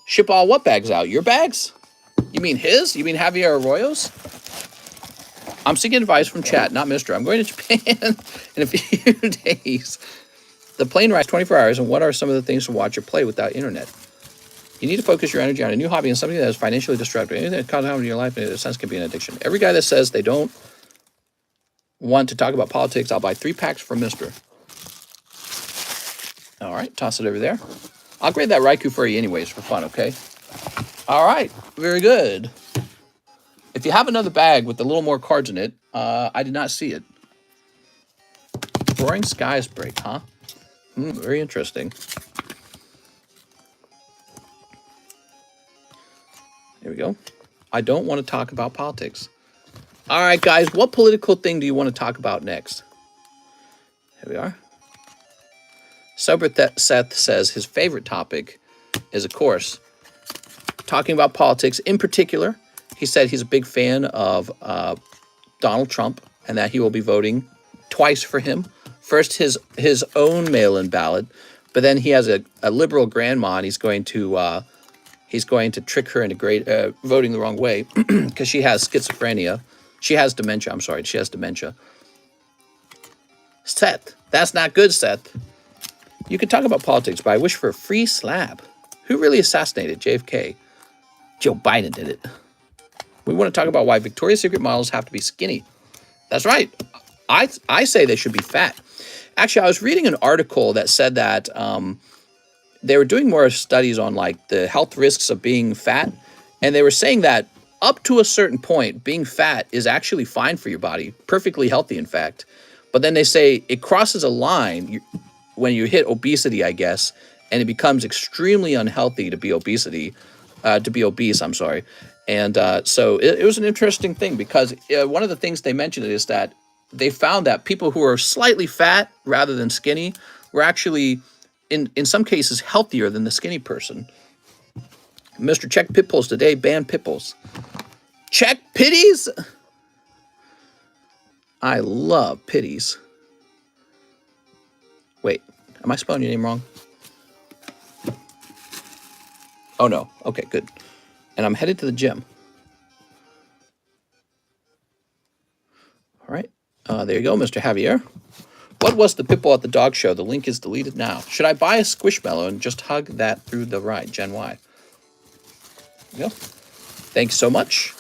Speaker 1: Ship all what bags out? Your bags? You mean his? You mean Javier Arroyo's? I'm seeking advice from chat, not Mr. I'm going to Japan in a few days. The plane rides 24 hours, and what are some of the things to watch or play without internet? You need to focus your energy on a new hobby and something that is financially disruptive. Anything that causes harm in your life, in a sense, can be an addiction. Every guy that says they don't want to talk about politics, I'll buy 3 packs from Mr. All right, toss it over there. I'll grade that Raikou for you anyways for fun, okay? All right, very good. If you have another bag with a little more cards in it, I did not see it. Roaring Skies break, huh? Very interesting. Here we go. I don't want to talk about politics. All right, guys, what political thing do you want to talk about next? Here we are. Sober Seth says his favorite topic is, of course, talking about politics. In particular, he said he's a big fan of Donald Trump and that he will be voting twice for him. First, his own mail-in ballot, but then he has a liberal grandma, and he's going to trick her into voting the wrong way because she has schizophrenia. She has dementia. I'm sorry, she has dementia. Seth, that's not good, Seth. You can talk about politics, but I wish for a free slab. Who really assassinated JFK? Joe Biden did it. We want to talk about why Victoria's Secret models have to be skinny. That's right. I say they should be fat. Actually, I was reading an article that said that they were doing more studies on like the health risks of being fat, and they were saying that up to a certain point, being fat is actually fine for your body, perfectly healthy, in fact. But then they say it crosses a line when you hit obesity, I guess, and it becomes extremely unhealthy to be obese. I'm sorry. And so it was an interesting thing because one of the things they mentioned is that they found that people who are slightly fat rather than skinny were actually, in some cases, healthier than the skinny person. Mr. Check Pitbulls today, ban pitbulls. Check pitties? I love pitties. Wait, am I spelling your name wrong? Oh no, okay, good. And I'm headed to the gym. All right, there you go, Mr. Javier. What was the pitbull at the dog show? The link is deleted now. Should I buy a Squishmallow and just hug that through the ride? Gen Y. There you go. Thanks so much.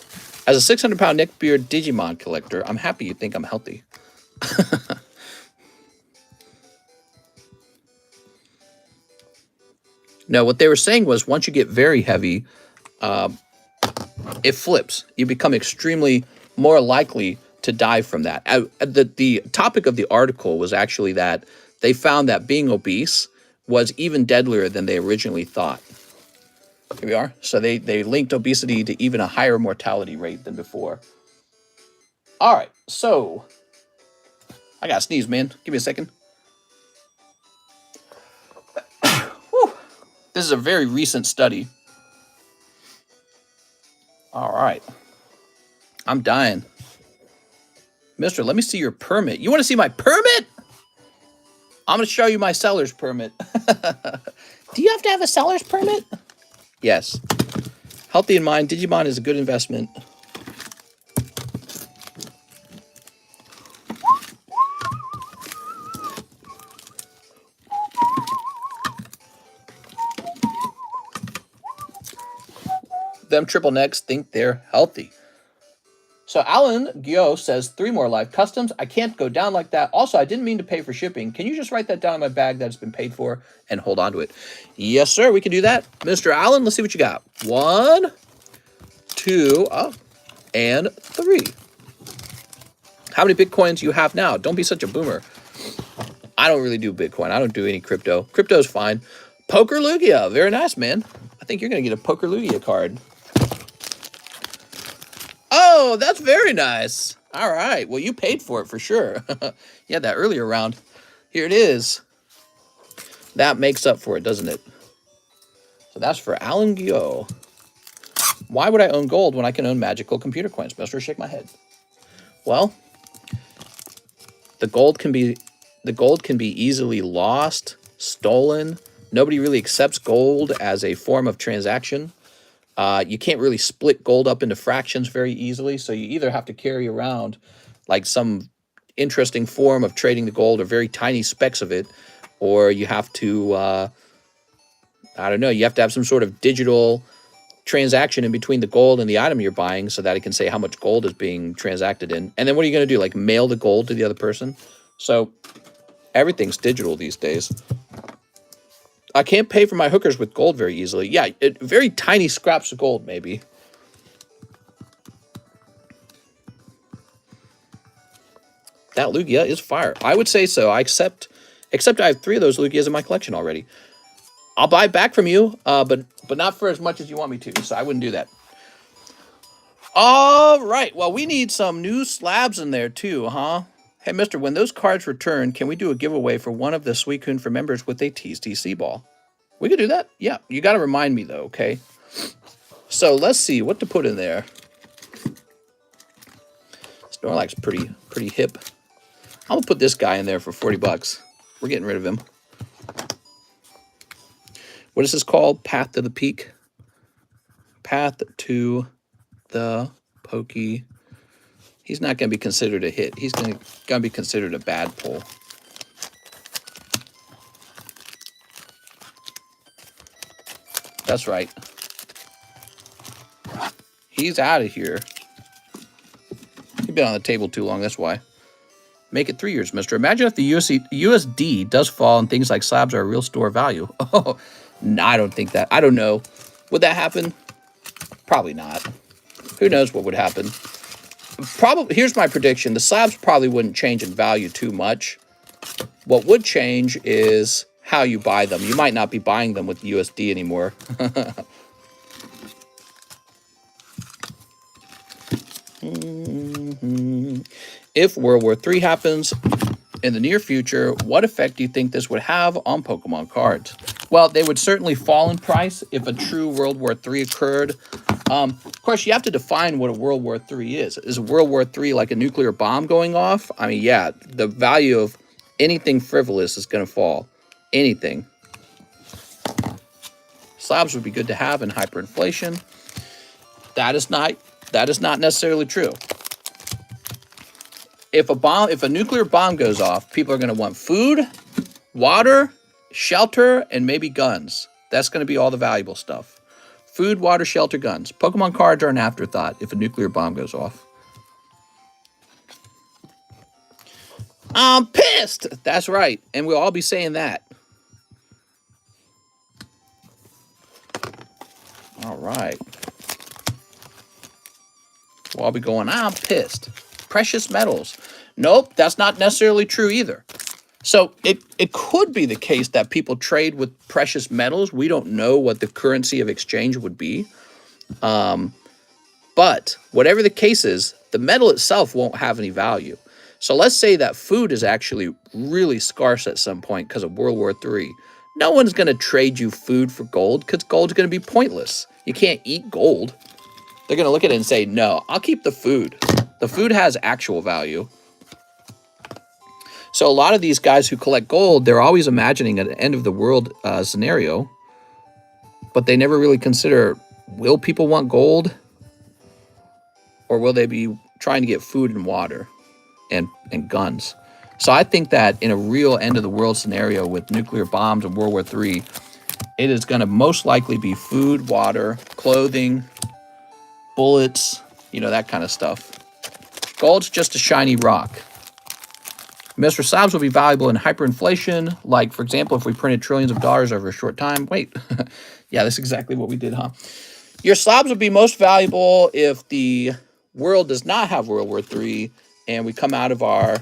Speaker 1: As a 600-pound neckbeard Digimon collector, I'm happy you think I'm healthy. No, what they were saying was once you get very heavy, it flips. You become extremely more likely to die from that. The topic of the article was actually that they found that being obese was even deadlier than they originally thought. Here we are. So they linked obesity to even a higher mortality rate than before. All right, so I gotta sneeze, man. Give me a second. This is a very recent study. All right. I'm dying. Mister, let me see your permit. You want to see my permit? I'm going to show you my seller's permit. Do you have to have a seller's permit? Yes. Healthy in mind, Digimon is a good investment. Them triple necks think they're healthy. So Alan Gio says 3 more live customs. I can't go down like that. Also, I didn't mean to pay for shipping. Can you just write that down in my bag that it's been paid for and hold on to it? Yes, sir. We can do that. Mr. Allen, let's see what you got. 1, 2, and 3. How many Bitcoins you have now? Don't be such a boomer. I don't really do Bitcoin. I don't do any crypto. Crypto's fine. Poker Lugia. Very nice, man. I think you're going to get a Poker Lugia card. Oh, that's very nice. All right. Well, you paid for it for sure. You had that earlier round. Here it is. That makes up for it, doesn't it? So that's for Alan Gio. Why would I own gold when I can own magical computer coins? Mister, shake my head. Well, the gold can be easily lost, stolen. Nobody really accepts gold as a form of transaction. You can't really split gold up into fractions very easily, so you either have to carry around like some interesting form of trading the gold or very tiny specks of it, or you have to, I don't know, you have to have some sort of digital transaction in between the gold and the item you're buying so that it can say how much gold is being transacted in. And then what are you going to do, like mail the gold to the other person? So everything's digital these days. I can't pay for my hookers with gold very easily. Yeah, very tiny scraps of gold, maybe. That Lugia is fire. I would say so. Except I have 3 of those Lugias in my collection already. I'll buy back from you, but not for as much as you want me to, so I wouldn't do that. All right. Well, we need some new slabs in there too, huh? Hey, mister, when those cards return, can we do a giveaway for one of the Suicune for members with a TCC ball? We could do that. Yeah, you got to remind me, though, okay? So let's see what to put in there. Snorlax's pretty hip. I'm going to put this guy in there for 40 bucks. We're getting rid of him. What is this called? Path to the Peak? Path to the Pokey. He's not going to be considered a hit. He's going to be considered a bad pull. That's right. He's out of here. He's been on the table too long, that's why. Make it 3 years, mister. Imagine if the USD does fall and things like slabs are a real store of value. Oh, no, I don't think that. I don't know. Would that happen? Probably not. Who knows what would happen? Probably. Here's my prediction. The slabs probably wouldn't change in value too much. What would change is how you buy them. You might not be buying them with USD anymore. If World War III happens in the near future, what effect do you think this would have on Pokemon cards? Well, they would certainly fall in price if a true World War III occurred. Of course, you have to define what a World War III is. Is a World War III like a nuclear bomb going off? I mean, yeah, the value of anything frivolous is going to fall. Anything. Slabs would be good to have in hyperinflation. That is not necessarily true. If a nuclear bomb goes off, people are going to want food, water, shelter, and maybe guns. That's going to be all the valuable stuff. Food, water, shelter, guns. Pokemon cards are an afterthought if a nuclear bomb goes off. I'm pissed. That's right. And we'll all be saying that. All right. We'll all be going, I'm pissed. Precious metals. Nope, that's not necessarily true either. So it could be the case that people trade with precious metals. We don't know what the currency of exchange would be. But whatever the case is, the metal itself won't have any value. So let's say that food is actually really scarce at some point because of World War III. No one's going to trade you food for gold because gold's going to be pointless. You can't eat gold. They're going to look at it and say, no, I'll keep the food. The food has actual value. So a lot of these guys who collect gold, they're always imagining an end of the world scenario, but they never really consider, will people want gold? Or will they be trying to get food and water and guns? So I think that in a real end of the world scenario with nuclear bombs and World War III, it is going to most likely be food, water, clothing, bullets, you know, that kind of stuff. Gold's just a shiny rock. Mr. Slabs will be valuable in hyperinflation, like, for example, if we printed trillions of dollars over a short time. Wait, yeah, that's exactly what we did, huh? Your slabs would be most valuable if the world does not have World War III and we come out of our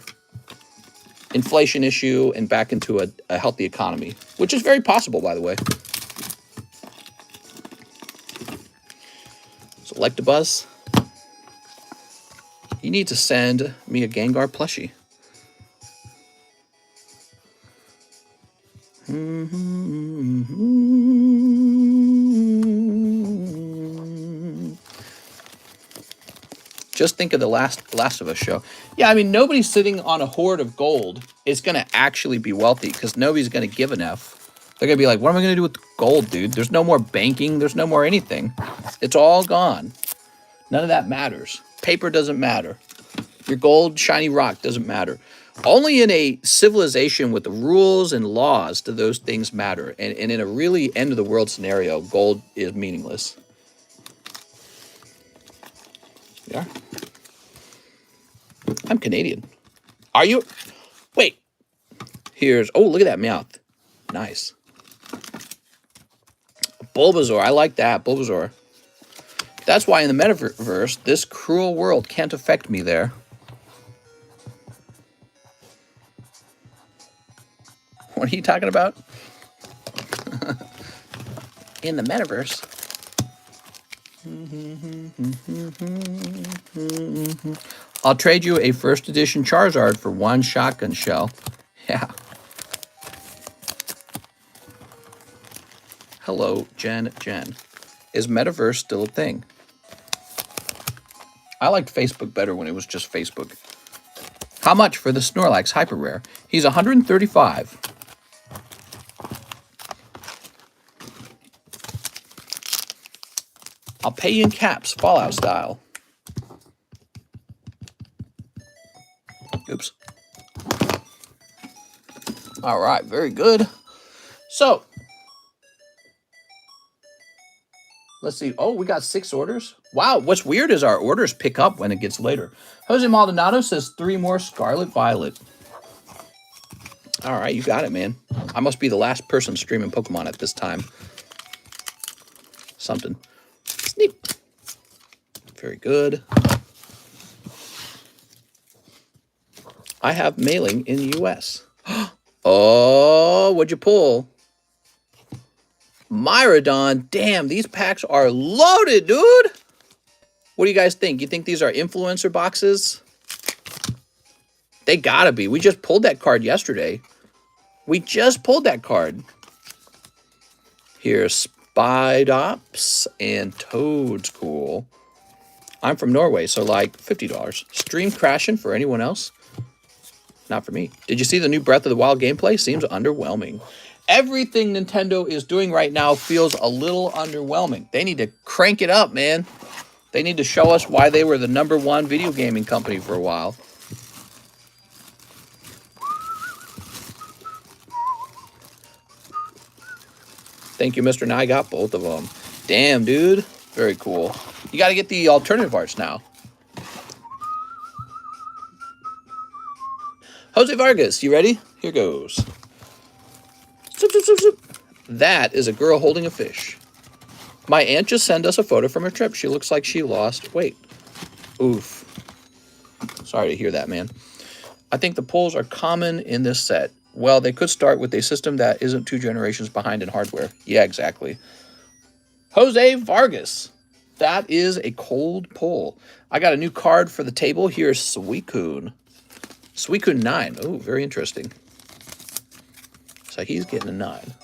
Speaker 1: inflation issue and back into a healthy economy, which is very possible, by the way. So, Electabuzz, you need to send me a Gengar plushie. Just think of the Last of Us show. Yeah, I mean, nobody sitting on a hoard of gold is going to actually be wealthy because nobody's going to give an F. They're going to be like, what am I going to do with the gold, dude? There's no more banking. There's no more anything. It's all gone. None of that matters. Paper doesn't matter. Your gold, shiny rock doesn't matter. Only in a civilization with the rules and laws do those things matter. And in a really end-of-the-world scenario, gold is meaningless. Yeah. I'm Canadian. Are you? Wait. Here's... Oh, look at that mouth. Nice. Bulbasaur. I like that. Bulbasaur. That's why in the metaverse, this cruel world can't affect me there. What are you talking about? In the metaverse. I'll trade you a first edition Charizard for one shotgun shell. Yeah. Hello, Jen. Is metaverse still a thing? I liked Facebook better when it was just Facebook. How much for the Snorlax Hyper Rare? He's 135. I'll pay you in caps, Fallout style. Oops. All right, very good. So, Let's see. Oh, we got 6 orders. Wow. What's weird is our orders pick up when it gets later. Jose Maldonado says 3 more Scarlet Violet. All right, you got it, man. I must be the last person streaming Pokemon at this time. Something. Sneak. Very good. I have mailing in the US. Oh, what'd you pull? Myrodon. Damn, these packs are loaded, dude. What do you guys think? You think these are influencer boxes? They gotta be. We just pulled that card yesterday. We just pulled that card. Here's Spidops and Toad's cool. I'm from Norway, so like $50. Stream crashing for anyone else? Not for me. Did you see the new Breath of the Wild gameplay? Seems underwhelming. Everything Nintendo is doing right now feels a little underwhelming. They need to crank it up, man. They need to show us why they were the #1 video gaming company for a while. Thank you, Mr. Nye. I got both of them. Damn, dude. Very cool. You got to get the alternative arts now. Jose Vargas, you ready? Here goes. Zoop, zoop, zoop, zoop. That is a girl holding a fish. My aunt just sent us a photo from her trip. She looks like she lost weight. Oof. Sorry to hear that, man. I think the pulls are common in this set. Well, they could start with a system that isn't 2 generations behind in hardware. Yeah, exactly. Jose Vargas. That is a cold pull. I got a new card for the table. Here's Suicune. Suicune 9. Oh, very interesting. So he's getting a 9.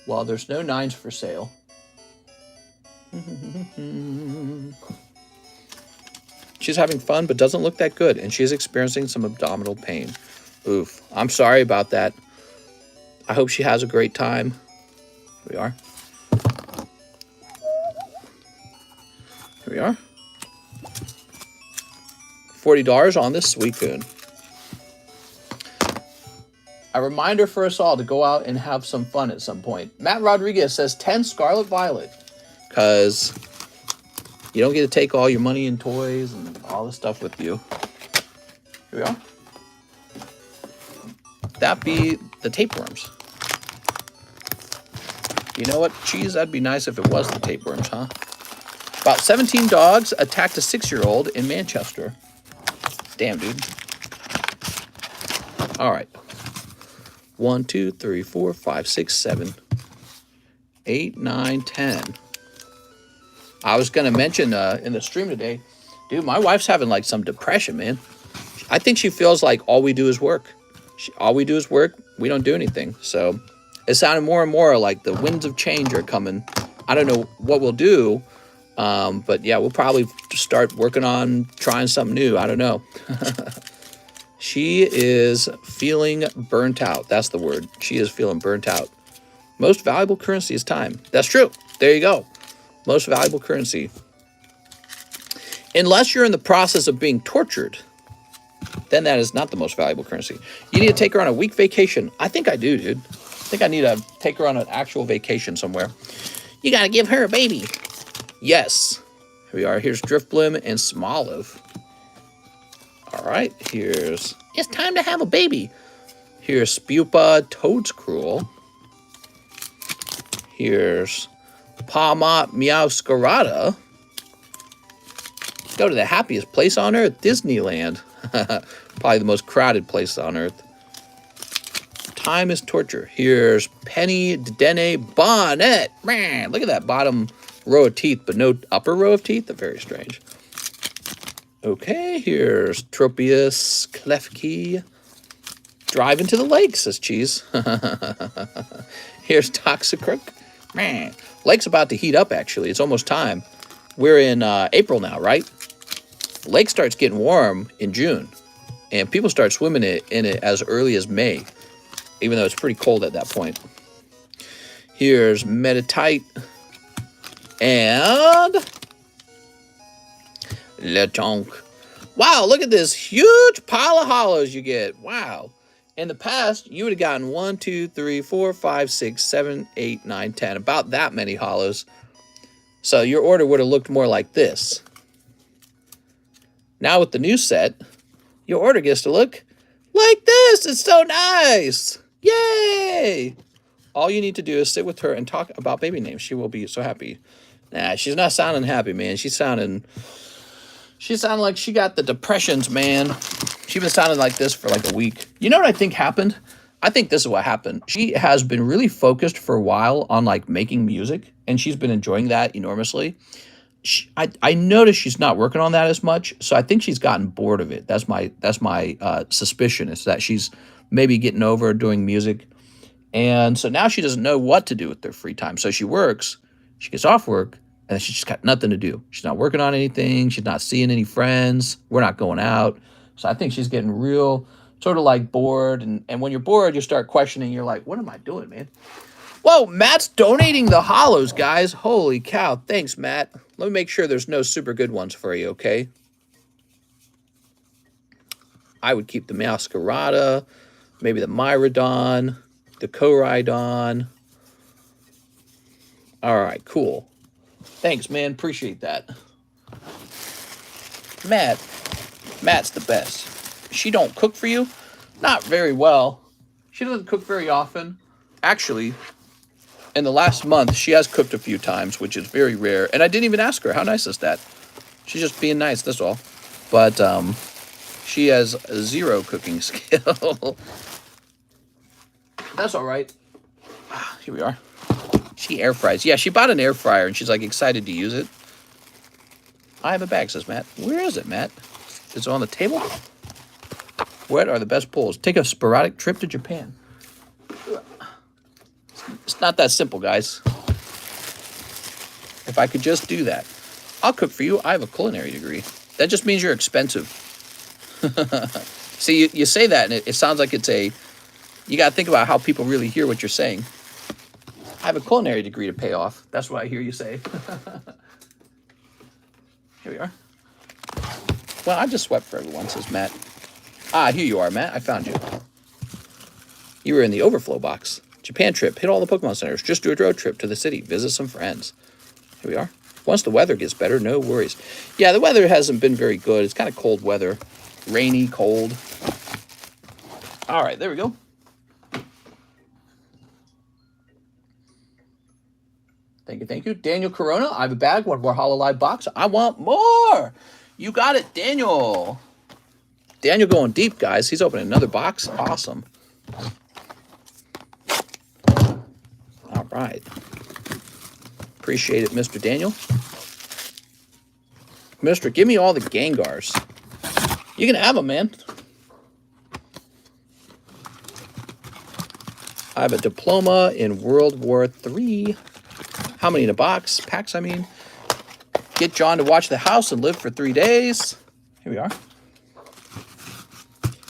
Speaker 1: Well, there's no 9s for sale. She's having fun, but doesn't look that good, and she's experiencing some abdominal pain. Oof. I'm sorry about that. I hope she has a great time. Here we are. Here we are. $40 on this Suicune. A reminder for us all to go out and have some fun at some point. Matt Rodriguez says 10 Scarlet Violet. Because you don't get to take all your money and toys and all this stuff with you. Here we are. That be the tapeworms. You know what, Cheese? That'd be nice if it was the tapeworms, huh? About 17 dogs attacked a 6-year-old in Manchester. Damn, dude. All right. 1, 2, 3, 4, 5, 6, 7, 8, 9, 10. I was going to mention in the stream today, dude, my wife's having like some depression, man. I think she feels like all we do is work. All we do is work. We don't do anything. So it sounded more and more like the winds of change are coming. I don't know what we'll do. But yeah, we'll probably start working on trying something new. I don't know. She is feeling burnt out. That's the word. She is feeling burnt out. Most valuable currency is time. That's true. There you go. Most valuable currency. Unless you're in the process of being tortured, then that is not the most valuable currency. You need to take her on a week vacation. I think I do, dude. I think I need to take her on an actual vacation somewhere. You got to give her a baby. Yes. Here we are. Here's Driftblim and Smoliv. All right, here's It's Time to Have a Baby. Here's Spupa Toadscruel. Here's Palma Meowscarada. Go to the happiest place on earth, Disneyland. Probably the most crowded place on earth. Time is torture. Here's Penny Dene Bonnet. Man, look at that bottom row of teeth, but no upper row of teeth. Very strange. Okay, here's Tropius Klefki. Drive into the lake, says Cheese. Here's Toxicroak. Man, lake's about to heat up, actually. It's almost time. We're in April now, right? The lake starts getting warm in June, and people start swimming in it as early as May, even though it's pretty cold at that point. Here's Meditite and Letonk. Wow, look at this huge pile of hollows you get. Wow. In the past, you would have gotten 1, 2, 3, 4, 5, 6, 7, 8, 9, 10. About that many hollows. So your order would have looked more like this. Now with the new set, your order gets to look like this. It's so nice. Yay! All you need to do is sit with her and talk about baby names. She will be so happy. Nah, she's not sounding happy, man. She sounded like she got the depressions, man. She's been sounding like this for like a week. You know what I think happened? I think this is what happened. She has been really focused for a while on like making music, and she's been enjoying that enormously. I noticed she's not working on that as much, so I think she's gotten bored of it. That's my suspicion, is that she's maybe getting over doing music, and so now she doesn't know what to do with their free time. So she works, she gets off work, and then she's just got nothing to do. She's not working on anything. She's not seeing any friends. We're not going out. So I think she's getting real sort of like bored, and when you're bored, you start questioning. You're like, what am I doing, man? Whoa, Matt's donating the hollows, guys. Holy cow. Thanks, Matt. Let me make sure there's no super good ones for you, okay? I would keep the Masquerada, maybe the Myrodon, the Koraidon. All right, cool. Thanks, man. Appreciate that. Matt's the best. She don't cook for you? Not very well. She doesn't cook very often. Actually, in the last month, she has cooked a few times, which is very rare. And I didn't even ask her. How nice is that? She's just being nice, that's all. But she has zero cooking skill. That's all right. Here we are. She air fries. Yeah, she bought an air fryer, and she's like excited to use it. I have a bag, says Matt. Where is it, Matt? Is it on the table? What are the best pulls? Take a sporadic trip to Japan. It's not that simple, guys. If I could just do that. I'll cook for you. I have a culinary degree. That just means you're expensive. See, you say that, and it sounds like it's a... You got to think about how people really hear what you're saying. I have a culinary degree to pay off. That's what I hear you say. Here we are. Well, I just swept for everyone, says Matt. Ah, here you are, Matt. I found you. You were in the overflow box. Japan trip. Hit all the Pokemon centers. Just do a road trip to the city. Visit some friends. Here we are. Once the weather gets better, no worries. Yeah, the weather hasn't been very good. It's kind of cold weather. Rainy, cold. All right, there we go. Thank you, thank you. Daniel Corona, I have a bag. One more Hololive box. I want more. You got it, Daniel. Daniel going deep, guys. He's opening another box. Awesome. All right. Appreciate it, Mr. Daniel. Mister, give me all the Gengars. You can have them, man. I have a diploma in World War III. How many in a box? Packs, I mean. Get John to watch the house and live for 3 days. Here we are.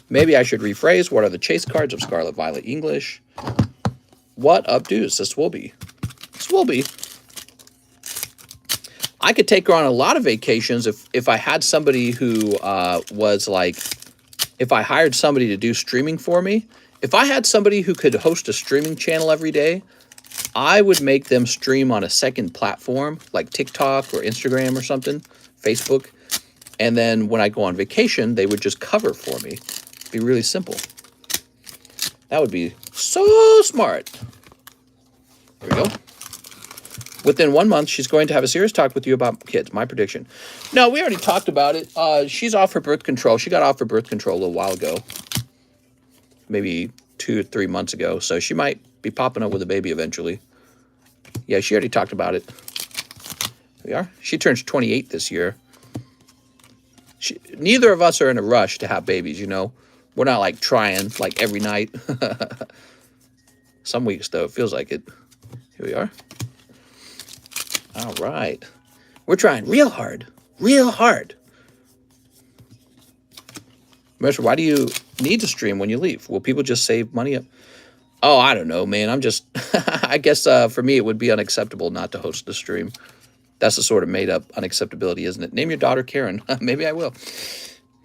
Speaker 1: Maybe I should rephrase. What are the chase cards of Scarlet Violet English? What up, dudes? This will be. This will be. I could take her on a lot of vacations if I had somebody who was like, if I hired somebody to do streaming for me. If I had somebody who could host a streaming channel every day, I would make them stream on a second platform like TikTok or Instagram or something, Facebook. And then when I go on vacation, they would just cover for me. It'd be really simple. That would be so smart. Here we go. Within 1 month, she's going to have a serious talk with you about kids. My prediction. No, we already talked about it. She's off her birth control. She got off her birth control a little while ago. Maybe 2 or 3 months ago. So she might be popping up with a baby eventually. Yeah, she already talked about it. Here we are. She turns 28 this year. Neither of us are in a rush to have babies, you know. We're not like trying like every night. Some weeks, though, it feels like it. Here we are. All right. We're trying real hard. Real hard. Mister, why do you need to stream when you leave? Will people just save money up? Oh, I don't know, man. I'm just... I guess for me, it would be unacceptable not to host the stream. That's the sort of made-up unacceptability, isn't it? Name your daughter Karen. Maybe I will.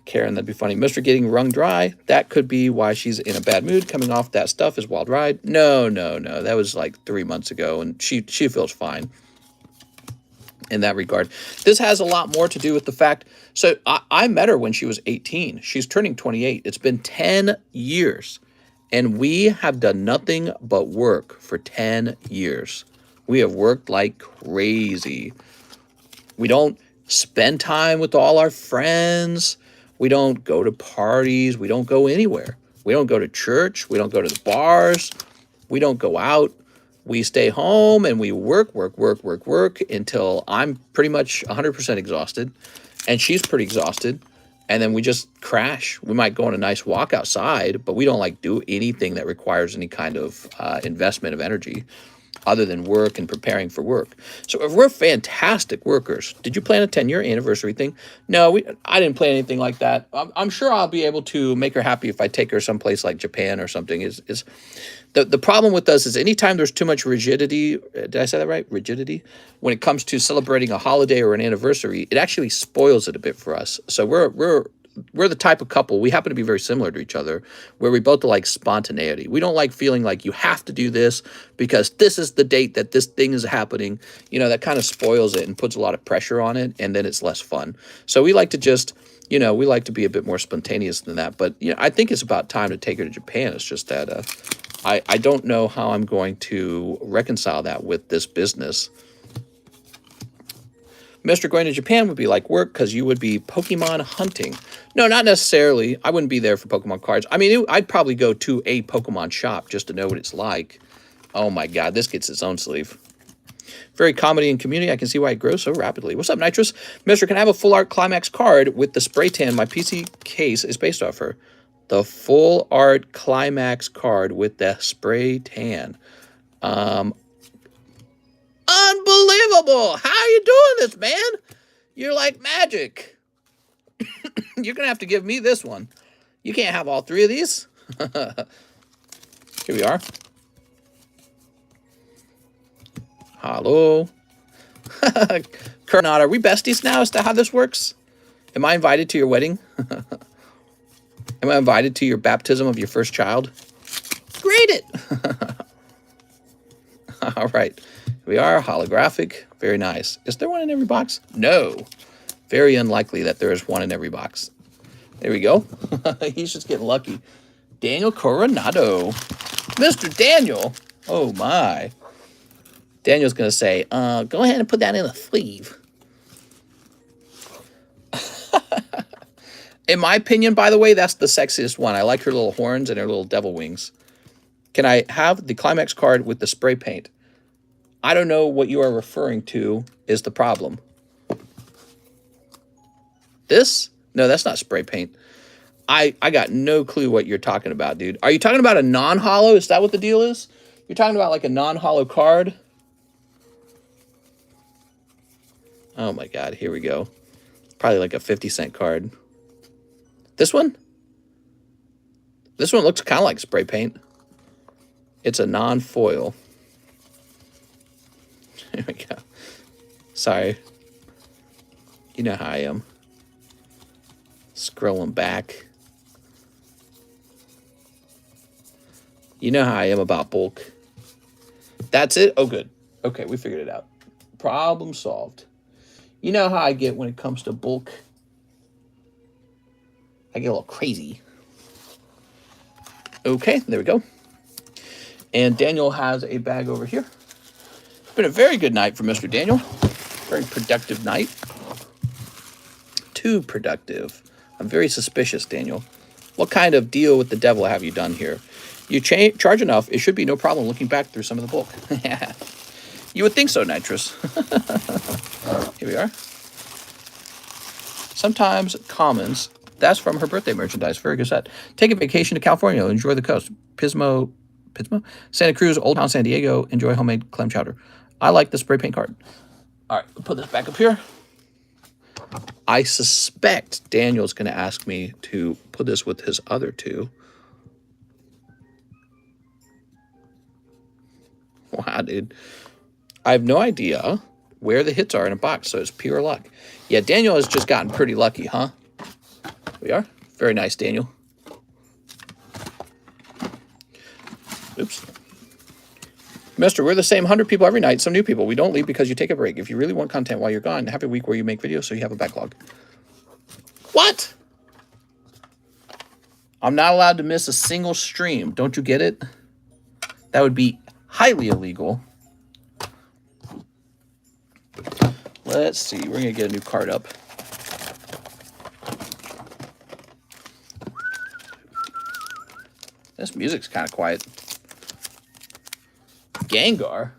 Speaker 1: Karen, that'd be funny. Mr. getting wrung dry. That could be why she's in a bad mood. Coming off that stuff is wild ride. No. That was like 3 months ago, and she feels fine in that regard. This has a lot more to do with the fact. So I met her when she was 18. She's turning 28. It's been 10 years, and we have done nothing but work for 10 years. We have worked like crazy. We don't spend time with all our friends. We don't go to parties. We don't go anywhere. We don't go to church. We don't go to the bars. We don't go out. We stay home and we work until I'm pretty much 100% exhausted and she's pretty exhausted. And then we just crash. We might go on a nice walk outside, but we don't like do anything that requires any kind of investment of energy other than work and preparing for work. So if we're fantastic workers, did you plan a 10-year anniversary thing? No, I didn't plan anything like that. I'm sure I'll be able to make her happy if I take her someplace like Japan or something. The problem with us is anytime there's too much rigidity, did I say that right? Rigidity? When it comes to celebrating a holiday or an anniversary, it actually spoils it a bit for us. So we're the type of couple, we happen to be very similar to each other, where we both like spontaneity. We don't like feeling like you have to do this because this is the date that this thing is happening. You know, that kind of spoils it and puts a lot of pressure on it, and then it's less fun. So we like to just, we like to be a bit more spontaneous than that. But, I think it's about time to take her to Japan. It's just that I don't know how I'm going to reconcile that with this business. Mr. going to Japan would be like work because you would be Pokemon hunting. No, not necessarily. I wouldn't be there for Pokemon cards. I mean, I'd probably go to a Pokemon shop just to know what it's like. Oh my God, this gets its own sleeve. Very comedy and community. I can see why it grows so rapidly. What's up, Nitrous? Mr. Can I have a full art Climax card with the spray tan my PC case is based off her? The full art Climax card with the spray tan. Unbelievable! How are you doing this, man? You're like magic. You're gonna have to give me this one. You can't have all three of these. Here we are. Hello. Kernot, are we besties now? Is that how this works? Am I invited to your wedding? Am I invited to your baptism of your first child? Grade it. All right. We are holographic. Very nice. Is there one in every box? No. Very unlikely that there is one in every box. There we go. He's just getting lucky. Daniel Coronado. Mr. Daniel. Oh, my. Daniel's going to say, go ahead and put that in a sleeve. In my opinion, by the way, that's the sexiest one. I like her little horns and her little devil wings. Can I have the Climax card with the spray paint? I don't know what you are referring to is the problem. This? No, that's not spray paint. I got no clue what you're talking about, dude. Are you talking about a non-hollow? Is that what the deal is? You're talking about like a non-hollow card? Oh my God, here we go. Probably like a 50-cent card. This one? This one looks kind of like spray paint. It's a non-foil. There we go. Sorry. You know how I am. Scrolling back. You know how I am about bulk. That's it? Oh, good. Okay, we figured it out. Problem solved. You know how I get when it comes to bulk. I get a little crazy. Okay, there we go. And Daniel has a bag over here. It's been a very good night for Mr. Daniel. Very productive night. Too productive. I'm very suspicious, Daniel. What kind of deal with the devil have you done here? You charge enough, it should be no problem looking back through some of the bulk. You would think so, Nitrous. Here we are. Sometimes commons. That's from her birthday merchandise. Very good set. Take a vacation to California. Enjoy the coast. Pismo? Santa Cruz, Old Town San Diego. Enjoy homemade clam chowder. I like the spray paint card. All right, put this back up here. I suspect Daniel's going to ask me to put this with his other two. Wow, dude. I have no idea where the hits are in a box, so it's pure luck. Yeah, Daniel has just gotten pretty lucky, huh? We are. Very nice, Daniel. Oops. Mister, we're the same 100 people every night. Some new people. We don't leave because you take a break. If you really want content while you're gone, have a week where you make videos so you have a backlog. What? I'm not allowed to miss a single stream. Don't you get it? That would be highly illegal. Let's see. We're going to get a new card up. This music's kind of quiet. Gengar.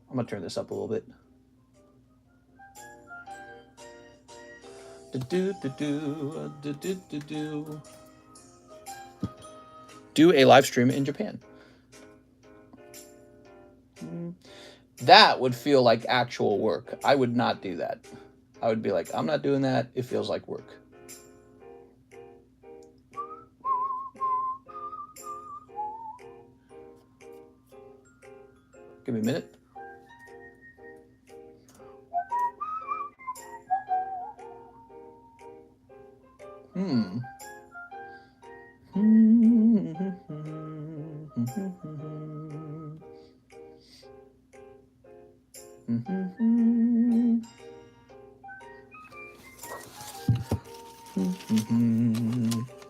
Speaker 1: I'm going to turn this up a little bit. Do a live stream in Japan. That would feel like actual work. I would not do that. I would be like, I'm not doing that. It feels like work. Give me a minute.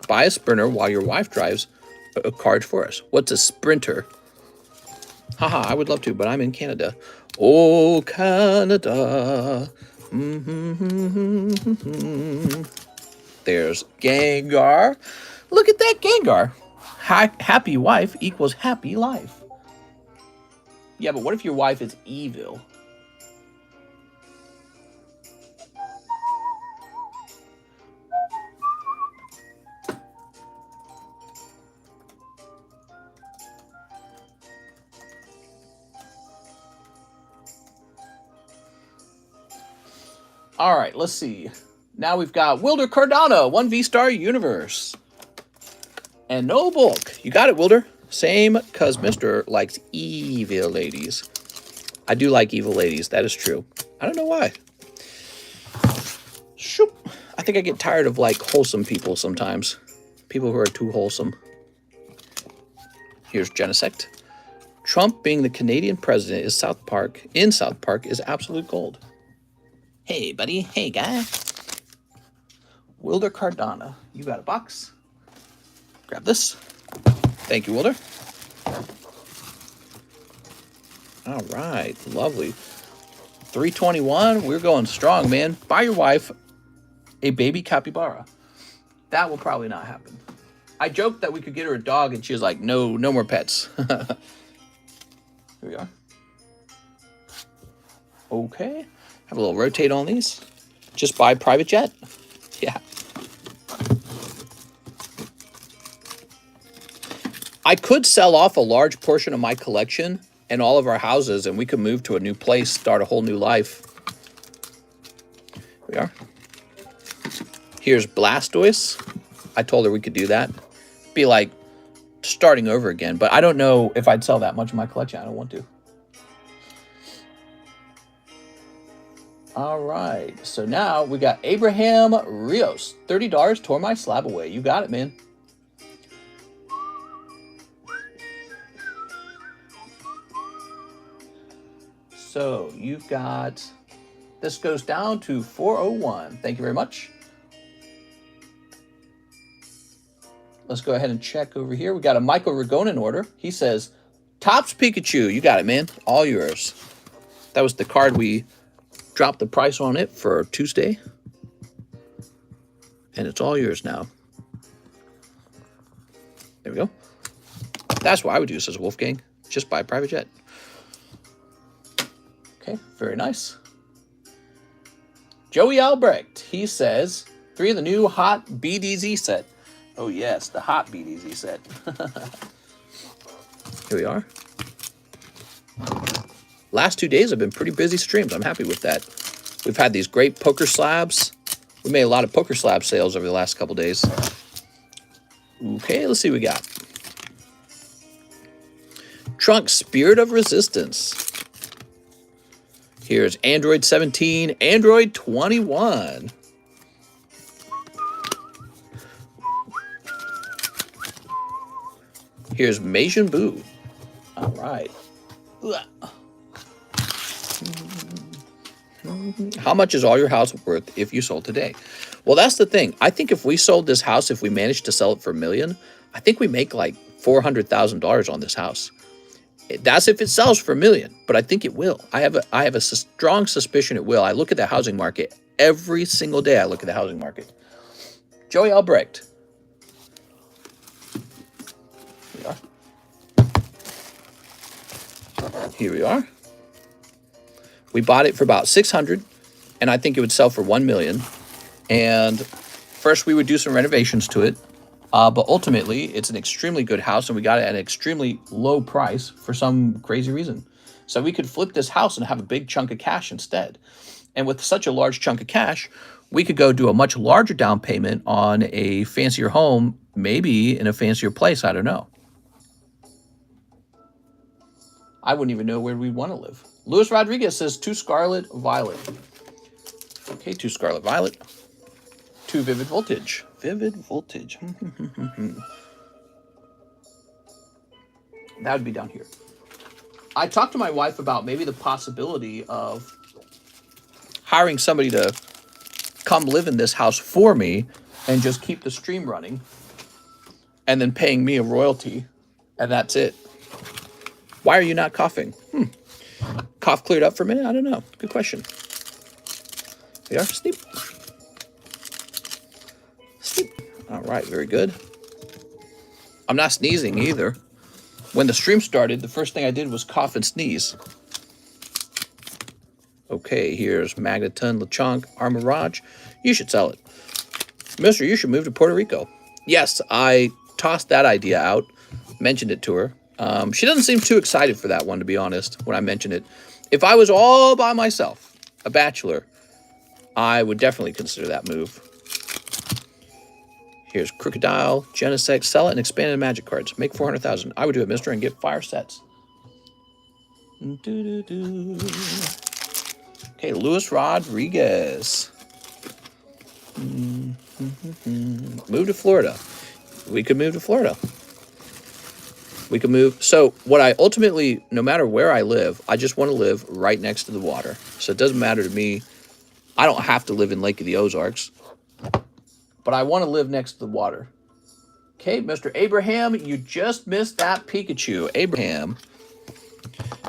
Speaker 1: Buy a sprinter while your wife drives a card for us. What's a sprinter? Haha, I would love to, but I'm in Canada. Oh, Canada. There's Gengar. Look at that Gengar. Happy wife equals happy life. Yeah, but what if your wife is evil? All right, let's see. Now we've got Wilder Cardano, 1V Star Universe. And no bulk. You got it, Wilder. Same, because Mr. likes evil ladies. I do like evil ladies. That is true. I don't know why. Shoop. I think I get tired of, like, wholesome people sometimes. People who are too wholesome. Here's Genesect. Trump being the Canadian president is South Park is absolute gold. Hey, buddy. Hey, guy. Wilder Cardano. You got a box. Grab this. Thank you, Wilder. All right. Lovely. 321. We're going strong, man. Buy your wife a baby capybara. That will probably not happen. I joked that we could get her a dog, and she was like, no, no more pets. Here we are. Okay. Have a little rotate on these. Just buy private jet. Yeah. I could sell off a large portion of my collection and all of our houses, and we could move to a new place, start a whole new life. Here we are. Here's Blastoise. I told her we could do that. Be like starting over again, but I don't know if I'd sell that much of my collection. I don't want to. All right, so now we got Abraham Rios. $30 tore my slab away. You got it, man. So you've got, this goes down to 401. Thank you very much. Let's go ahead and check over here. We got a Michael Ragonin order. He says, Topps Pikachu. You got it, man. All yours. That was the card we dropped the price on it for Tuesday. And it's all yours now. There we go. That's what I would use as Wolfgang. Just buy a private jet. Okay, very nice. Joey Albrecht. He says, 3 of the new hot BDZ set. Oh yes, the hot BDZ set. Here we are. Last 2 days have been pretty busy streams. I'm happy with that. We've had these great poker slabs. We made a lot of poker slab sales over the last couple days. Okay, let's see what we got. Trunk Spirit of Resistance. Here's Android 17, Android 21. Here's Majin Buu. All right. How much is all your house worth if you sold today? Well, that's the thing. I think if we sold this house, if we managed to sell it for $1 million, I think we make like $400,000 on this house. That's if it sells for $1 million, but I think it will. I have a strong suspicion it will. I look at the housing market every single day. I look at the housing market. Joey Albrecht. Here we are. We bought it for about $600, and I think it would sell for $1 million. And first, we would do some renovations to it. But ultimately, it's an extremely good house, and we got it at an extremely low price for some crazy reason. So we could flip this house and have a big chunk of cash instead. And with such a large chunk of cash, we could go do a much larger down payment on a fancier home, maybe in a fancier place. I don't know. I wouldn't even know where we'd want to live. Luis Rodriguez says 2 Scarlet Violet. Okay, 2 Scarlet Violet. 2 Vivid Voltage. Vivid Voltage. That would be down here. I talked to my wife about maybe the possibility of hiring somebody to come live in this house for me and just keep the stream running and then paying me a royalty, and that's it. Why are you not coughing? Cough cleared up for a minute? I don't know. Good question. There you are. Sneep. Sneep. All right, very good. I'm not sneezing either. When the stream started, the first thing I did was cough and sneeze. Okay, here's Magneton, Lechonk, Armorage. You should sell it. Mister, you should move to Puerto Rico. Yes, I tossed that idea out, mentioned it to her. She doesn't seem too excited for that one, to be honest, when I mentioned it. If I was all by myself, a bachelor, I would definitely consider that move. Here's Crocodile, Genesect, sell it and expand into magic cards. Make 400,000. I would do it, mister, and get fire sets. Okay, Luis Rodriguez. Move to Florida. We could move to Florida. We could move. So what I ultimately, no matter where I live, I just want to live right next to the water. So it doesn't matter to me. I don't have to live in Lake of the Ozarks, but I want to live next to the water. Okay, Mr. Abraham, you just missed that Pikachu. Abraham,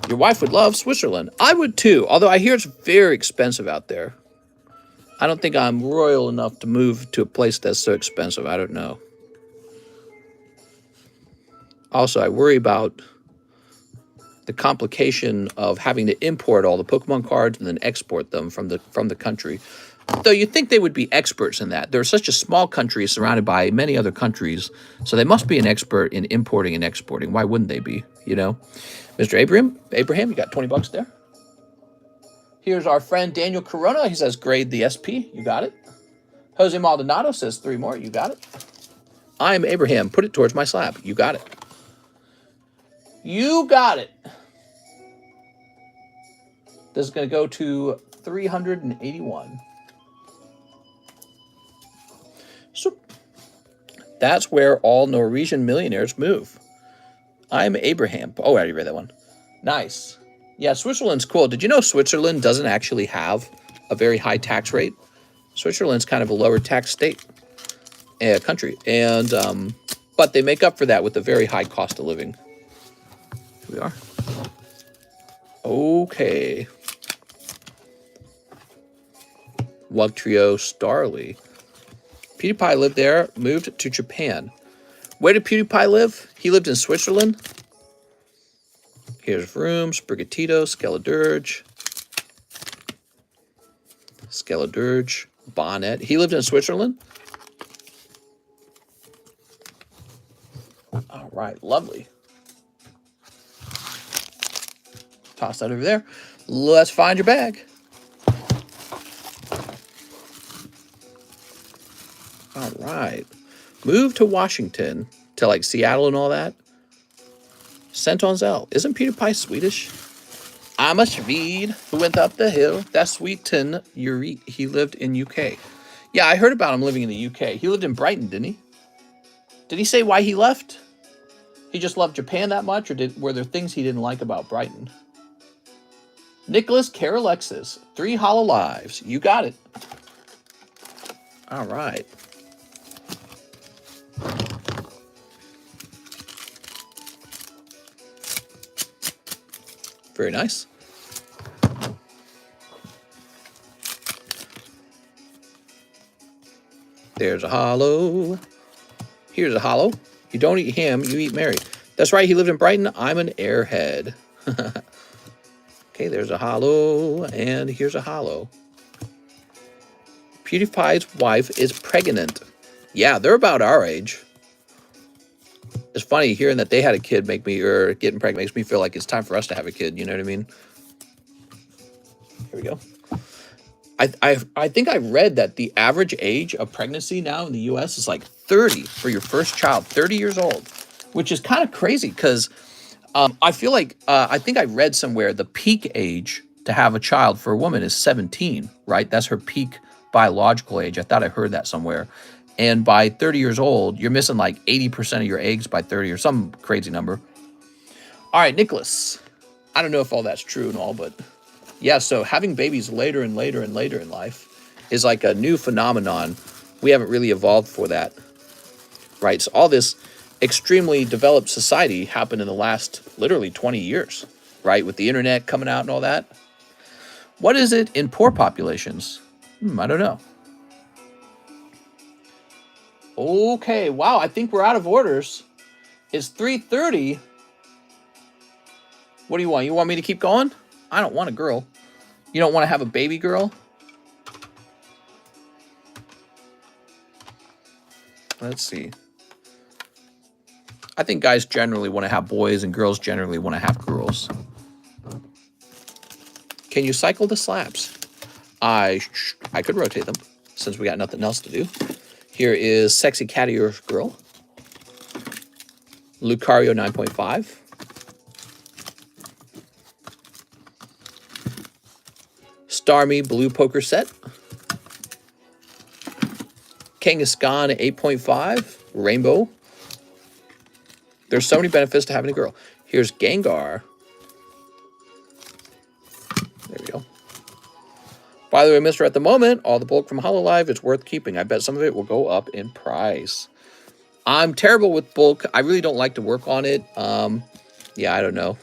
Speaker 1: your wife would love Switzerland. I would too, although I hear it's very expensive out there. I don't think I'm royal enough to move to a place that's so expensive. I don't know. Also, I worry about the complication of having to import all the Pokemon cards and then export them from the country. Though you'd think they would be experts in that. They're such a small country surrounded by many other countries, so they must be an expert in importing and exporting. Why wouldn't they be, you know? Mr. Abraham, you got 20 bucks there. Here's our friend Daniel Corona. He says, grade the SP. You got it. Jose Maldonado says 3 more. You got it. I'm Abraham. Put it towards my slab. You got it. You got it. This is going to go to 381. So that's where all Norwegian millionaires move. I'm Abraham. Oh, I already read that one. Nice. Yeah, Switzerland's cool. Did you know Switzerland doesn't actually have a very high tax rate? Switzerland's kind of a lower tax state, country. And, but they make up for that with a very high cost of living. Here we are. Okay. Wugtrio Starly. PewDiePie lived there, moved to Japan. Where did PewDiePie live? He lived in Switzerland. Here's Vroom, Sprigatito, Skeledurge, Bonnet. He lived in Switzerland? All right, lovely. Toss that over there. Let's find your bag. All right. Move to Washington, to like Seattle and all that. Sent on Zelle. Isn't PewDiePie Swedish? I'm a Swede who went up the hill. That's sweet tin. He lived in UK. Yeah, I heard about him living in the UK. He lived in Brighton, didn't he? Did he say why he left? He just loved Japan that much, or were there things he didn't like about Brighton? Nicholas Carolexis, 3 hollow lives. You got it. All right. Very nice. There's a hollow. Here's a hollow. You don't eat ham, you eat Mary. That's right, he lived in Brighton. I'm an airhead. Okay, there's a hollow, and here's a hollow. PewDiePie's wife is pregnant. Yeah, they're about our age. It's funny hearing that they had a kid getting pregnant makes me feel like it's time for us to have a kid. You know what I mean? Here we go. I think I read that the average age of pregnancy now in the U.S. is like 30 for your first child, 30 years old, which is kind of crazy because I feel like I think I read somewhere the peak age to have a child for a woman is 17, right? That's her peak biological age. I thought I heard that somewhere. And by 30 years old, you're missing like 80% of your eggs by 30 or some crazy number. All right, Nicholas. I don't know if all that's true and all, but yeah, so having babies later and later and later in life is like a new phenomenon. We haven't really evolved for that, right? So all this extremely developed society happened in the last literally 20 years, right? With the internet coming out and all that. What is it in poor populations? I don't know. Okay, wow, I think we're out of orders. It's 3:30. What do you want? You want me to keep going? I don't want a girl. You don't want to have a baby girl? Let's see. I think guys generally want to have boys and girls generally want to have girls. Can you cycle the slabs? I could rotate them since we got nothing else to do. Here is Sexy Catty Earth Girl. Lucario 9.5. Starmie Blue Poker Set. Kangaskhan 8.5. Rainbow. There's so many benefits to having a girl. Here's Gengar. There we go. By the way, mister, at the moment, all the bulk from Hololive is worth keeping. I bet some of it will go up in price. I'm terrible with bulk. I really don't like to work on it. Yeah, I don't know.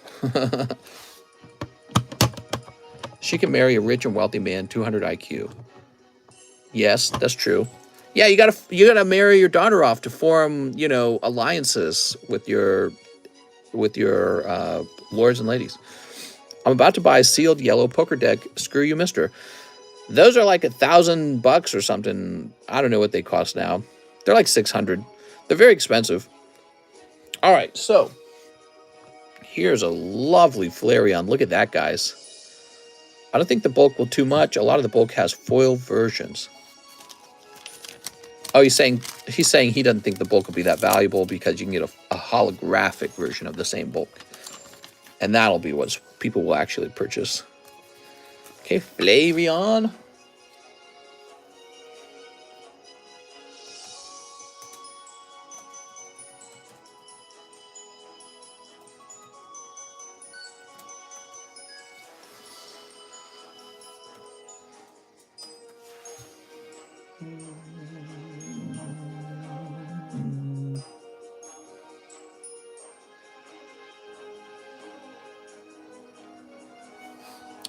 Speaker 1: She can marry a rich and wealthy man, 200 IQ. Yes, that's true. Yeah, you gotta marry your daughter off to form, you know, alliances with your lords and ladies. I'm about to buy a sealed yellow poker deck. Screw you, mister. Those are like $1,000 or something. I don't know what they cost now. They're like 600. They're very expensive. All right, so here's a lovely Flareon. Look at that, guys. I don't think the bulk will too much. A lot of the bulk has foil versions. Oh, he's saying he doesn't think the bulk will be that valuable because you can get a holographic version of the same bulk. And that'll be what people will actually purchase. Okay, Flareon.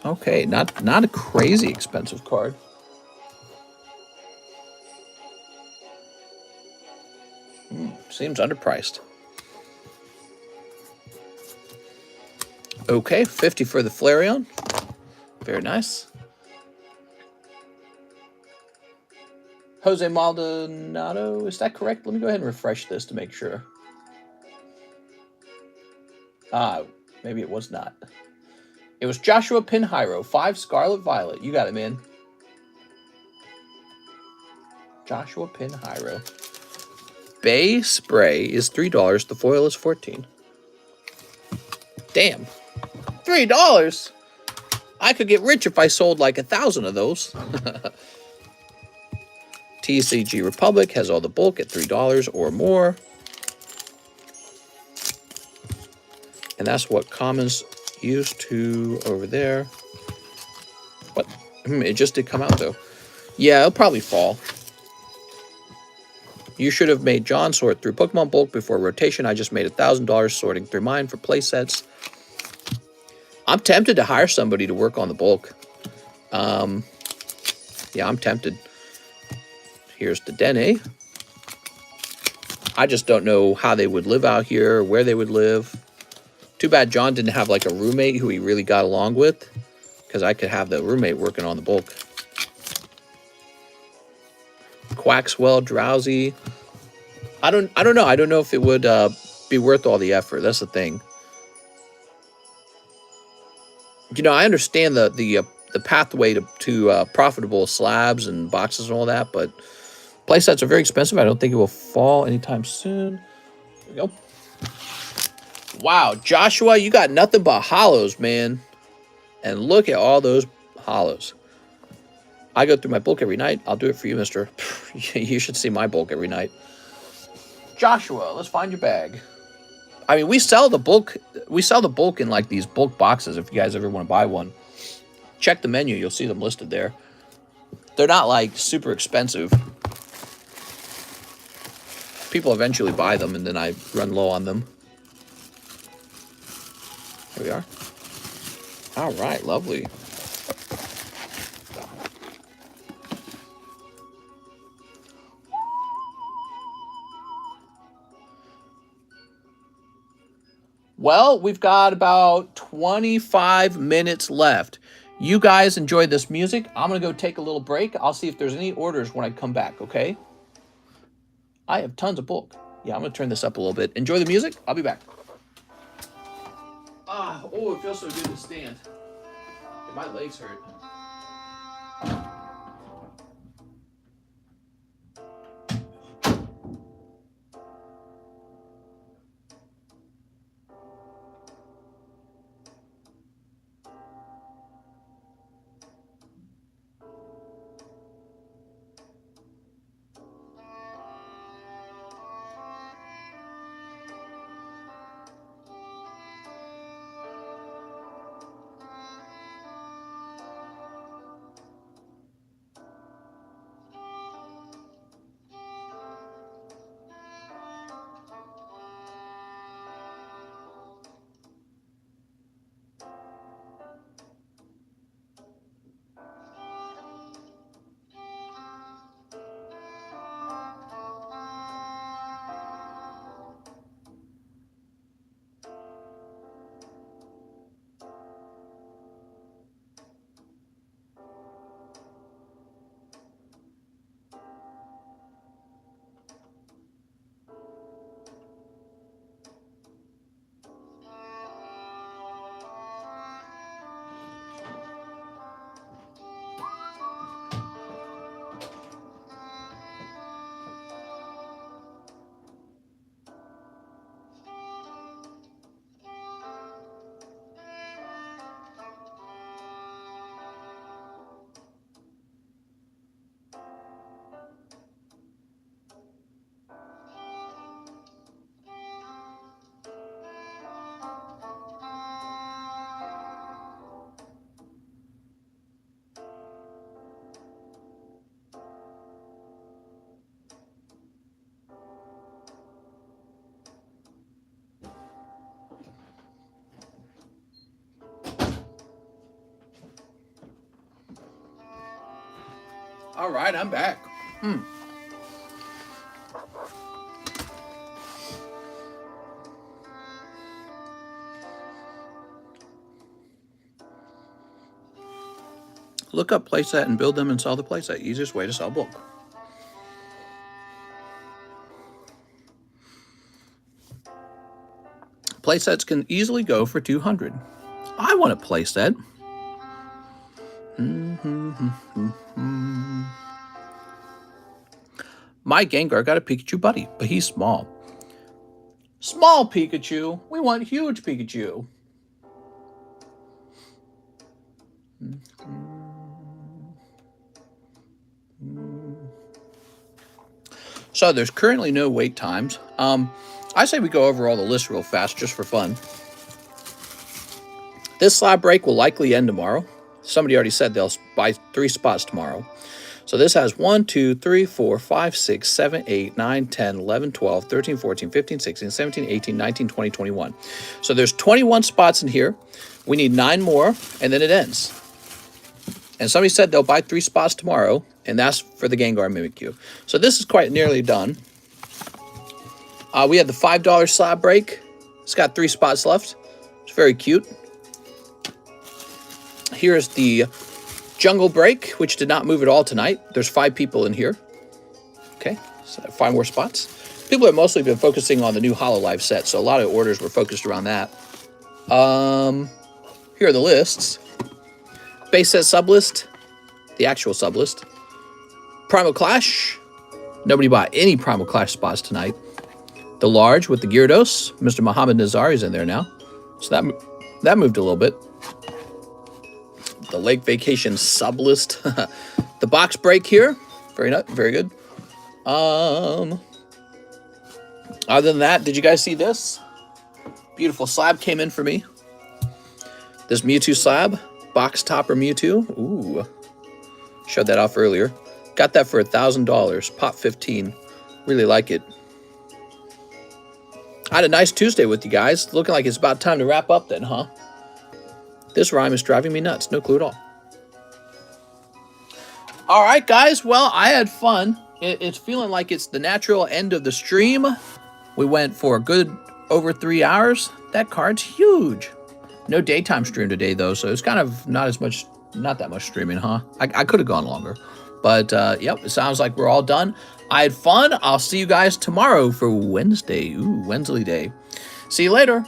Speaker 1: Okay, not a crazy expensive card. Seems underpriced. Okay, 50 for the Flareon. Very nice. Jose Maldonado, is that correct? Let me go ahead and refresh this to make sure. Maybe it was not. It was Joshua Pinheiro, 5 Scarlet Violet. You got it, man. Joshua Pinheiro. Bay Spray is $3. The foil is $14. Damn. $3? I could get rich if I sold like 1,000 of those. TCG Republic has all the bulk at $3 or more. And that's what commons used to over there. What? It just did come out though. Yeah, it'll probably fall. You should have made John sort through Pokemon bulk before rotation. I just made $1,000 sorting through mine for play sets. I'm tempted to hire somebody to work on the bulk. Yeah, I'm tempted. Here's the Dene. I just don't know how they would live out here, where they would live. Too bad John didn't have like a roommate who he really got along with, because I could have the roommate working on the bulk. Quaxwell, Drowsy. I don't know. I don't know if it would be worth all the effort. That's the thing. You know, I understand the pathway to profitable slabs and boxes and all that, but playsets are very expensive. I don't think it will fall anytime soon. There we go. Wow, Joshua, you got nothing but hollows, man. And look at all those hollows. I go through my bulk every night. I'll do it for you, mister. You should see my bulk every night. Joshua, let's find your bag. I mean, we sell the bulk. We sell the bulk in like these bulk boxes. If you guys ever want to buy one, check the menu. You'll see them listed there. They're not like super expensive. People eventually buy them, and then I run low on them. Here we are. All right, lovely. Well, we've got about 25 minutes left. You guys enjoy this music. I'm going to go take a little break. I'll see if there's any orders when I come back, okay? I have tons of bulk. Yeah, I'm going to turn this up a little bit. Enjoy the music. I'll be back. Oh, it feels so good to stand. My legs hurt. All right, I'm back. Look up playset and build them and sell the playset. Easiest way to sell bulk. Playsets can easily go for 200. I want a playset. My Gengar got a Pikachu buddy, but he's small. Small Pikachu. We want huge Pikachu. So there's currently no wait times. I say we go over all the lists real fast just for fun. This slab break will likely end tomorrow. Somebody already said they'll buy 3 spots tomorrow. So this has 1, 2, 3, 4, 5, 6, 7, 8, 9, 10, 11, 12, 13, 14, 15, 16, 17, 18, 19, 20, 21. So there's 21 spots in here. We need 9 more, and then it ends. And somebody said they'll buy 3 spots tomorrow, and that's for the Gengar Mimikyu. So this is quite nearly done. We had the $5 slab break. It's got 3 spots left. It's very cute. Here's the jungle break, which did not move at all tonight. There's 5 people in here. Okay, so 5 more spots. People have mostly been focusing on the new Hololive set, so a lot of orders were focused around that. Here are the lists. Base set sublist, the actual sublist. Primal Clash. Nobody bought any Primal Clash spots tonight. The large with the Gyarados. Mr. Muhammad Nazari is in there now. So that moved a little bit. The Lake Vacation sublist. The box break here. Very good. Other than that, did you guys see this? Beautiful slab came in for me. This Mewtwo slab. Box topper Mewtwo. Ooh. Showed that off earlier. Got that for $1,000. Pop 15. Really like it. I had a nice Tuesday with you guys. Looking like it's about time to wrap up then, huh? This rhyme is driving me nuts. No clue at all. All right, guys. Well, I had fun. It's feeling like it's the natural end of the stream. We went for a good over 3 hours. That card's huge. No daytime stream today, though, so it's kind of not that much streaming, huh? I could have gone longer. But, yep, it sounds like we're all done. I had fun. I'll see you guys tomorrow for Wednesday. Ooh, Wednesday day. See you later.